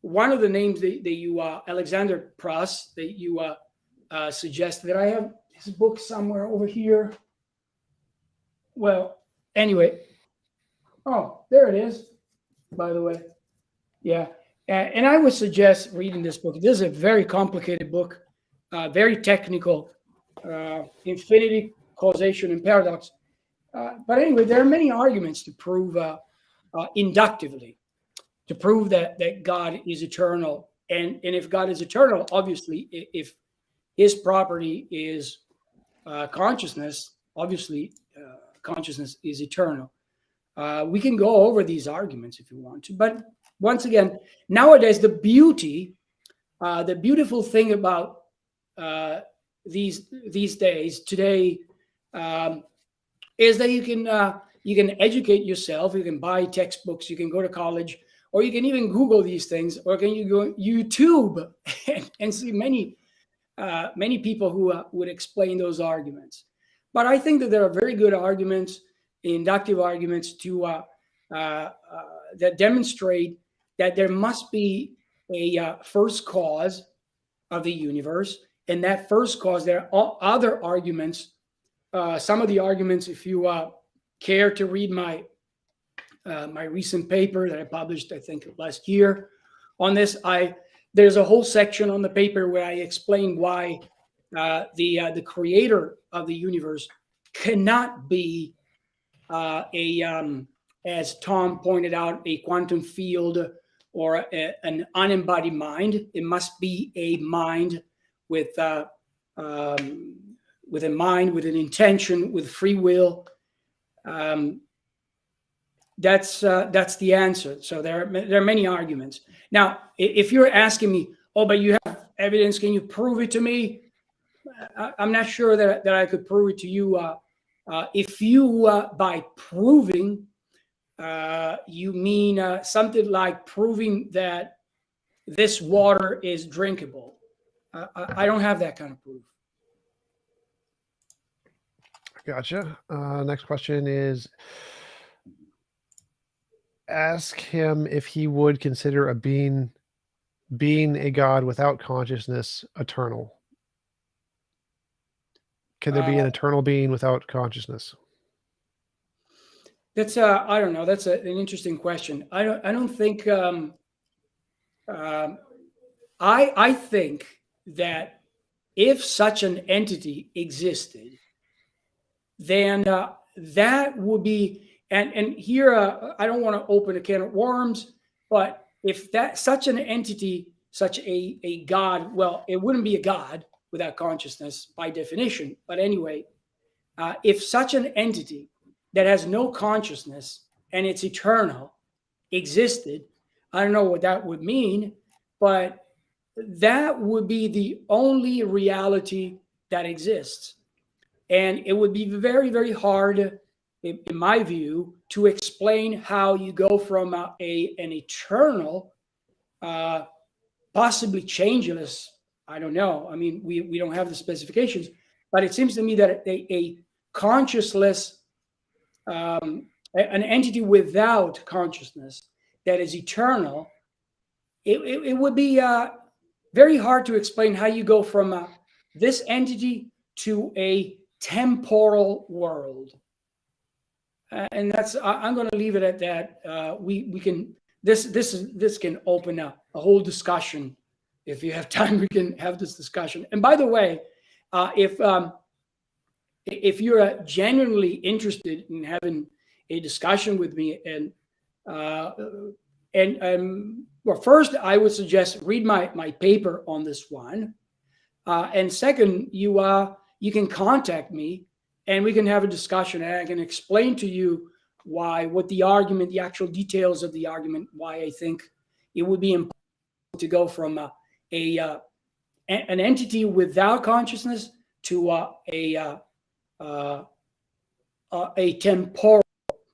one of the names that you Alexander Pras that you suggested. I have his book somewhere over here. Well, anyway. Oh, there it is, by the way. Yeah. And I would suggest reading this book. This is a very complicated book, very technical, infinity, causation, and paradox. But anyway, there are many arguments to prove inductively, to prove that God is eternal. And if God is eternal, obviously, if his property is consciousness, obviously consciousness is eternal. We can go over these arguments if you want to, but once again, nowadays the beautiful thing about these days today is that you can educate yourself. You can buy textbooks. You can go to college, or you can even Google these things, or can you go YouTube and see many people who would explain those arguments. But I think that there are very good arguments, inductive arguments, to that demonstrate that there must be a first cause of the universe, and that first cause, there are other arguments. Some of the arguments, if you care to read my recent paper that I published, I think last year on this, there's a whole section on the paper where I explain why the creator of the universe cannot be as Tom pointed out, a quantum field or an unembodied mind. It must be a mind with a mind, with an intention, with free will. That's the answer. So there are many arguments. Now, if you're asking me, oh, but you have evidence, can you prove it to me? I'm not sure that I could prove it to you. If you, by proving, you mean something like proving that this water is drinkable, I don't have that kind of proof. Gotcha. Next question is, ask him if he would consider being a God without consciousness eternal. Can there be an eternal being without consciousness? That's I don't know. That's an interesting question. I don't think. I think that if such an entity existed, then that would be. And here I don't want to open a can of worms, but if that such an entity, such a God, well, it wouldn't be a God without consciousness by definition. But anyway, if such an entity that has no consciousness and it's eternal existed, I don't know what that would mean, but that would be the only reality that exists. And it would be very, very hard, in my view, to explain how you go from an eternal, possibly changeless, I don't know. I mean, we don't have the specifications, but it seems to me that a consciousless, an entity without consciousness that is eternal, it would be very hard to explain how you go from this entity to a temporal world. And that's, I'm going to leave it at that. We can, this can open up a whole discussion. If you have time, we can have this discussion. And by the way, if you're genuinely interested in having a discussion with me, well, first I would suggest read my paper on this one, and second, you can contact me and we can have a discussion, and I can explain to you what the argument, the actual details of the argument, why I think it would be important to go from an entity without consciousness to a temporal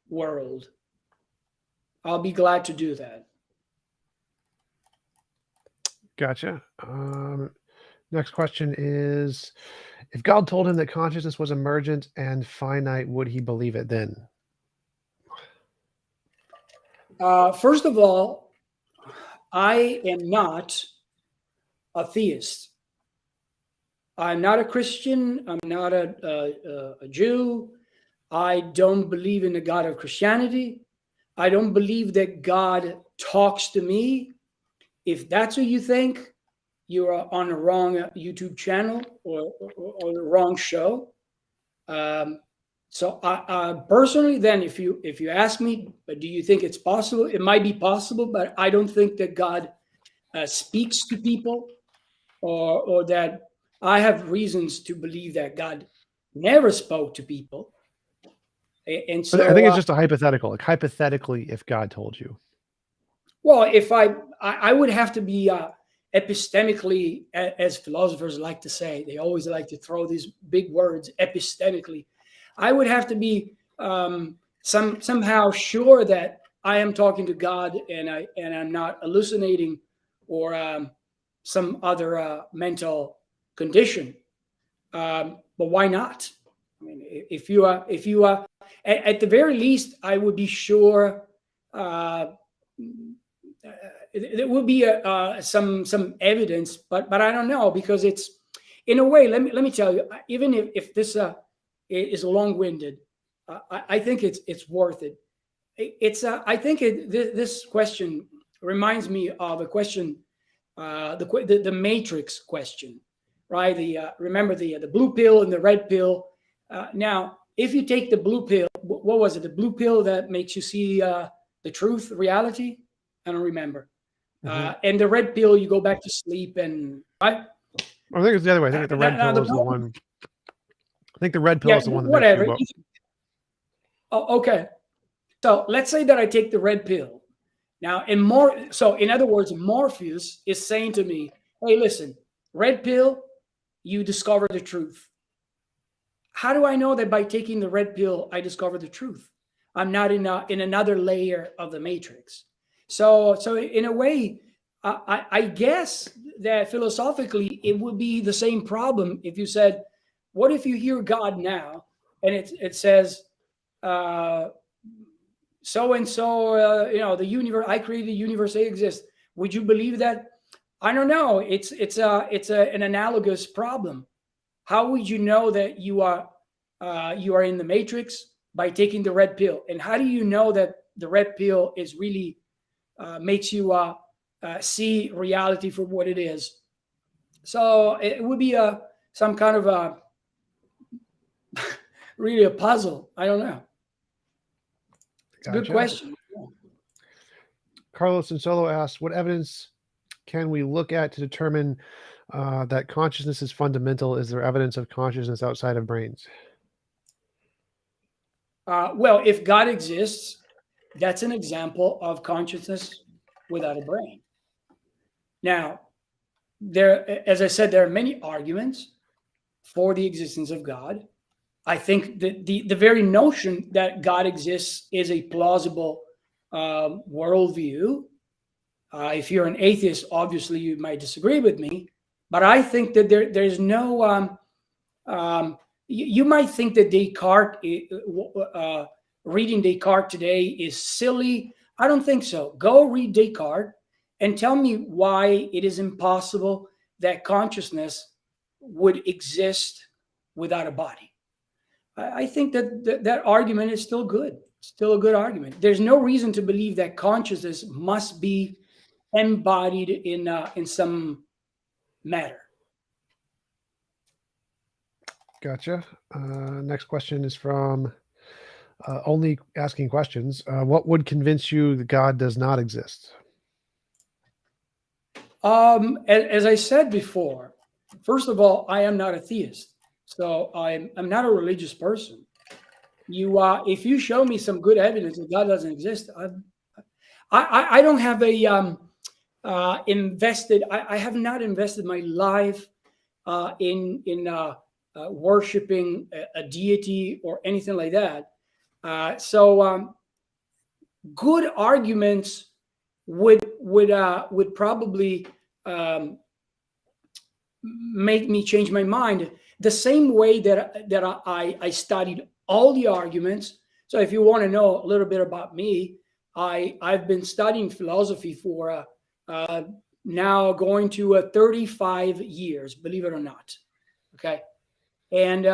world. I'll be glad to do that. Gotcha. Next question is, if God told him that consciousness was emergent and finite, would he believe it then? First of all, I am not a theist. I'm not a Christian. I'm not a Jew. I don't believe in the God of Christianity. I don't believe that God talks to me. If that's what you think, you are on the wrong YouTube channel or the wrong show. So I personally, then, if you ask me, but do you think it's possible? It might be possible, but I don't think that God speaks to people, or that I have reasons to believe that God never spoke to people. And But I think so, it's just a hypothetical. Like hypothetically, if God told you. well, if I would have to be epistemically, as philosophers like to say, they always like to throw these big words, epistemically. I would have to be somehow sure that I am talking to God and I'm not hallucinating or some other mental condition. But why not? I mean, if you at the very least, I would be sure. There will be some evidence, but I don't know, because it's, in a way. Let me tell you, even if this is long winded, I think it's worth it. I think this question reminds me of a question, the matrix question, right? Remember the blue pill and the red pill. Now, if you take the blue pill, what was it? The blue pill that makes you see the truth, reality. I don't remember. And the red pill, you go back to sleep, and right. I think it's the other way. I think the red Now pill the is the problem, one. I think the red pill yeah, is the one that makes you whatever. what. Oh, okay. So let's say that I take the red pill now, and more. So in other words, Morpheus is saying to me, "Hey, listen, red pill, you discover the truth." How do I know that by taking the red pill, I discover the truth? I'm not in another layer of the matrix. So in a way, I guess that philosophically, it would be the same problem if you said, "What if you hear God now, and it says, so and so, the universe, I created the universe, they exist." Would you believe that? I don't know. An analogous problem. How would you know that you are in the matrix? By taking the red pill. And how do you know that the red pill is really makes you see reality for what it is? So it would be some kind of really a puzzle. I don't know. It's a good Gotcha. question. Carlos and Solo asks, what evidence can we look at to determine that consciousness is fundamental? Is there evidence of consciousness outside of brains? Well, if God exists, that's an example of consciousness without a brain. Now, as I said, there are many arguments for the existence of God. I think that the very notion that God exists is a plausible worldview. If you're an atheist, obviously you might disagree with me, but I think that there's no. You might think that Descartes, reading Descartes today is silly. I don't think so. Go read Descartes and tell me why it is impossible that consciousness would exist without a body. I think that argument is still good. Still a good argument. There's no reason to believe that consciousness must be embodied in some matter. Gotcha. Next question is from Only Asking Questions. What would convince you that God does not exist? As I said before, first of all, I am not a theist, so I'm not a religious person. If you show me some good evidence that God doesn't exist, I don't have a invested. I have not invested my life in worshiping a deity or anything like that. So good arguments would probably make me change my mind. The same way that I studied all the arguments. So if you want to know a little bit about me, I've been studying philosophy for now going to 35 years, believe it or not. Okay, and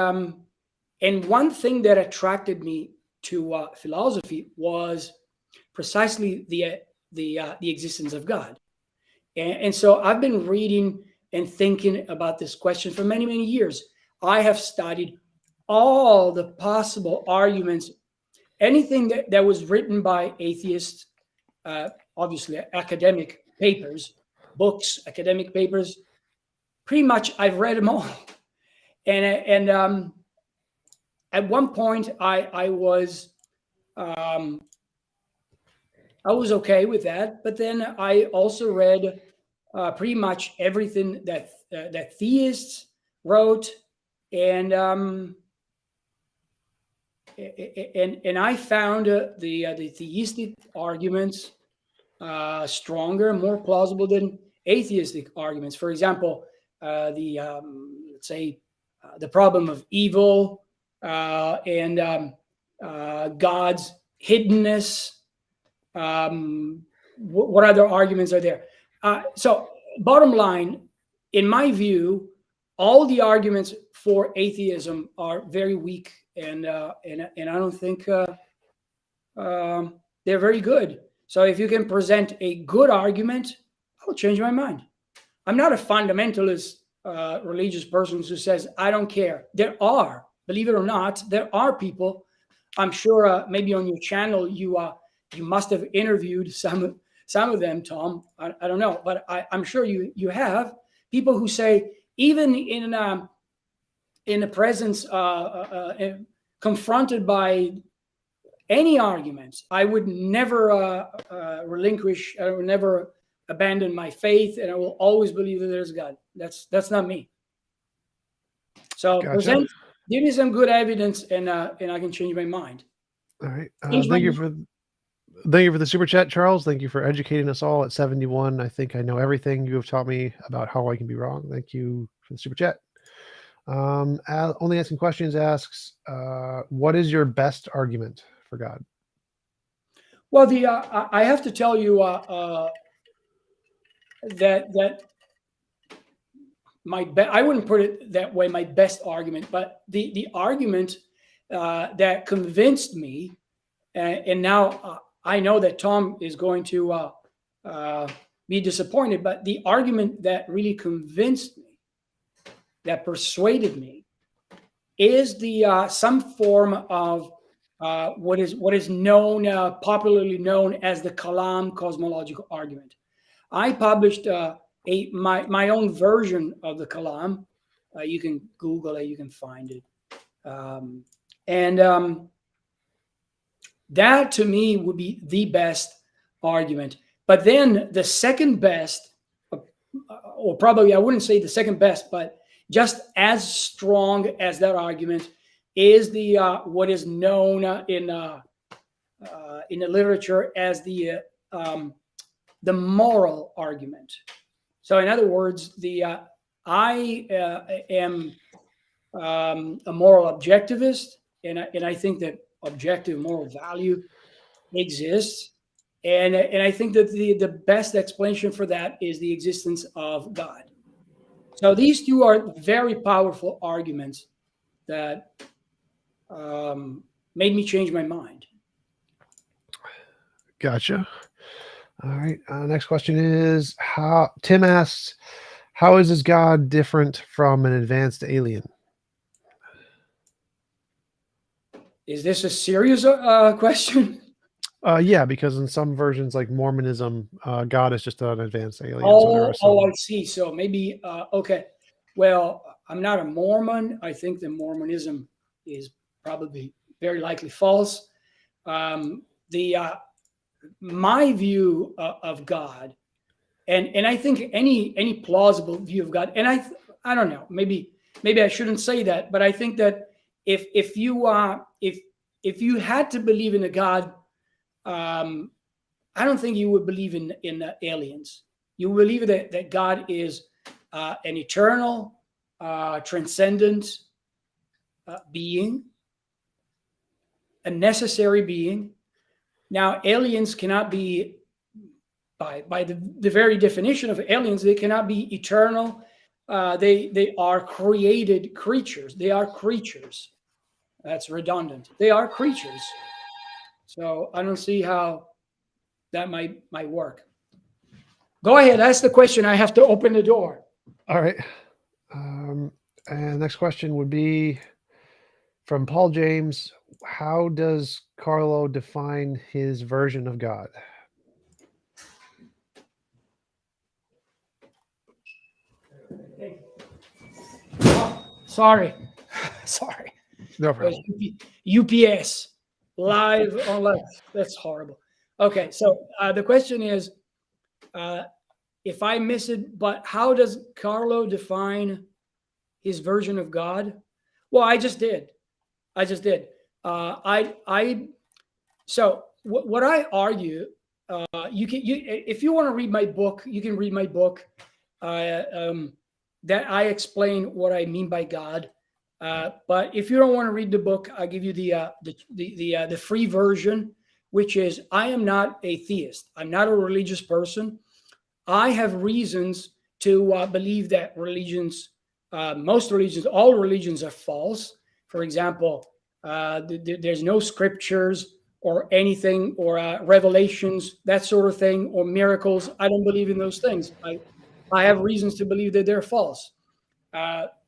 one thing that attracted me to philosophy was precisely the existence of God. And so I've been reading and thinking about this question for many, many years. I have studied all the possible arguments, anything that was written by atheists, obviously academic papers, books, academic papers. Pretty much I've read them all. And at one point I was okay with that, but then I also read pretty much everything that that theists wrote, and I found the theistic arguments stronger, more plausible than atheistic arguments. For example, let's say the problem of evil and God's hiddenness. What other arguments are there? So, bottom line, in my view, all the arguments for atheism are very weak, and I don't think they're very good. So, if you can present a good argument, I'll change my mind. I'm not a fundamentalist religious person who says I don't care. There are, believe it or not, there are people. I'm sure maybe on your channel you must have interviewed some of them, Tom. I don't know, but I'm sure you have people who say even in the presence confronted by any arguments, I would never relinquish. I would never abandon my faith, and I will always believe that there's God. That's not me. So Gotcha. give me some good evidence, and I can change my mind. All right. Thank you for the super chat, Charles. Thank you for educating us all at 71. I think I know everything you have taught me about how I can be wrong. Thank you for the super chat. Only Asking Questions asks, what is your best argument for God? Well, I have to tell you that I wouldn't put it that way, my best argument, but the argument that convinced me, and now I know that Tom is going to be disappointed, but the argument that really convinced me, that persuaded me, is the some form of what is known, popularly known as the Kalam cosmological argument. I published my own version of the Kalam. You can Google it, you can find it, and that to me would be the best argument. But then the second best, or probably I wouldn't say the second best, but just as strong as that argument, is the what is known in the literature as the moral argument. So, in other words, I am a moral objectivist, and I think that objective moral value exists, and I think that the best explanation for that is the existence of God. So these two are very powerful arguments that made me change my mind. Gotcha. All right. Next question is Tim asks, how is this God different from an advanced alien? Is this a serious question? Yeah, because in some versions like Mormonism, God is just an advanced alien. I see. So maybe, okay. Well, I'm not a Mormon. I think that Mormonism is probably very likely false. My view of God, and I think any plausible view of God, and I don't know, maybe I shouldn't say that, but I think that if you had to believe in a God, I don't think you would believe in aliens. You believe that God is an eternal, transcendent being, a necessary being. Now, aliens cannot be, by the very definition of aliens, they cannot be eternal. They are created creatures. They are creatures. That's redundant. They are creatures. So I don't see how that might work. Go ahead, ask the question. I have to open the door. All right. And next question would be from Paul James. How does Carlo define his version of God? Oh, sorry. No It was problem. UPS live on live. That's horrible. Okay, so the question is, if I miss it, but how does Carlo define his version of God? Well, I just did. I just did. So what I argue, if you want to read my book, you can read my book. That I explain what I mean by God. But if you don't want to read the book, I'll give you the free version, which is I am not a theist. I'm not a religious person. I have reasons to believe that religions, most religions, all religions are false. For example, there's no scriptures or anything or revelations, that sort of thing, or miracles. I don't believe in those things. I have reasons to believe that they're false.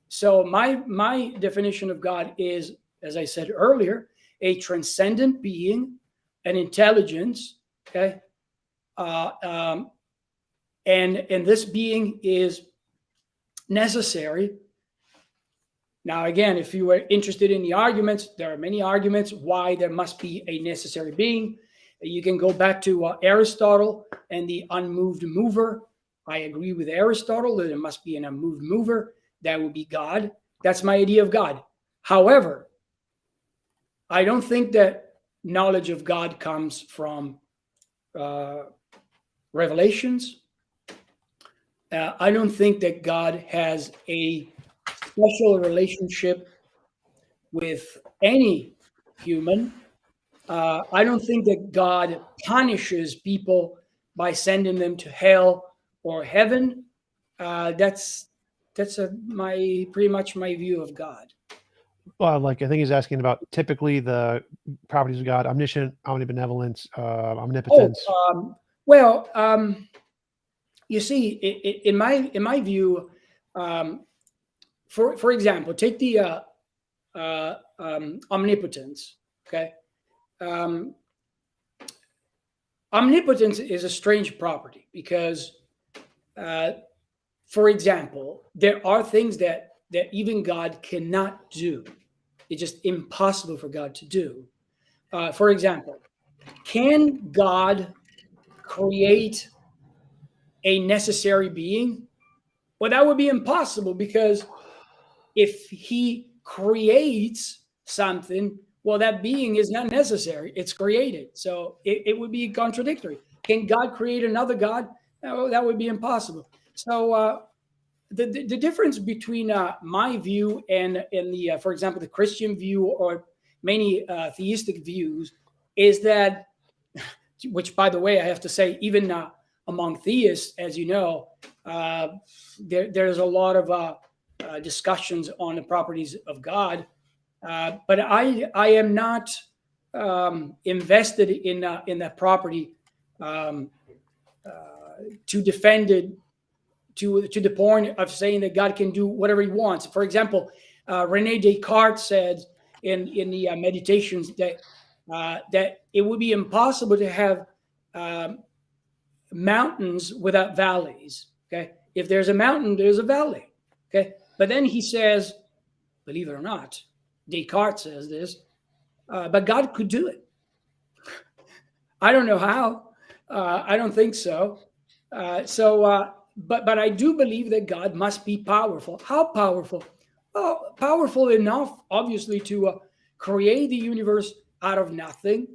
So my definition of God is, as I said earlier, a transcendent being, an intelligence, okay, and this being is necessary. Now, again, if you were interested in the arguments, there are many arguments why there must be a necessary being. You can go back to Aristotle and the unmoved mover. I agree with Aristotle that there must be an unmoved mover. That would be God. That's my idea of God. However, I don't think that knowledge of God comes from revelations. I don't think that God has a special relationship with any human. I don't think that God punishes people by sending them to hell or heaven. That's my pretty much my view of God. Well, like I think he's asking about typically the properties of God: omniscient, omnibenevolence, omnipotence. Well, you see, in my view, for example, take the omnipotence. Okay, omnipotence is a strange property because, for example, there are things that even God cannot do. It's just impossible for God to do. For example, can God create a necessary being? Well, that would be impossible because if he creates something, well, that being is not necessary. It's created. So it would be contradictory. Can God create another God? No, that would be impossible. So the difference between my view and the, for example, the Christian view or many theistic views is that, which, by the way, I have to say, even among theists, as you know, there's a lot of discussions on the properties of God. But I am not invested in that property to defend it to the point of saying that God can do whatever he wants. For example, Rene Descartes said in the meditations that it would be impossible to have mountains without valleys. Okay, if there's a mountain, there's a valley. Okay, but then he says, believe it or not, Descartes says this, but God could do it. I don't know how. I don't think so. But I do believe that God must be powerful. How powerful? Well, powerful enough, obviously, to create the universe out of nothing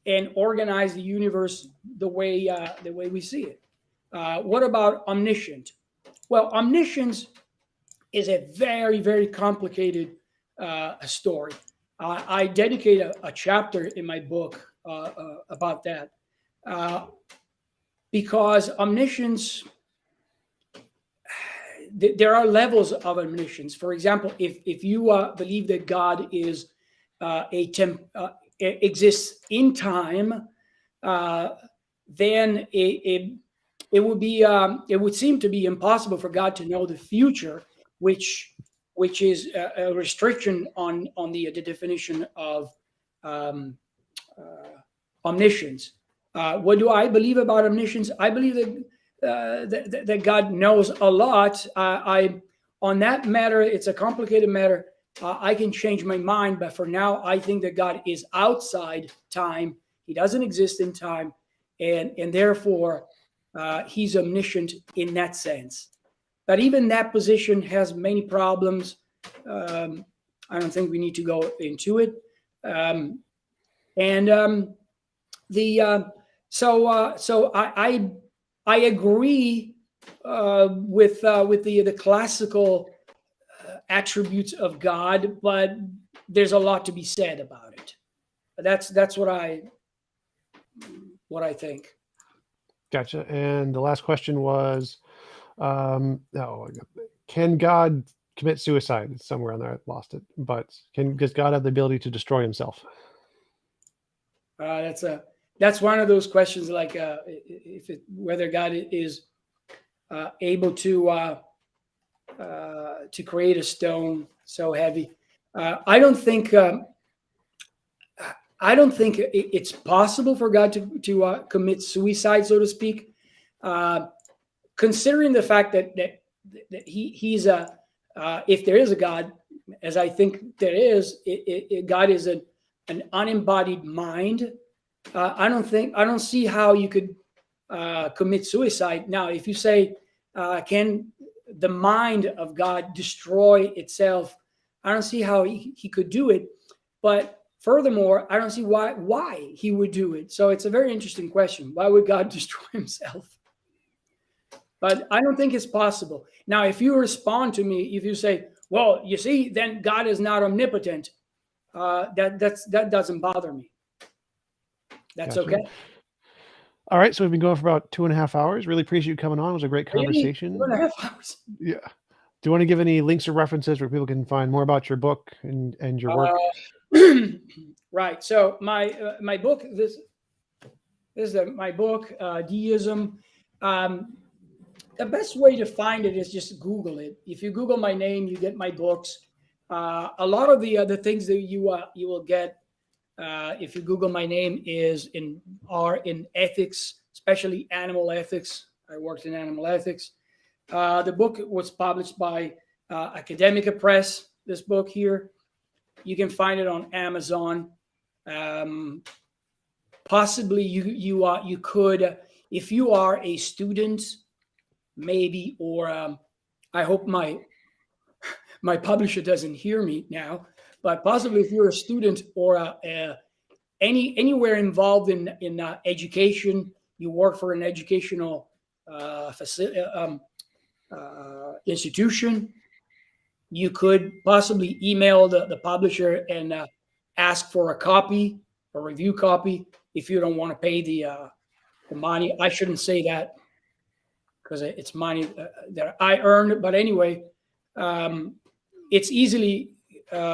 and organize the universe the way we see it. What about omniscient? Well, omniscience is a very, very complicated story. I dedicate a chapter in my book about that because omniscience, there are levels of omniscience. For example, if you believe that God is exists in time, then it would seem to be impossible for God to know the future, which is a restriction on the definition of omniscience. What do I believe about omniscience? I believe that God knows a lot. On that matter, it's a complicated matter. I can change my mind, but for now, I think that God is outside time. He doesn't exist in time, and therefore, he's omniscient in that sense. But even that position has many problems. I don't think we need to go into it. And so I agree with the classical attributes of God, but there's a lot to be said about it. That's what I think. Gotcha. And the last question was, can God commit suicide? It's somewhere on there. I lost it. But does God have the ability to destroy himself? That's one of those questions, like whether God is able to create a stone so heavy. I don't think it's possible for God to commit suicide, so to speak. Considering the fact that he's if there is a God, as I think there is, God is an unembodied mind. I don't see how you could commit suicide. Now, if you say, can the mind of God destroy itself? I don't see how he could do it. But furthermore, I don't see why he would do it. So it's a very interesting question. Why would God destroy himself? But I don't think it's possible. Now, if you respond to me, if you say, well, you see, then God is not omnipotent, that doesn't bother me. That's Gotcha. okay. All right. So we've been going for about 2.5 hours. Really appreciate you coming on. It was a great Really? conversation. 2.5 hours. Yeah. Do you want to give any links or references where people can find more about your book and your work? Right. So my book, this is my book, Deism. The best way to find it is just Google it. If you Google my name, you get my books. A lot of the things that you will get if you Google my name are in ethics, especially animal ethics. I worked in animal ethics. The book was published by Academica Press. This book here, you can find it on Amazon. Possibly you could, if you are a student, maybe, or I hope my publisher doesn't hear me now, but possibly if you're a student or anywhere involved in education, you work for an educational institution, you could possibly email the publisher and ask for a review copy, if you don't want to pay the money. I shouldn't say that because it's money that I earned. But anyway, it's easily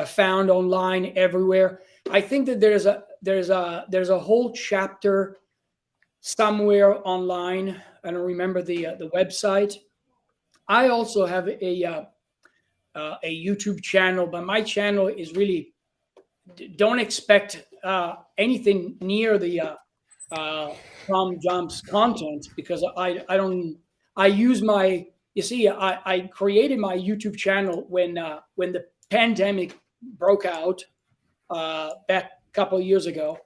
found online everywhere. I think that there's a whole chapter somewhere online. I don't remember the website. I also have a YouTube channel, but my channel is really, don't expect anything near the TJump's content, because I use my, you see, I created my YouTube channel when the pandemic broke out back a couple of years ago,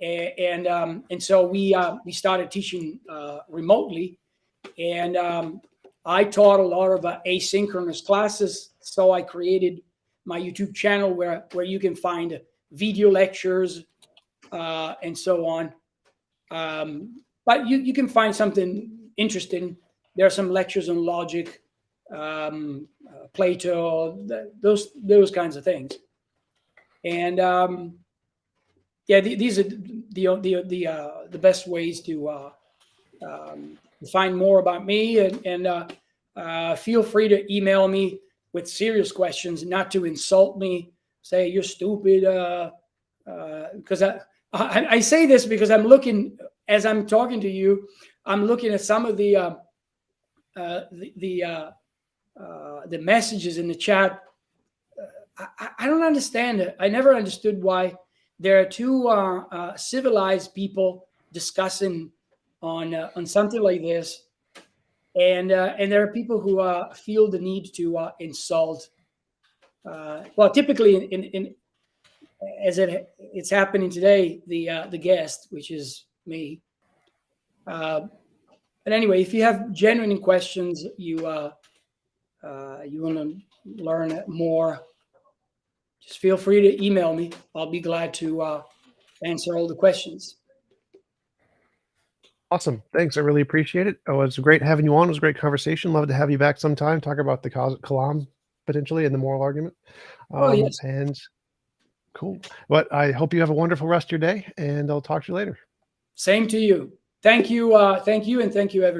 and so we started teaching remotely, and I taught a lot of asynchronous classes. So I created my YouTube channel where you can find video lectures and so on. But you can find something interesting. There are some lectures on logic, Plato, those kinds of things. And yeah, these are the best ways to find more about me. And feel free to email me with serious questions, not to insult me, say you're stupid. Because I say this because I'm looking, as I'm talking to you, I'm looking at some of the messages in the chat. I don't understand it. I never understood why there are two civilized people discussing on something like this, and there are people who feel the need to insult well, typically in as it's happening today, the guest, which is me. But anyway, if you have genuine questions, you want to learn more, just feel free to email me. I'll be glad to answer all the questions. Awesome. Thanks. I really appreciate it. Oh, it's great having you on. It was a great conversation. Love to have you back sometime. Talk about the Kalam potentially and the moral argument. Oh, yes. And cool. But I hope you have a wonderful rest of your day, and I'll talk to you later. Same to you. Thank you. Thank you. And thank you, everybody.